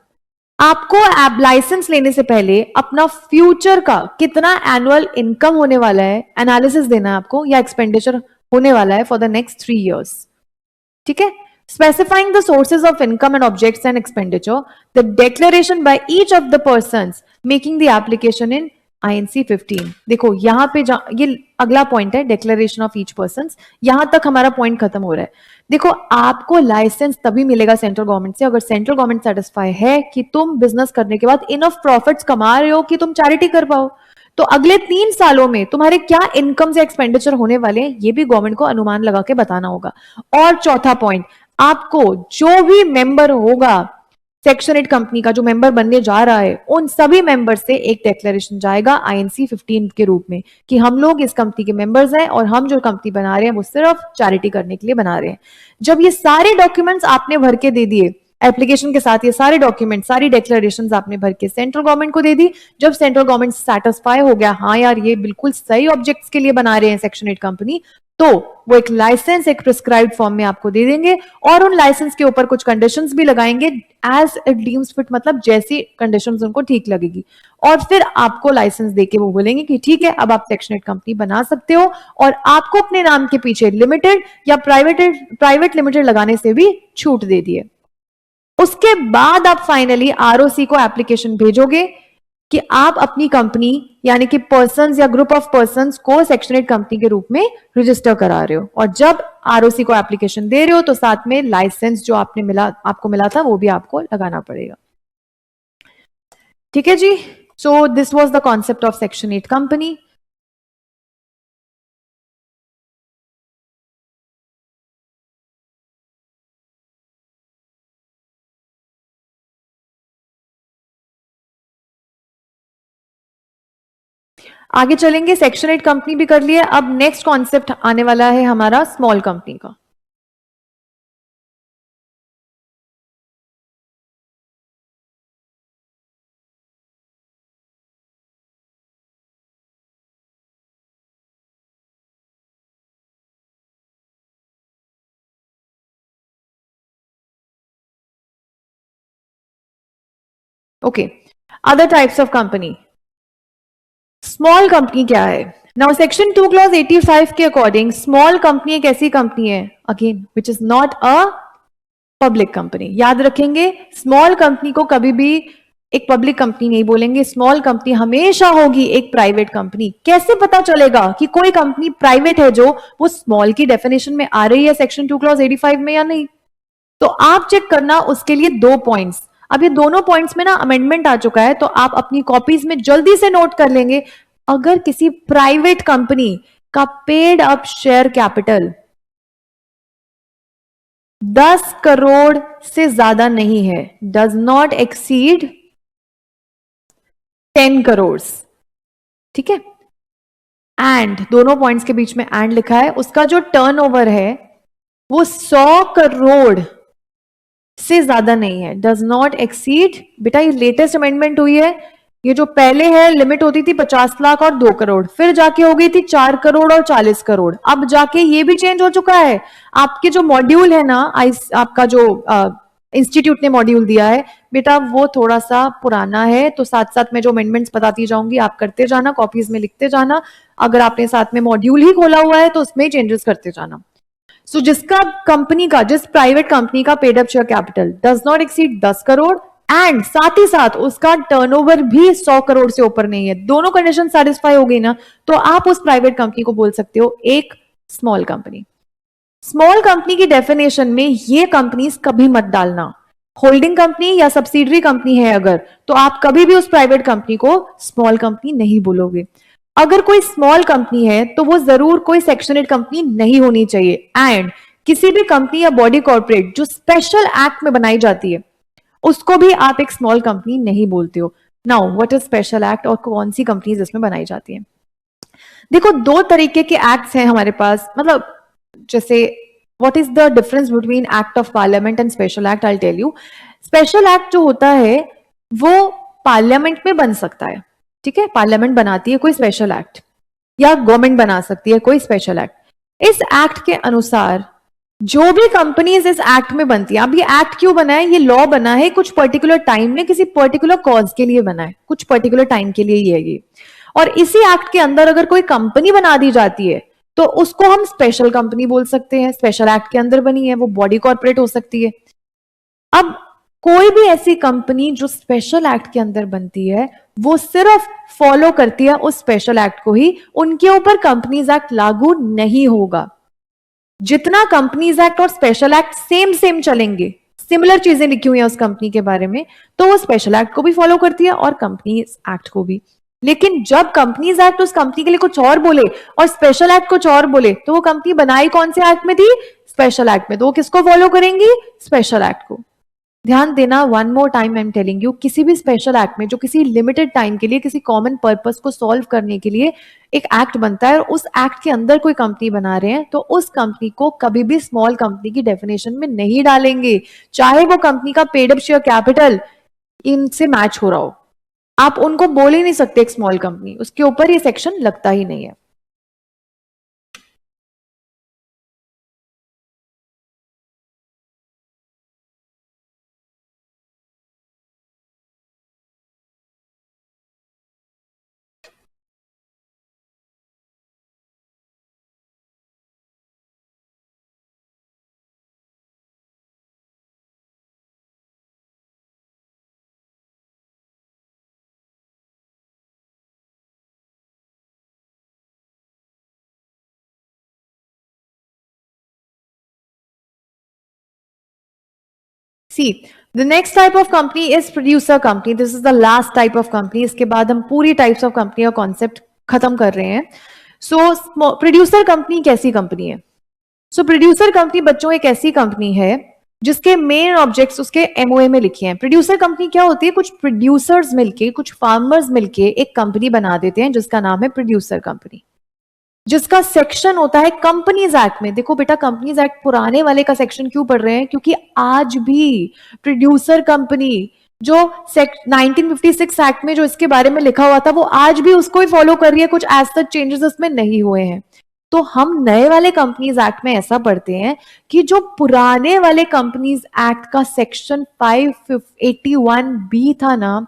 आपको लाइसेंस लेने से पहले अपना फ्यूचर का कितना एनुअल इनकम होने वाला है एनालिसिस देना है आपको, या एक्सपेंडिचर होने वाला है फॉर द नेक्स्ट 3 years. ठीक है, specifying the sources of income and objects and expenditure, the declaration by each of the persons making the application in INC 15. देखो यहां पे ये अगला पॉइंट है, डिक्लेरेशन ऑफ ईच पर्सन. यहां तक हमारा पॉइंट खत्म हो रहा है. देखो आपको लाइसेंस तभी मिलेगा सेंट्रल गवर्नमेंट से अगर सेंट्रल गवर्नमेंट सेटिस्फाई है कि तुम बिजनेस करने के बाद इनफ प्रॉफिट्स कमा रहे हो कि तुम चैरिटी कर पाओ. तो अगले 3 सालों में तुम्हारे क्या इनकम से एक्सपेंडिचर होने वाले हैं ये भी गवर्नमेंट को अनुमान लगा के बताना होगा. और चौथा पॉइंट, आपको जो भी मेंबर होगा सेक्शन 8 कंपनी का, जो मेंबर बनने जा रहा है, उन सभी मेंबर से एक डिक्लेरेशन जाएगा आईएनसी 15 के रूप में कि हम लोग इस कंपनी के मेंबर्स हैं और हम जो कंपनी बना रहे हैं वो सिर्फ चैरिटी करने के लिए बना रहे हैं. जब ये सारे डॉक्यूमेंट्स आपने भर के दे दिए एप्लीकेशन के साथ, ये सारे डॉक्यूमेंट, सारी डिक्लेरेशंस आपने भर के सेंट्रल गवर्नमेंट को दे दी. जब सेंट्रल गवर्नमेंट सेटिस्फाई हो गया, हाँ यार ये बिल्कुल सही ऑब्जेक्ट्स के लिए बना रहे हैं सेक्शन 8 कंपनी, तो वो एक लाइसेंस एक प्रिस्क्राइब्ड फॉर्म में आपको दे देंगे और उन लाइसेंस के ऊपर कुछ कंडीशंस भी लगाएंगे एज इट डीम्स फिट, मतलब जैसी कंडीशंस उनको ठीक लगेगी. और फिर आपको लाइसेंस देके वो बोलेंगे कि ठीक है अब आप सेक्शन 8 कंपनी बना सकते हो और आपको अपने नाम के पीछे लिमिटेड या प्राइवेट लिमिटेड लगाने से भी छूट दे दिए. उसके बाद आप फाइनली आरओसी को एप्लीकेशन भेजोगे कि आप अपनी कंपनी यानी कि पर्संस या ग्रुप ऑफ पर्संस को सेक्शन 8 कंपनी के रूप में रजिस्टर करा रहे हो. और जब आरओसी को एप्लीकेशन दे रहे हो तो साथ में लाइसेंस जो आपको मिला था वो भी आपको लगाना पड़ेगा. ठीक है जी. So this was the concept of section 8 company. आगे चलेंगे, सेक्शन 8 कंपनी भी कर लिए. अब नेक्स्ट कॉन्सेप्ट आने वाला है हमारा स्मॉल कंपनी का. Okay, other types of company. Small company क्या है? नाउ सेक्शन 2 क्लॉज 85 के अकॉर्डिंग स्मॉल कंपनी एक ऐसी कंपनी है again which is not a public company. याद रखेंगे, स्मॉल कंपनी को कभी भी एक पब्लिक कंपनी नहीं बोलेंगे. स्मॉल कंपनी हमेशा होगी एक प्राइवेट कंपनी. कैसे पता चलेगा कि कोई कंपनी प्राइवेट है जो वो स्मॉल की डेफिनेशन में आ रही है सेक्शन 2 क्लॉज 85 में या नहीं? तो आप चेक करना उसके लिए 2 पॉइंट्स. अब ये दोनों पॉइंट्स में ना अमेंडमेंट आ चुका है तो आप अपनी कॉपीज में जल्दी से नोट कर लेंगे. अगर किसी प्राइवेट कंपनी का paid up share capital 10 crore से ज्यादा नहीं है, डज नॉट एक्सीड 10 करोड़, ठीक है, एंड दोनों पॉइंट्स के बीच में एंड लिखा है, उसका जो टर्नओवर है वो 100 करोड़ से ज्यादा नहीं है, डज नॉट एक्सीड. बेटा ये लेटेस्ट अमेंडमेंट हुई है. ये जो पहले है लिमिट होती थी 50 लाख और 2 करोड़, फिर जाके हो गई थी 4 करोड़ और 40 करोड़, अब जाके ये भी चेंज हो चुका है. आपके जो मॉड्यूल है ना, आपका जो इंस्टीट्यूट ने मॉड्यूल दिया है बेटा वो थोड़ा सा पुराना है, तो साथ साथ में जो अमेंडमेंट्स बताती जाऊंगी आप करते जाना, कॉपीज में लिखते जाना. अगर आपने साथ में मॉड्यूल ही खोला हुआ है तो उसमें चेंजेस करते जाना. सो जिसका कंपनी का, जिस प्राइवेट कंपनी का paid up share capital does not exceed 10 crore and साथ ही साथ उसका टर्नओवर भी 100 करोड़ से ऊपर नहीं है, दोनों कंडीशन सेटिस्फाई हो गई ना, तो आप उस प्राइवेट कंपनी को बोल सकते हो एक स्मॉल कंपनी. स्मॉल कंपनी की डेफिनेशन में ये कंपनीज कभी मत डालना। होल्डिंग कंपनी या सब्सिडरी कंपनी है अगर, तो आप कभी भी उस प्राइवेट कंपनी को स्मॉल कंपनी नहीं बोलोगे। अगर कोई स्मॉल कंपनी है तो वो जरूर कोई सेक्शन 8 कंपनी नहीं होनी चाहिए। एंड किसी भी कंपनी या बॉडी कॉर्पोरेट जो स्पेशल एक्ट में बनाई जाती है उसको भी आप एक स्मॉल कंपनी नहीं बोलते हो। Now what is special act और कौन सी कंपनीज इसमें बनाई जाती है? देखो, दो तरीके के एक्ट्स हैं हमारे पास, मतलब जैसे what is the difference between act of parliament and special act, I tell you. Special act जो होता है वो पार्लियामेंट में बन सकता है, ठीक है, पार्लियामेंट बनाती है कोई स्पेशल एक्ट, या गवर्नमेंट बना सकती है कोई स्पेशल एक्ट। इस एक्ट के अनुसार जो भी कंपनीज इस एक्ट में बनती है, अब ये एक्ट क्यों बना है, ये लॉ बना है कुछ पर्टिकुलर टाइम में, किसी पर्टिकुलर कॉज के लिए बना है, कुछ पर्टिकुलर टाइम के लिए ही है ये। और इसी एक्ट के अंदर अगर कोई कंपनी बना दी जाती है तो उसको हम स्पेशल कंपनी बोल सकते हैं, स्पेशल एक्ट के अंदर बनी है, वो बॉडी कॉर्पोरेट हो सकती है। अब कोई भी ऐसी कंपनी जो स्पेशल एक्ट के अंदर बनती है वो सिर्फ फॉलो करती है उस स्पेशल एक्ट को ही, उनके ऊपर कंपनीज एक्ट लागू नहीं होगा। जितना कंपनीज एक्ट और स्पेशल एक्ट सेम सेम चलेंगे, सिमिलर चीजें लिखी हुई है उस कंपनी के बारे में, तो वो स्पेशल एक्ट को भी फॉलो करती है और कंपनीज एक्ट को भी। लेकिन जब कंपनीज एक्ट उस कंपनी के लिए कुछ और बोले और स्पेशल एक्ट कुछ और बोले, तो वो कंपनी बनाई कौन से एक्ट में थी? स्पेशल एक्ट में, तो वो किसको फॉलो करेंगी? स्पेशल एक्ट को। ध्यान देना, one more time I am telling you, किसी भी स्पेशल एक्ट में जो किसी लिमिटेड टाइम के लिए किसी कॉमन पर्पस को सॉल्व करने के लिए एक एक्ट बनता है और उस एक्ट के अंदर कोई कंपनी बना रहे हैं, तो उस कंपनी को कभी भी स्मॉल कंपनी की डेफिनेशन में नहीं डालेंगे, चाहे वो कंपनी का पेड अप शेयर कैपिटल इनसे मैच हो रहा हो। आप उनको बोल ही नहीं सकते एक स्मॉल कंपनी, उसके ऊपर ये सेक्शन लगता ही नहीं है। See, the next type of company is producer company. This is the last type of company. इसके बाद हम पूरी types of company का concept खत्म कर रहे हैं। So, producer company कैसी कंपनी है? So, producer company बच्चों एक ऐसी कंपनी है जिसके मेन ऑब्जेक्ट्स उसके एमओए में लिखे हैं। प्रोड्यूसर कंपनी क्या होती है? कुछ प्रोड्यूसर्स मिलके, कुछ फार्मर्स मिलके एक कंपनी बना देते हैं जिसका नाम है प्रोड्यूसर कंपनी, जिसका सेक्शन होता है कंपनीज एक्ट में। देखो बेटा, कंपनीज एक्ट पुराने वाले का सेक्शन क्यों पढ़ रहे हैं? क्योंकि आज भी प्रोड्यूसर कंपनी जो 1956 एक्ट में जो इसके बारे में लिखा हुआ था वो आज भी उसको ही फॉलो कर रही है, कुछ एज सच चेंजेस उसमें नहीं हुए हैं। तो हम नए वाले कंपनीज एक्ट में ऐसा पढ़ते हैं कि जो पुराने वाले कंपनीज एक्ट का सेक्शन 581 बी था ना,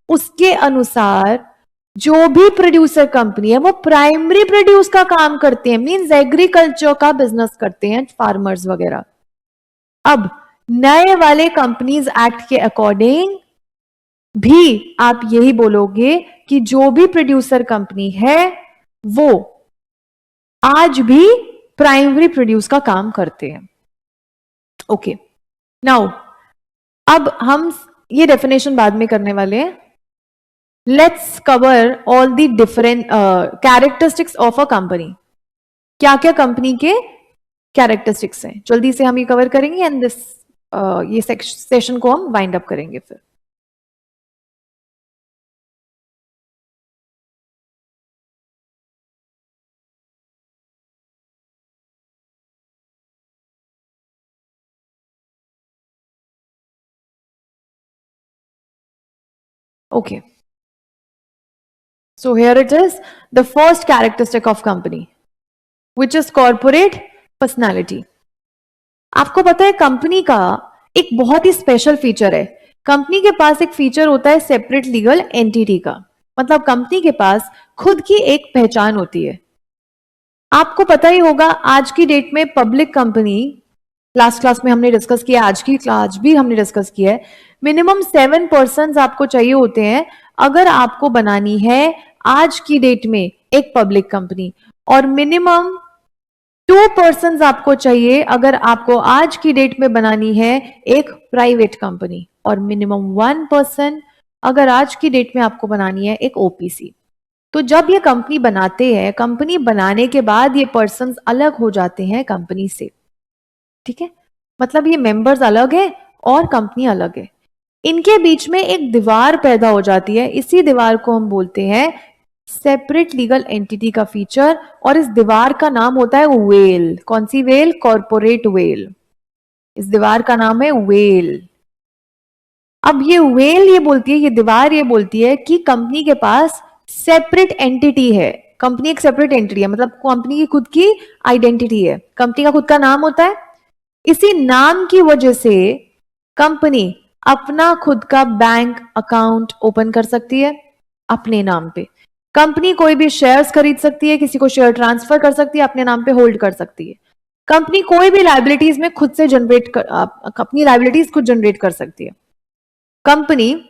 उसके अनुसार जो भी प्रोड्यूसर कंपनी है वो प्राइमरी प्रोड्यूस का काम करते हैं, मींस एग्रीकल्चर का बिजनेस करते हैं, फार्मर्स वगैरह। अब नए वाले कंपनीज एक्ट के अकॉर्डिंग भी आप यही बोलोगे कि जो भी प्रोड्यूसर कंपनी है वो आज भी प्राइमरी प्रोड्यूस का काम करते हैं। ओके, नाउ अब हम ये डेफिनेशन बाद में करने वाले हैं। Let's cover all the different characteristics of a company. क्या क्या कंपनी के कैरेक्टरिस्टिक्स हैं, जल्दी से हम ये कवर करेंगे एंड दिस ये सेशन को हम वाइंड अप करेंगे फिर। Okay, so here it is, the first characteristic of company, which is corporate personality. आपको पता है कंपनी का एक बहुत ही स्पेशल फीचर है, कंपनी के पास एक फीचर होता है सेपरेट लीगल एंटिटी का, मतलब कंपनी के पास खुद की एक पहचान होती है। आपको पता ही होगा आज की डेट में पब्लिक कंपनी, लास्ट क्लास में हमने डिस्कस किया, आज की क्लास भी हमने डिस्कस किया है, मिनिमम 7 पर्सन आपको चाहिए होते हैं अगर आपको बनानी है आज की डेट में एक पब्लिक कंपनी, और मिनिमम 2 पर्सन्स आपको चाहिए अगर आपको आज की डेट में बनानी है एक प्राइवेट कंपनी, और मिनिमम 1 पर्सन अगर आज की डेट में आपको बनानी है एक ओपीसी। तो जब ये कंपनी बनाते हैं, कंपनी बनाने के बाद ये पर्सन्स अलग हो जाते हैं कंपनी से, ठीक है? मतलब ये मेंबर्स अलग है और कंपनी अलग है, इनके बीच में एक दीवार पैदा हो जाती है, इसी दीवार को हम बोलते हैं सेपरेट लीगल एंटिटी का फीचर, और इस दीवार का नाम होता है वेल। कौन सी वेल? Corporate veil. इस दीवार का नाम है वेल। अब ये वेल ये बोलती है, ये दीवार ये बोलती है कि कंपनी के पास सेपरेट एंटिटी है। कंपनी एक सेपरेट एंटिटी है, मतलब कंपनी की खुद की आइडेंटिटी है, कंपनी का खुद का नाम होता है। इसी नाम की वजह से कंपनी अपना खुद का बैंक अकाउंट ओपन कर सकती है अपने नाम पे। कंपनी कोई भी शेयर्स खरीद सकती है, किसी को शेयर ट्रांसफर कर सकती है, अपने नाम पे होल्ड कर सकती है। कंपनी कोई भी लाइबिलिटीज में खुद से अपनी लाइबिलिटीज खुद जनरेट कर सकती है। कंपनी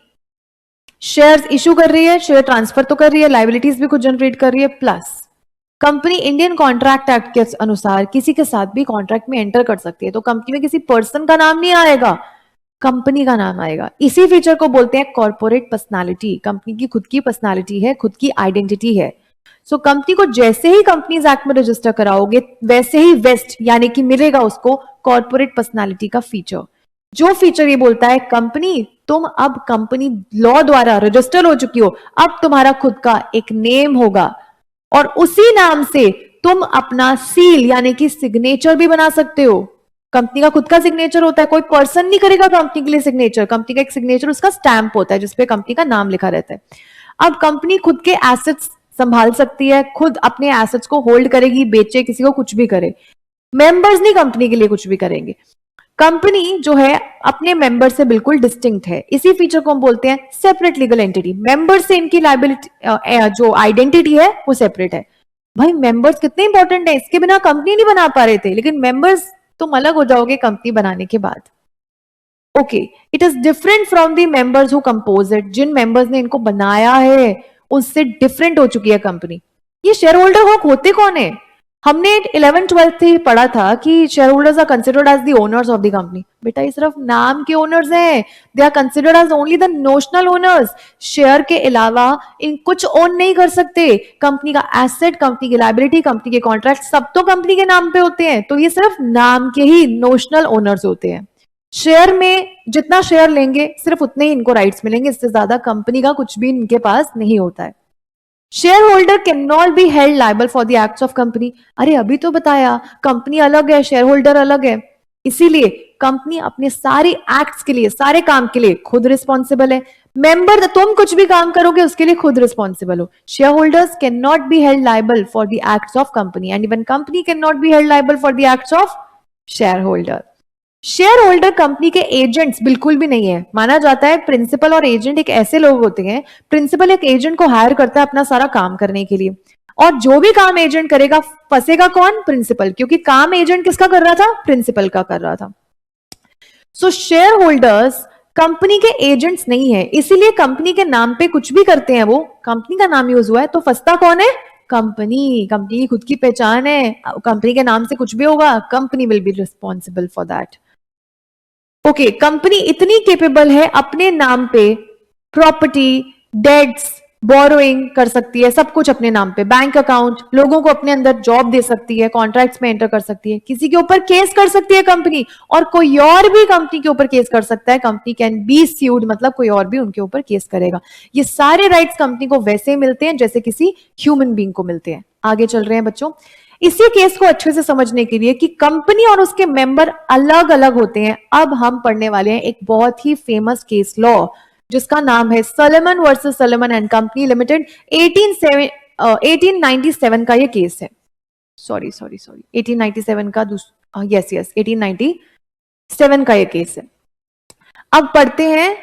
शेयर्स इशू कर रही है, शेयर ट्रांसफर तो कर रही है, लाइबिलिटीज भी खुद जनरेट कर रही है, plus company Indian contract act के अनुसार किसी के साथ भी कॉन्ट्रैक्ट में एंटर कर सकती है। तो कंपनी में किसी पर्सन का नाम नहीं आएगा, कंपनी का नाम आएगा। इसी फीचर को बोलते हैं कॉर्पोरेट पर्सनालिटी। कंपनी की खुद की पर्सनालिटी है, खुद की आइडेंटिटी है। सो कंपनी को जैसे ही कंपनीज एक्ट में रजिस्टर कराओगे, वैसे ही वेस्ट यानी कि मिलेगा उसको कॉर्पोरेट पर्सनालिटी का फीचर। जो फीचर ये बोलता है कंपनी तुम अब कंपनी लॉ द्वारा रजिस्टर हो चुकी हो, अब तुम्हारा खुद का एक नेम होगा, और उसी नाम से तुम अपना सील यानी कि सिग्नेचर भी बना सकते हो। कंपनी का खुद का सिग्नेचर होता है, कोई पर्सन नहीं करेगा कंपनी के लिए सिग्नेचर। कंपनी का एक सिग्नेचर उसका स्टैंप होता है जिसपे कंपनी का नाम लिखा रहता है। अब कंपनी खुद के एसेट्स संभाल सकती है, खुद अपने एसेट्स को होल्ड करेगी, बेचे, किसी को कुछ भी करे। मेंबर्स नहीं कंपनी के लिए कुछ भी करेंगे। कंपनी जो है अपने मेंबर से बिल्कुल डिस्टिंक्ट है। इसी फीचर को हम बोलते हैं सेपरेट लीगल एंटिटी। मेंबर से इनकी लाइबिलिटी जो आइडेंटिटी है वो सेपरेट है। भाई मेंबर्स कितने इंपॉर्टेंट है, इसके बिना कंपनी नहीं बना पा रहे थे, लेकिन मेंबर्स तुम अलग हो जाओगे कंपनी बनाने के बाद। Okay, it is different from the members who compose it. जिन मेंबर्स ने इनको बनाया है उससे डिफरेंट हो चुकी है कंपनी। ये शेयर होल्डर हक होते कौन है? हमने 11th-12th ही पढ़ा था कि shareholders are considered as the owners of the company. बेटा ये सिर्फ नाम के ओनर्स हैं, they are considered as only the notional owners. Share के अलावा इन कुछ ओन नहीं कर सकते। कंपनी का एसेट, कंपनी की लायबिलिटी, कंपनी के कॉन्ट्रैक्ट सब तो कंपनी के नाम पे होते हैं, तो ये सिर्फ नाम के ही नोशनल ओनर्स होते हैं। शेयर में जितना शेयर लेंगे सिर्फ उतने ही इनको राइट्स मिलेंगे, इससे ज्यादा कंपनी का कुछ भी इनके पास नहीं होता है। Share holder can not be held liable for the acts of company. अरे अभी तो बताया कंपनी अलग है, शेयर होल्डर अलग है, इसीलिए कंपनी अपने सारे एक्ट्स के लिए, सारे काम के लिए खुद रिस्पॉन्सिबल है। मेंबर तुम कुछ भी काम करोगे उसके लिए खुद रिस्पॉन्सिबल हो। Share holders can not be held liable for the acts of company and even company can not be held liable for the acts of share holder. Share holder company के एजेंट्स बिल्कुल भी नहीं है। माना जाता है principal और agent एक ऐसे लोग होते हैं, प्रिंसिपल एक एजेंट को हायर करता है अपना सारा काम करने के लिए, और जो भी काम एजेंट करेगा फंसेगा कौन? प्रिंसिपल, क्योंकि काम एजेंट किसका कर रहा था? प्रिंसिपल का कर रहा था। सो शेयर होल्डर्स कंपनी के एजेंट्स नहीं है, इसीलिए कंपनी के नाम पे कुछ भी करते हैं, वो कंपनी का नाम यूज हुआ है तो फंसता कौन है? कंपनी। कंपनी की खुद की पहचान है, कंपनी के नाम से कुछ भी होगा company will be responsible for that. Okay, company इतनी केपेबल है अपने नाम पे प्रॉपर्टी, डेट्स, बोरोइंग कर सकती है, सब कुछ अपने नाम पे, बैंक अकाउंट, लोगों को अपने अंदर जॉब दे सकती है, कॉन्ट्रैक्ट्स में एंटर कर सकती है, किसी के ऊपर केस कर सकती है कंपनी, और कोई और भी कंपनी के ऊपर केस कर सकता है। कंपनी कैन बी स्यूड, मतलब कोई और भी उनके ऊपर केस करेगा। ये सारे राइट्स कंपनी को वैसे मिलते हैं जैसे किसी ह्यूमन बीइंग को मिलते हैं। आगे चल रहे हैं बच्चों, इसी केस को अच्छे से समझने के लिए कि कंपनी और उसके मेंबर अलग अलग होते हैं, अब हम पढ़ने वाले हैं एक बहुत ही फेमस केस लॉ जिसका नाम है Salomon versus Salomon and company limited. 1897 का ये केस है। सॉरी 1897 का 1897 का ये केस है। अब पढ़ते हैं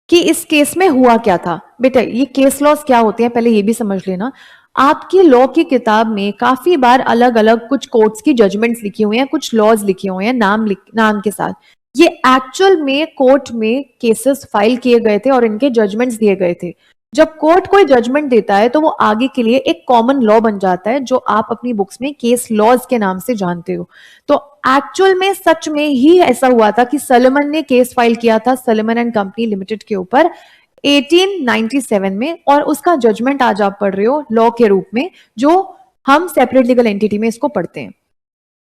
कि इस केस में हुआ क्या था। बेटा ये केस लॉस क्या होते हैं पहले ये भी समझ लेना। आपकी लॉ की किताब में काफी बार अलग अलग कुछ कोर्ट्स की जजमेंट्स लिखी हुई हैं, कुछ लॉज लिखे हुए हैं नाम के साथ। ये एक्चुअल में कोर्ट में केसेस फाइल किए गए थे और इनके जजमेंट्स दिए गए थे। जब कोर्ट कोई जजमेंट देता है तो वो आगे के लिए एक कॉमन लॉ बन जाता है, जो आप अपनी बुक्स में केस लॉज के नाम से जानते हो। तो एक्चुअल में सच में ही ऐसा हुआ था कि सलोमन ने केस फाइल किया था सलोमन एंड कंपनी लिमिटेड के ऊपर 1897 में, और उसका जजमेंट आज आप पढ़ रहे हो लॉ के रूप में, जो हम सेपरेट लीगल एंटिटी में इसको पढ़ते हैं।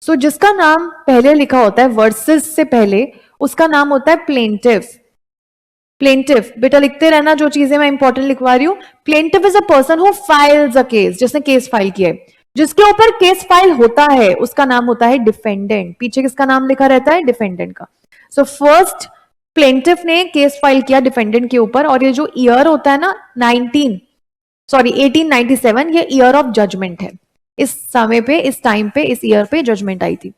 सो जिसका नाम पहले लिखा होता है वर्सेस से पहले, उसका नाम होता है प्लेंटिफ। प्लेंटिफ बेटा लिखते रहना, जो चीजें मैं इंपॉर्टेंट लिखवा रही हूं। Plaintiff is a person who files a case, जिसने केस फाइल किया है। जिसके ऊपर केस फाइल होता है उसका नाम होता है डिफेंडेंट। पीछे किसका नाम लिखा रहता है? डिफेंडेंट का। सो फर्स्ट प्लेंटिफ ने केस फाइल किया डिफेंडेंट के ऊपर, और ये जो ईयर होता है ना 1897, ये ईयर ऑफ जजमेंट है। इस समय पे, इस टाइम पे, इस ईयर पे जजमेंट आई थी।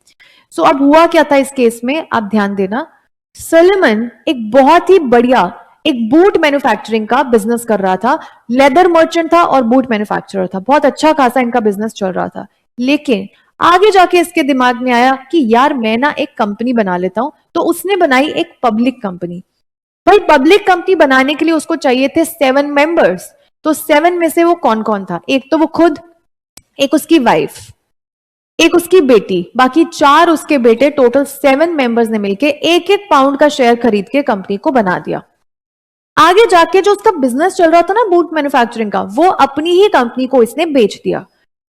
सो अब हुआ क्या था इस केस में, आप ध्यान देना। सलोमन एक बहुत ही बढ़िया एक बूट मैन्युफैक्चरिंग का बिजनेस कर रहा था। लेदर मर्चेंट था और बूट मैन्युफैक्चरर था। बहुत अच्छा खासा इनका बिजनेस चल रहा था। लेकिन आगे जाके इसके दिमाग में आया कि यार मैं ना एक कंपनी बना लेता हूं। तो उसने बनाई एक पब्लिक कंपनी। भाई पब्लिक कंपनी बनाने के लिए उसको चाहिए थे 7 मेंबर्स। तो 7 में से वो कौन कौन था? एक तो वो खुद, एक उसकी वाइफ, एक उसकी बेटी, बाकी 4 उसके बेटे। टोटल 7 मेंबर्स ने मिलके 1-1 पाउंड का शेयर खरीद के कंपनी को बना दिया। आगे जाके जो उसका बिजनेस चल रहा था ना बूट मैन्युफैक्चरिंग का, वो अपनी ही कंपनी को इसने बेच दिया।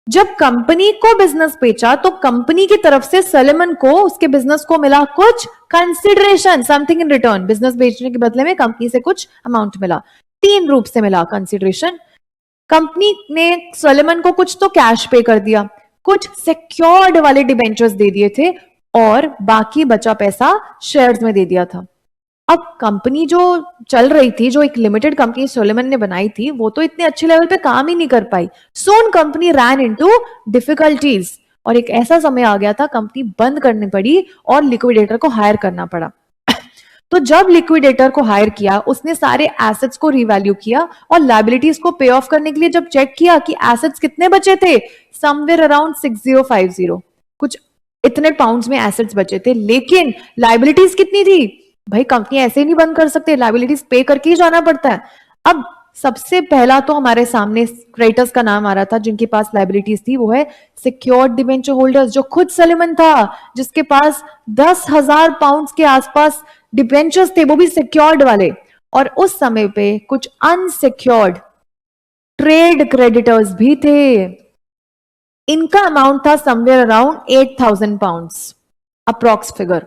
जब कंपनी को बिजनेस बेचा तो कंपनी की तरफ से सलोमन को उसके बिजनेस को मिला कुछ consideration, something in return. Business बेचने के बदले में कंपनी से कुछ अमाउंट मिला। 3 रूप से मिला कंसिडरेशन। कंपनी ने सलोमन को कुछ तो कैश पे कर दिया, कुछ सिक्योर्ड वाले डिबेंचर्स दे दिए थे, और बाकी बचा पैसा शेयर्स में दे दिया था। अब कंपनी जो चल रही थी, जो एक लिमिटेड कंपनी सोलोमन ने बनाई थी, वो तो इतने अच्छे लेवल पे काम ही नहीं कर पाई। सोन कंपनी रैन इनटू डिफिकल्टीज, और एक ऐसा समय आ गया था कंपनी बंद करनी पड़ी और लिक्विडेटर को हायर करना पड़ा। तो जब लिक्विडेटर को हायर किया, उसने सारे एसेट्स को रिवैल्यू किया और लायबिलिटीज को पे ऑफ करने के लिए जब चेक किया कि एसेट्स कितने बचे थे, समवेयर अराउंड 6050, कुछ इतने पाउंड्स में एसेट्स बचे थे। लेकिन लायबिलिटीज कितनी थी? भाई कंपनी ऐसे ही नहीं बंद कर सकते, लायबिलिटीज पे करके ही जाना पड़ता है। अब सबसे पहला तो हमारे सामने क्रेडिटर्स का नाम आ रहा था जिनके पास लायबिलिटीज थी, वो है सिक्योर्ड डिबेंचर होल्डर्स, जो खुद सलोमन था, जिसके पास 10,000 पाउंड्स के आसपास डिबेंचर्स थे, वो भी सिक्योर्ड वाले। और उस समय पे कुछ अनसिक्योर्ड ट्रेड क्रेडिटर्स भी थे। इनका अमाउंट था somewhere around 8,000 pounds approx figure.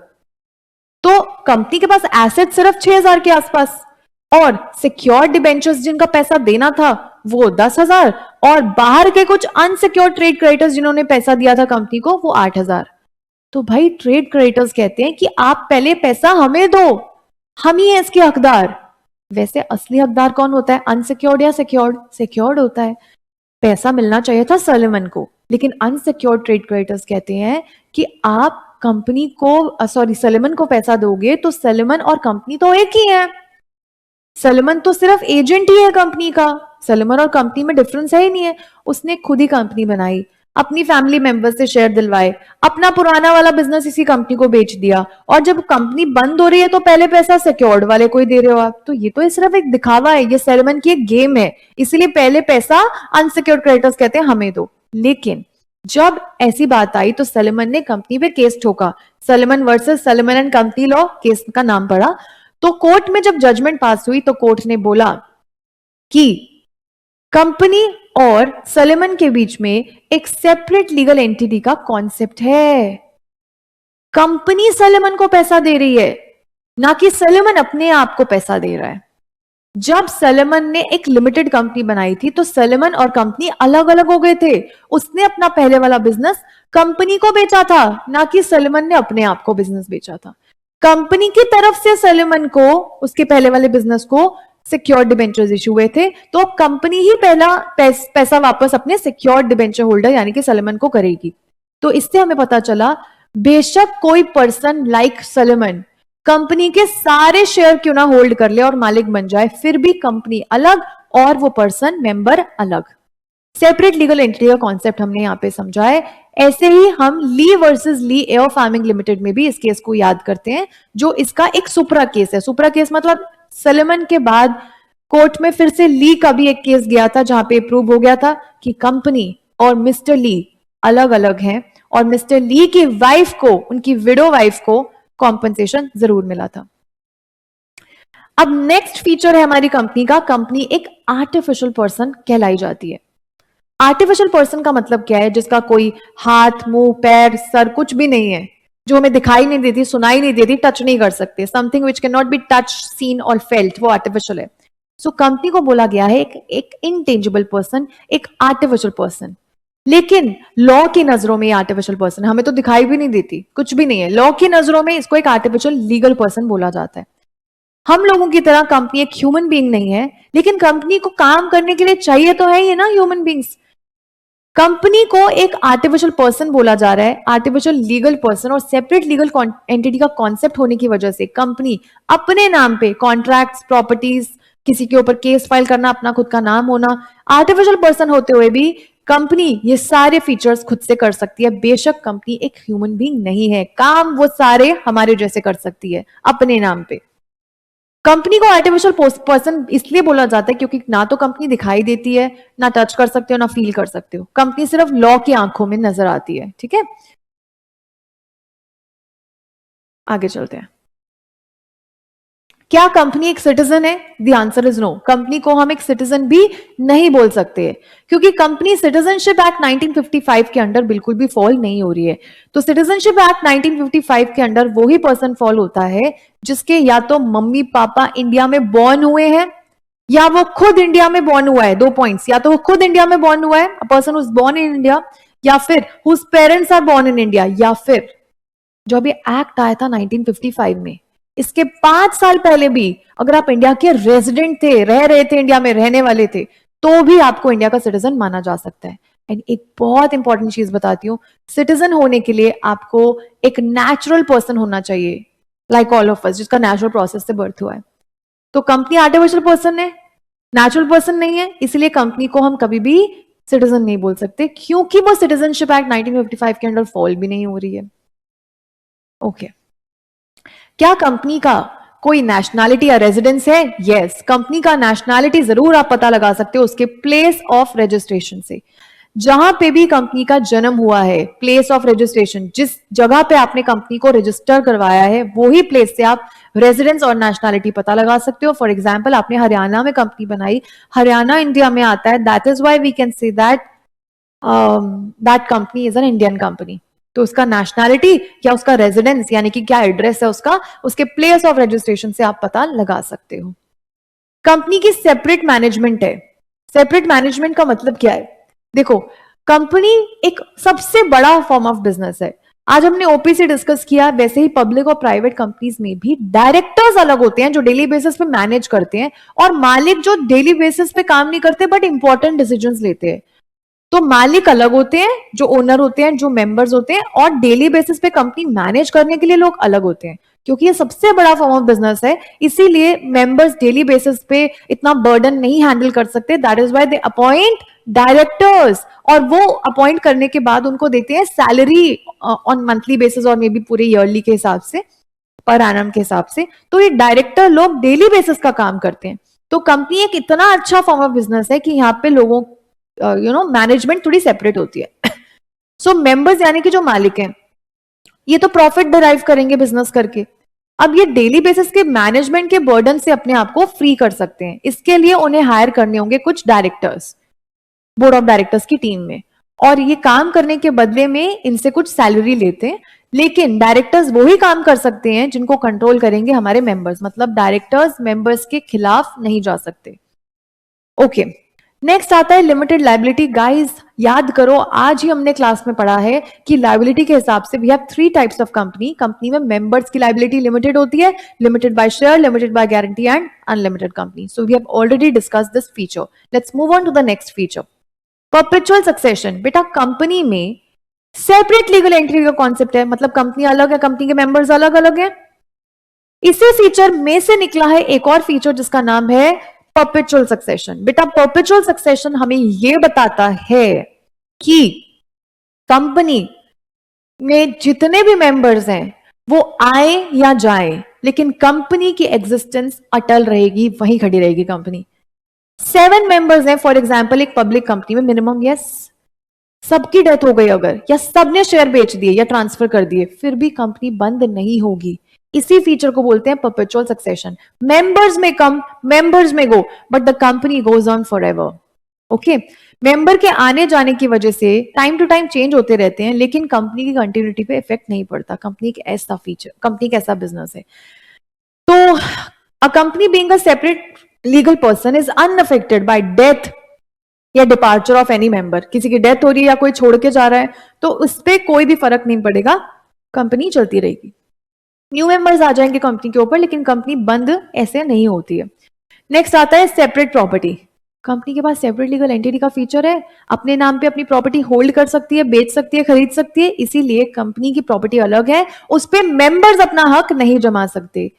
तो कंपनी के पास एसेट सिर्फ 6,000 के आसपास, और सिक्योर्ड डिबेंचर्स जिनका पैसा देना था वो 10,000, और बाहर के कुछ अनसिक्योर्ड ट्रेड क्रेडिटर्स जिन्होंने पैसा दिया था कंपनी को, वो 8,000। तो भाई ट्रेड क्रेडिटर्स कहते हैं कि आप पहले पैसा हमें दो, हम ही है इसके हकदार। वैसे असली हकदार कौन होता है? अनसिक्योर्ड या सिक्योर्ड? सिक्योर्ड होता है। पैसा मिलना चाहिए था सलोमन को, लेकिन अनसिक्योर्ड ट्रेड क्रेडिटर्स कहते हैं कि आप कंपनी को, सॉरी सलोमन को पैसा दोगे तो सलोमन और कंपनी तो एक ही है। सलोमन तो सिर्फ एजेंट ही है कंपनी का। सलोमन और कंपनी में डिफरेंस है ही नहीं है। उसने खुद ही कंपनी बनाई, अपनी फैमिली मेंबर्स से शेयर दिलवाए, अपना पुराना वाला बिजनेस इसी कंपनी को बेच दिया, और जब कंपनी बंद हो रही है तो पहले पैसा सिक्योर्ड वाले को ही दे रहे हो आप। तो ये तो सिर्फ एक दिखावा है, ये सलोमन की एक गेम है। इसलिए पहले पैसा अनसिक्योर्ड क्रेडिटर्स कहते हैं हमें दो। लेकिन जब ऐसी बात आई तो सलोमन ने कंपनी पे केस ठोका। Salomon versus Salomon and company law case का नाम पड़ा। तो कोर्ट में जब जजमेंट पास हुई तो कोर्ट ने बोला कि कंपनी और सलोमन के बीच में एक सेपरेट लीगल एंटिटी का कॉन्सेप्ट है। कंपनी सलोमन को पैसा दे रही है, ना कि सलोमन अपने आप को पैसा दे रहा है। जब सलोमन ने एक लिमिटेड कंपनी बनाई थी तो सलोमन और कंपनी अलग अलग हो गए थे। उसने अपना पहले वाला बिजनेस कंपनी को बेचा था, ना कि सलोमन ने अपने आप को बिजनेस बेचा था। कंपनी की तरफ से सलोमन को उसके पहले वाले बिजनेस को सिक्योर्ड डिबेंचर्स इशू हुए थे, तो अब कंपनी ही पहला पैसा वापस अपने सिक्योर्ड डिबेंचर होल्डर यानी कि सलोमन को करेगी। तो इससे हमें पता चला बेशक कोई पर्सन लाइक सलोमन कंपनी के सारे शेयर क्यों ना होल्ड कर ले और मालिक बन जाए, फिर भी कंपनी अलग और वो पर्सन मेंबर अलग। सेपरेट लीगल एंटिटी का कॉन्सेप्ट हमने यहाँ पे समझा है। ऐसे ही हम ली वर्सेस ली एयर फार्मिंग लिमिटेड में भी इस केस को याद करते हैं, जो इसका एक सुपरा केस है। सुपरा केस मतलब सलोमन के बाद कोर्ट में फिर से ली का भी एक केस गया था जहां पे प्रूव हो गया था कि कंपनी और मिस्टर ली अलग अलग हैं और मिस्टर ली की वाइफ को, उनकी विडो वाइफ को कॉम्पनसेशन जरूर मिला था। अब नेक्स्ट फीचर है हमारी कंपनी का, कंपनी एक आर्टिफिशियल पर्सन कहलाई जाती है। आर्टिफिशियल पर्सन का मतलब क्या है? जिसका कोई हाथ, मुंह, पैर, सर कुछ भी नहीं है, जो हमें दिखाई नहीं देती, सुनाई नहीं देती, टच नहीं कर सकते, something which can not be touch, seen और फेल्ट, वो आर्टिफिशियल है। सो कंपनी को बोला गया है एक इनटेंजिबल पर्सन, एक आर्टिफिशियल पर्सन। लेकिन लॉ की नजरों में ये आर्टिफिशियल पर्सन, हमें तो दिखाई भी नहीं देती, कुछ भी नहीं है, लॉ की नजरों में इसको एक आर्टिफिशियल लीगल पर्सन बोला जाता है। हम लोगों की तरह कंपनी एक ह्यूमन बीइंग नहीं है, लेकिन कंपनी को काम करने के लिए चाहिए तो है ये ना ह्यूमन बीइंग्स। कंपनी को एक आर्टिफिशियल पर्सन बोला जा रहा है, आर्टिफिशियल लीगल पर्सन, और सेपरेट लीगल एंटिटी का कॉन्सेप्ट होने की वजह से कंपनी अपने नाम पे कॉन्ट्रैक्ट्स, प्रॉपर्टीज, किसी के ऊपर केस फाइल करना, अपना खुद का नाम होना, आर्टिफिशियल पर्सन होते हुए भी कंपनी ये सारे फीचर्स खुद से कर सकती है। बेशक कंपनी एक ह्यूमन बीइंग नहीं है, काम वो सारे हमारे जैसे कर सकती है अपने नाम पे। कंपनी को आर्टिफिशियल पर्सन इसलिए बोला जाता है क्योंकि ना तो कंपनी दिखाई देती है, ना टच कर सकते हो, ना फील कर सकते हो, कंपनी सिर्फ लॉ की आंखों में नजर आती है। ठीक है, आगे चलते हैं। क्या कंपनी एक सिटीजन है? The answer is no. Company को हम एक सिटीजन भी नहीं बोल सकते, क्योंकि कंपनी सिटीजनशिप एक्ट 1955 के अंडर बिल्कुल भी फॉल नहीं हो रही है। तो सिटीजनशिप एक्ट 1955 के अंडर वो ही पर्सन फॉल होता है जिसके या तो मम्मी पापा इंडिया में बॉर्न हुए हैं, या वो खुद इंडिया में बॉर्न हुआ है। 2 पॉइंट्स, या तो वो खुद इंडिया में बॉर्न हुआ है, a person who is born in India, या फिर whose parents are born in India, या फिर जो अभी एक्ट आया था 1955 में, इसके 5 साल पहले भी अगर आप इंडिया के रेजिडेंट थे, रह रहे थे, इंडिया में रहने वाले थे, तो भी आपको इंडिया का सिटीजन माना जा सकता है। एंड एक बहुत इंपॉर्टेंट चीज बताती हूँ, सिटीजन होने के लिए आपको एक नेचुरल पर्सन होना चाहिए, लाइक ऑल ऑफ अस, जिसका नेचुरल प्रोसेस से बर्थ हुआ है। तो कंपनी आर्टिफिशियल पर्सन है, नेचुरल पर्सन नहीं है, इसलिए कंपनी को हम कभी भी सिटीजन नहीं बोल सकते, क्योंकि वो सिटीजनशिप एक्ट 1955 के अंडर फॉल भी नहीं हो रही है। ओके, क्या कंपनी का कोई नेशनैलिटी या रेजिडेंस है? यस, कंपनी का नेशनैलिटी जरूर आप पता लगा सकते हो उसके प्लेस ऑफ रजिस्ट्रेशन से। जहां पे भी कंपनी का जन्म हुआ है, प्लेस ऑफ रजिस्ट्रेशन, जिस जगह पे आपने कंपनी को रजिस्टर करवाया है, वो ही प्लेस से आप रेजिडेंस और नेशनैलिटी पता लगा सकते हो। फॉर एग्जाम्पल, आपने हरियाणा में कंपनी बनाई, हरियाणा इंडिया में आता है, that is why we can say that company is an Indian company. तो उसका नेशनैलिटी या उसका रेजिडेंस, यानी कि क्या एड्रेस है उसका, उसके प्लेस ऑफ रजिस्ट्रेशन से आप पता लगा सकते हो। कंपनी की सेपरेट मैनेजमेंट है। सेपरेट मैनेजमेंट का मतलब क्या है? देखो, कंपनी एक सबसे बड़ा फॉर्म ऑफ बिजनेस है। आज हमने ओपीसी डिस्कस किया, वैसे ही पब्लिक और प्राइवेट कंपनीज में भी डायरेक्टर्स अलग होते हैं जो डेली बेसिस पे मैनेज करते हैं, और मालिक जो डेली बेसिस पे काम नहीं करते बट इंपॉर्टेंट डिसीजंस लेते हैं। तो मालिक अलग होते हैं, जो ओनर होते हैं, जो मेंबर्स होते हैं, और डेली बेसिस पे कंपनी मैनेज करने के लिए लोग अलग होते हैं। क्योंकि ये सबसे बड़ा फॉर्म ऑफ बिजनेस है, इसीलिए मेंबर्स डेली बेसिस पे इतना बर्डन नहीं हैंडल कर सकते। That is why they appoint directors, और वो अपॉइंट करने के बाद उनको देते हैं सैलरी ऑन मंथली बेसिस और मे बी पूरे ईयरली के हिसाब से, पर एनम के हिसाब से। तो ये डायरेक्टर लोग डेली बेसिस का काम करते हैं। तो कंपनी एक इतना अच्छा फॉर्म ऑफ बिजनेस है कि यहाँ पे लोगों मैनेजमेंट थोड़ी सेपरेट होती है। सो मेंबर्स यानी कि जो मालिक हैं, ये तो प्रॉफिट डिराइव करेंगे बिजनेस करके। अब ये डेली बेसिस के मैनेजमेंट के बर्डन से अपने आप को फ्री कर सकते हैं। इसके लिए उन्हें हायर करने होंगे कुछ डायरेक्टर्स, बोर्ड ऑफ डायरेक्टर्स की टीम में, और ये काम करने के बदले में इनसे कुछ सैलरी लेते हैं। लेकिन डायरेक्टर्स वो ही काम कर सकते हैं जिनको कंट्रोल करेंगे हमारे मेंबर्स, मतलब डायरेक्टर्स मेंबर्स के खिलाफ नहीं जा सकते। ओके, नेक्स्ट आता है लिमिटेड लायबिलिटी। गाइस याद करो, आज ही हमने क्लास में पढ़ा है कि लायबिलिटी के हिसाब से we have 3 types of company. Company में मेंबर्स की लायबिलिटी लिमिटेड होती है, limited by share, limited by guarantee and unlimited company. So we have already discussed this feature. Let's move on to the next feature, perpetual succession. बेटा, company में separate legal entity का concept है, मतलब company अलग है, company के members अलग अलग है। इसी फीचर में से निकला है एक और फीचर जिसका नाम है परपेचुअल सक्सेशन। बेटा, परपेचुअल सक्सेशन हमें यह बताता है कि कंपनी में जितने भी मेंबर्स हैं वो आए या जाएं, लेकिन कंपनी की एग्जिस्टेंस अटल रहेगी, वहीं खड़ी रहेगी कंपनी। 7 मेंबर्स हैं फॉर एग्जाम्पल एक पब्लिक कंपनी में मिनिमम, यस, सबकी डेथ हो गई अगर, या सबने शेयर बेच दिए या ट्रांसफर कर दिए, फिर भी कंपनी बंद नहीं होगी। इसी फीचर को बोलते हैं परपेचुअल सक्सेशन। मेंबर्स में कम, मेंबर्स में go, but the company goes on forever. Okay, member के आने जाने की वजह से टाइम टू टाइम चेंज होते रहते हैं, लेकिन कंपनी की कंटिन्यूटी पे इफेक्ट नहीं पड़ता। कंपनी का ऐसा फीचर, कंपनी का ऐसा बिजनेस है। तो a company being a separate legal person is unaffected bye death या डिपार्चर ऑफ एनी मेंबर। किसी की डेथ हो रही है या कोई छोड़ के जा रहा है तो उस पर कोई भी फर्क नहीं पड़ेगा, कंपनी चलती रहेगी। न्यू मेंबर्स आ जाएंगे कंपनी के ऊपर, लेकिन कंपनी बंद ऐसे नहीं होती है। नेक्स्ट आता है सेपरेट प्रॉपर्टी। कंपनी के पास सेपरेट लीगल एंटिटी का फीचर है, अपने नाम पे अपनी प्रॉपर्टी होल्ड कर सकती है, बेच सकती है, खरीद सकती है, इसीलिए कंपनी की प्रॉपर्टी अलग है, उस पर मेंबर्स अपना हक नहीं जमा सकते।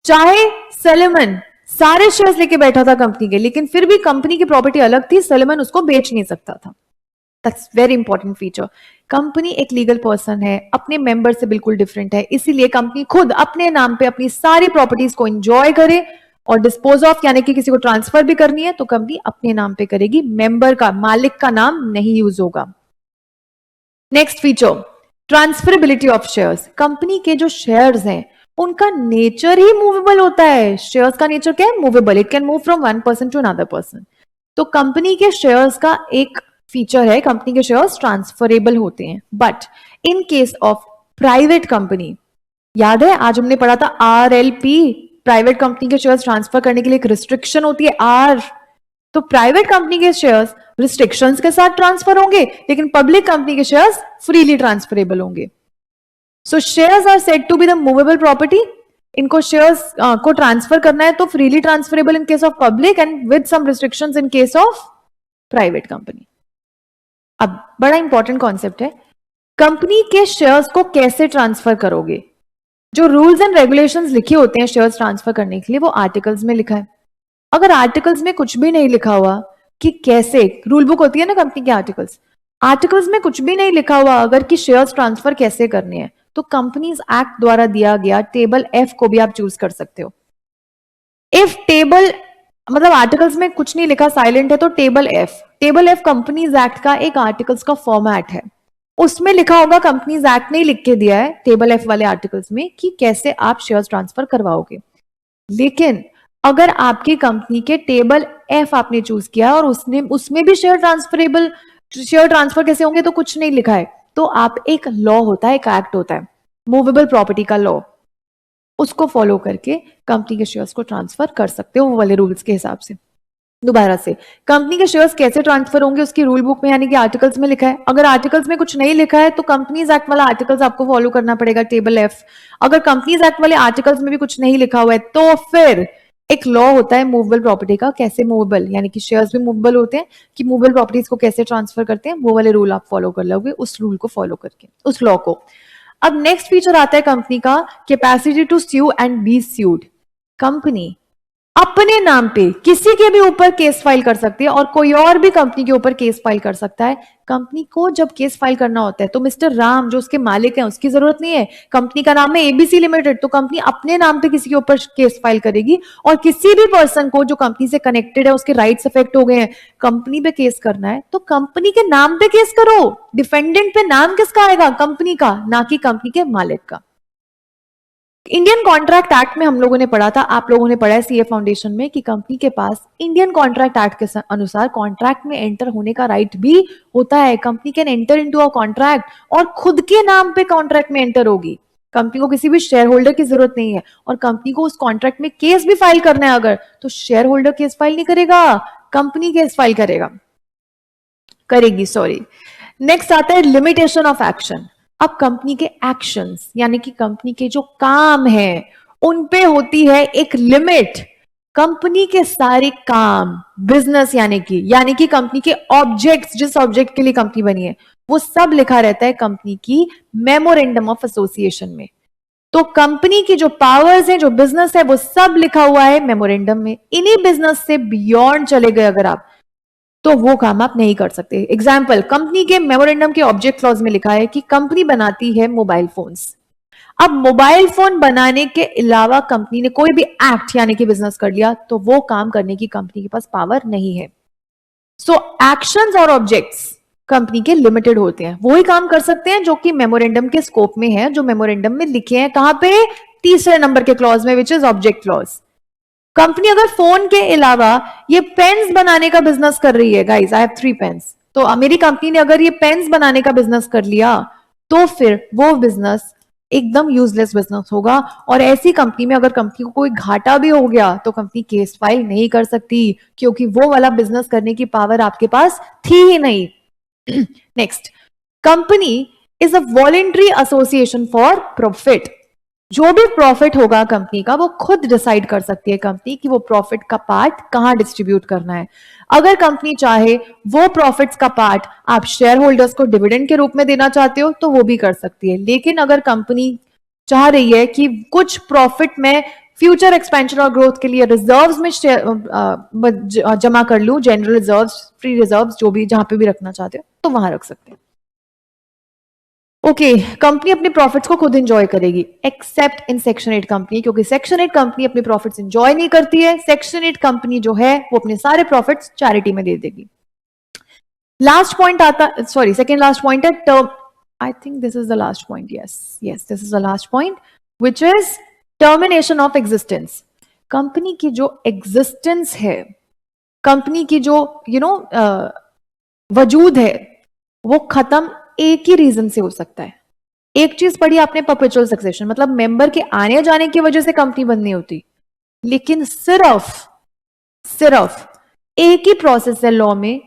चाहे सेलेमन सारे शेयर्स लेके बैठा था कंपनी के, लेकिन फिर भी कंपनी की प्रॉपर्टी अलग थी, सेलेमन उसको बेच नहीं सकता था। That's very important feature. Company एक लीगल पर्सन है, अपने मेंबर से बिल्कुल डिफरेंट है, इसीलिए कंपनी खुद अपने नाम पे अपनी सारी प्रॉपर्टीज को एंजॉय करे और डिस्पोज ऑफ, यानी कि किसी को ट्रांसफर भी करनी है तो कंपनी अपने नाम पे करेगी, मेंबर का, मालिक का नाम नहीं यूज होगा। Next feature, transferability of shares. Company के जो शेयर्स हैं उनका नेचर ही मूवेबल होता है। शेयर्स का नेचर क्या है? Movable. It can move from one person to another person. तो कंपनी के शेयर्स का एक फीचर है, कंपनी के शेयर्स ट्रांसफरेबल होते हैं। But in case of private company, याद है आज हमने पढ़ा था आरएलपी, प्राइवेट कंपनी के शेयर्स ट्रांसफर करने के लिए एक रिस्ट्रिक्शन होती है आर। तो प्राइवेट कंपनी के शेयर्स रिस्ट्रिक्शंस के साथ ट्रांसफर होंगे, लेकिन पब्लिक कंपनी के शेयर्स फ्रीली ट्रांसफरेबल होंगे। So shares are said to be the movable property. इनको शेयर्स को ट्रांसफर करना है तो freely transferable in case of public and with some restrictions in case of private company. अब बड़ा important concept है, company के शेयर्स को कैसे ट्रांसफर करोगे। जो रूल्स एंड रेगुलेशंस लिखे होते हैं शेयर्स ट्रांसफर करने के लिए, वो आर्टिकल्स में लिखा है। अगर आर्टिकल्स में कुछ भी नहीं लिखा हुआ कि कैसे, रूल बुक होती है ना कंपनी के आर्टिकल्स, आर्टिकल्स में कुछ भी नहीं लिखा हुआ अगर कि शेयर्स ट्रांसफर कैसे करने हैं, तो कंपनीज एक्ट द्वारा दिया गया टेबल एफ को भी आप चूज कर सकते हो। इफ टेबल मतलब आर्टिकल्स में कुछ नहीं लिखा, साइलेंट है, तो टेबल एफ कंपनीज एक्ट का एक आर्टिकल्स का फॉर्मेट है। उसमें लिखा होगा, कंपनीज एक्ट ने लिख के दिया है टेबल एफ वाले आर्टिकल्स में कि कैसे आप शेयर्स ट्रांसफर करवाओगे। लेकिन अगर आपकी कंपनी के टेबल एफ आपने चूज किया और उसमें भी शेयर ट्रांसफर कैसे होंगे तो कुछ नहीं लिखा है, तो आप एक लॉ होता है, एक एक्ट होता है मूवेबल प्रॉपर्टी का लॉ, उसको फॉलो करके कंपनी के शेयर्स को ट्रांसफर कर सकते हो वो वाले रूल्स के हिसाब से। दोबारा से, कंपनी के शेयर्स कैसे ट्रांसफर होंगे उसकी रूल बुक में यानी कि आर्टिकल्स में लिखा है। अगर आर्टिकल्स में कुछ नहीं लिखा है तो कंपनीज एक्ट वाला आर्टिकल्स आपको फॉलो करना पड़ेगा, टेबल एफ। अगर कंपनीज एक्ट वाले आर्टिकल्स में भी कुछ नहीं लिखा हुआ है तो फिर एक लॉ होता है मूवेबल प्रॉपर्टी का, कैसे मूवेबल, यानी कि शेयर्स भी मूवेबल होते हैं, कि मूवेबल प्रॉपर्टीज को कैसे ट्रांसफर करते हैं, वो वाले रूल आप फॉलो कर लोगे उस रूल को फॉलो करके, उस लॉ को। अब नेक्स्ट फीचर आता है कंपनी का capacity to sue and be sued. Company अपने नाम पे किसी के भी ऊपर केस फाइल कर सकती है और कोई और भी कंपनी के ऊपर केस फाइल कर सकता है। कंपनी को जब केस फाइल करना होता है तो मिस्टर राम जो उसके मालिक हैं उसकी जरूरत नहीं है। कंपनी का नाम है एबीसी लिमिटेड, तो कंपनी अपने नाम पे किसी के ऊपर केस फाइल करेगी, और किसी भी पर्सन को जो कंपनी से कनेक्टेड है, उसके राइट्स अफेक्ट हो गए हैं, कंपनी पे केस करना है तो कंपनी के नाम पे केस करो। डिफेंडेंट पे नाम किसका आएगा? कंपनी का, ना कि कंपनी के मालिक का। इंडियन कॉन्ट्रैक्ट एक्ट में हम लोगों ने पढ़ा था, आप लोगों ने पढ़ा है सीए फाउंडेशन में, कि कंपनी के पास इंडियन कॉन्ट्रैक्ट एक्ट के अनुसार कॉन्ट्रैक्ट में एंटर होने का राइट भी होता है। Company can enter into a contract और खुद के नाम पे कॉन्ट्रैक्ट में एंटर होगी। कंपनी को किसी भी शेयर होल्डर की जरूरत नहीं है, और कंपनी को उस कॉन्ट्रैक्ट में केस भी फाइल करना है अगर, तो शेयर होल्डर केस फाइल नहीं करेगा, कंपनी केस फाइल करेगी। सॉरी। नेक्स्ट आता है लिमिटेशन ऑफ एक्शन। अब कंपनी के एक्शंस यानी कि कंपनी के जो काम है उन पे होती है एक लिमिट। कंपनी के सारे काम, बिजनेस यानी कि कंपनी के ऑब्जेक्ट्स, जिस ऑब्जेक्ट के लिए कंपनी बनी है, वो सब लिखा रहता है कंपनी की मेमोरेंडम ऑफ एसोसिएशन में। तो कंपनी की जो पावर्स है, जो बिजनेस है, वो सब लिखा हुआ है मेमोरेंडम में। इन्हीं बिजनेस से बियॉन्ड चले गए अगर आप, तो वो काम आप नहीं कर सकते। एग्जाम्पल, कंपनी के मेमोरेंडम के ऑब्जेक्ट क्लॉज में लिखा है कि कंपनी बनाती है मोबाइल फोन्स। अब मोबाइल फोन बनाने के अलावा कंपनी ने कोई भी एक्ट यानी कि बिजनेस कर लिया तो वो काम करने की कंपनी के पास पावर नहीं है। सो एक्शंस और ऑब्जेक्ट्स कंपनी के लिमिटेड होते हैं, वो ही काम कर सकते हैं जो कि मेमोरेंडम के स्कोप में है, जो मेमोरेंडम में लिखे हैं, कहां पे, तीसरे नंबर के क्लॉज में, which is object clause. Company अगर फोन के अलावा ये पेन्स बनाने का बिजनेस कर रही है, गाइस आई हैव 3 पेन्स, तो मेरी कंपनी ने अगर ये पेन्स बनाने का बिजनेस कर लिया तो फिर वो बिजनेस एकदम यूजलेस बिजनेस होगा। और ऐसी कंपनी में अगर कंपनी को कोई घाटा भी हो गया तो कंपनी केस फाइल नहीं कर सकती, क्योंकि वो वाला बिजनेस करने की पावर आपके पास थी ही नहीं। Next, company is a voluntary association for profit. जो भी प्रॉफिट होगा कंपनी का वो खुद डिसाइड कर सकती है कंपनी कि वो प्रॉफिट का पार्ट कहां डिस्ट्रीब्यूट करना है। अगर कंपनी चाहे वो प्रॉफिट्स का पार्ट आप शेयर होल्डर्स को डिविडेंड के रूप में देना चाहते हो तो वो भी कर सकती है। लेकिन अगर कंपनी चाह रही है कि कुछ प्रॉफिट में फ्यूचर एक्सपेंशन और ग्रोथ के लिए रिजर्व्स में जमा कर लूं, जनरल रिजर्व्स, फ्री रिजर्व्स, जो भी जहां पे भी रखना चाहते हो तो वहां रख सकते हैं। ओके, कंपनी अपने प्रॉफिट्स को खुद एंजॉय करेगी एक्सेप्ट इन सेक्शन 8 कंपनी, क्योंकि सेक्शन 8 कंपनी अपने प्रॉफिट्स एंजॉय नहीं करती है। सेक्शन 8 कंपनी जो है वो अपने सारे प्रॉफिट्स चैरिटी में दे देगी। लास्ट पॉइंट आता, सॉरी सेकंड लास्ट पॉइंट है term, I think this is the last point, yes this is the last point, which is termination of existence. Company की जो एग्जिस्टेंस है, कंपनी की जो वजूद है, वो खत्म एक ही रीजन से हो सकता है। एक चीज पढ़ी आपने, परपेचुअल सक्सेशन, मतलब मेंबर के आने जाने की वजह से कंपनी बंद नहीं होती, लेकिन सिर्फ एक ही प्रोसेस है लॉ में,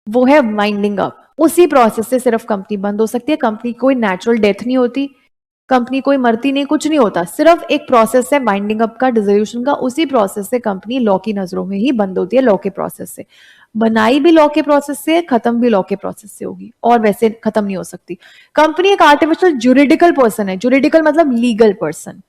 वो है वाइंडिंग अप। उसी प्रोसेस से सिर्फ कंपनी बंद हो सकती है। कंपनी कोई नेचुरल डेथ नहीं होती, कंपनी कोई मरती नहीं, कुछ नहीं होता, सिर्फ एक प्रोसेस है वाइंडिंग अप का, डिसोल्यूशन का। उसी प्रोसेस से कंपनी लॉ की नजरों में ही बंद होती है, लॉ के प्रोसेस से। बनाई भी लॉ के प्रोसेस से, खत्म भी लॉ के प्रोसेस से होगी, और वैसे खत्म नहीं हो सकती। कंपनी एक आर्टिफिशियल जुरिडिकल पर्सन है, जुरिडिकल मतलब लीगल पर्सन,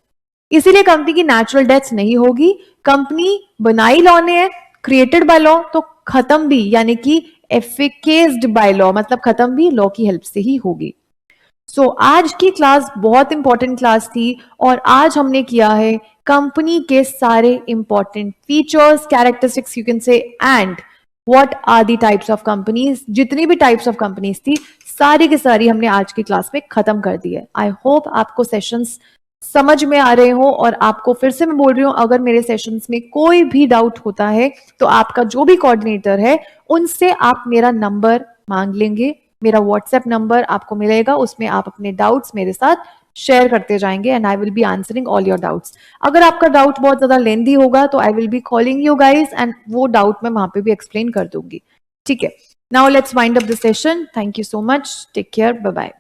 इसीलिए कंपनी की नेचुरल डेथ नहीं होगी। कंपनी बनाई लॉ ने है, क्रिएटेड बाय लॉ, तो खत्म भी यानी कि एफिकेस्ड बाय लॉ, मतलब खत्म भी लॉ की हेल्प से ही होगी। सो आज की क्लास बहुत इंपॉर्टेंट क्लास थी, और आज हमने किया है कंपनी के सारे important features, characteristics you can say, and what are the types of companies. जितनी भी टाइप्स ऑफ कंपनीज थी सारी की सारी हमने आज की क्लास में खत्म कर दी है। आई होप आपको सेशंस समझ में आ रहे हो, और आपको फिर से मैं बोल रही हूँ, अगर मेरे सेशंस में कोई भी डाउट होता है तो आपका जो भी कोऑर्डिनेटर है उनसे आप मेरा नंबर मांग लेंगे, मेरा व्हाट्सएप नंबर आपको मिलेगा, उसमें आप अपने डाउट्स मेरे साथ शेयर करते जाएंगे, and I will be answering all your doubts. अगर आपका डाउट बहुत ज्यादा लेंदी होगा तो I will be calling you guys, and वो डाउट मैं वहां पे भी एक्सप्लेन कर दूंगी। ठीक है, now let's wind up the session. Thank you so much, take care, bye bye.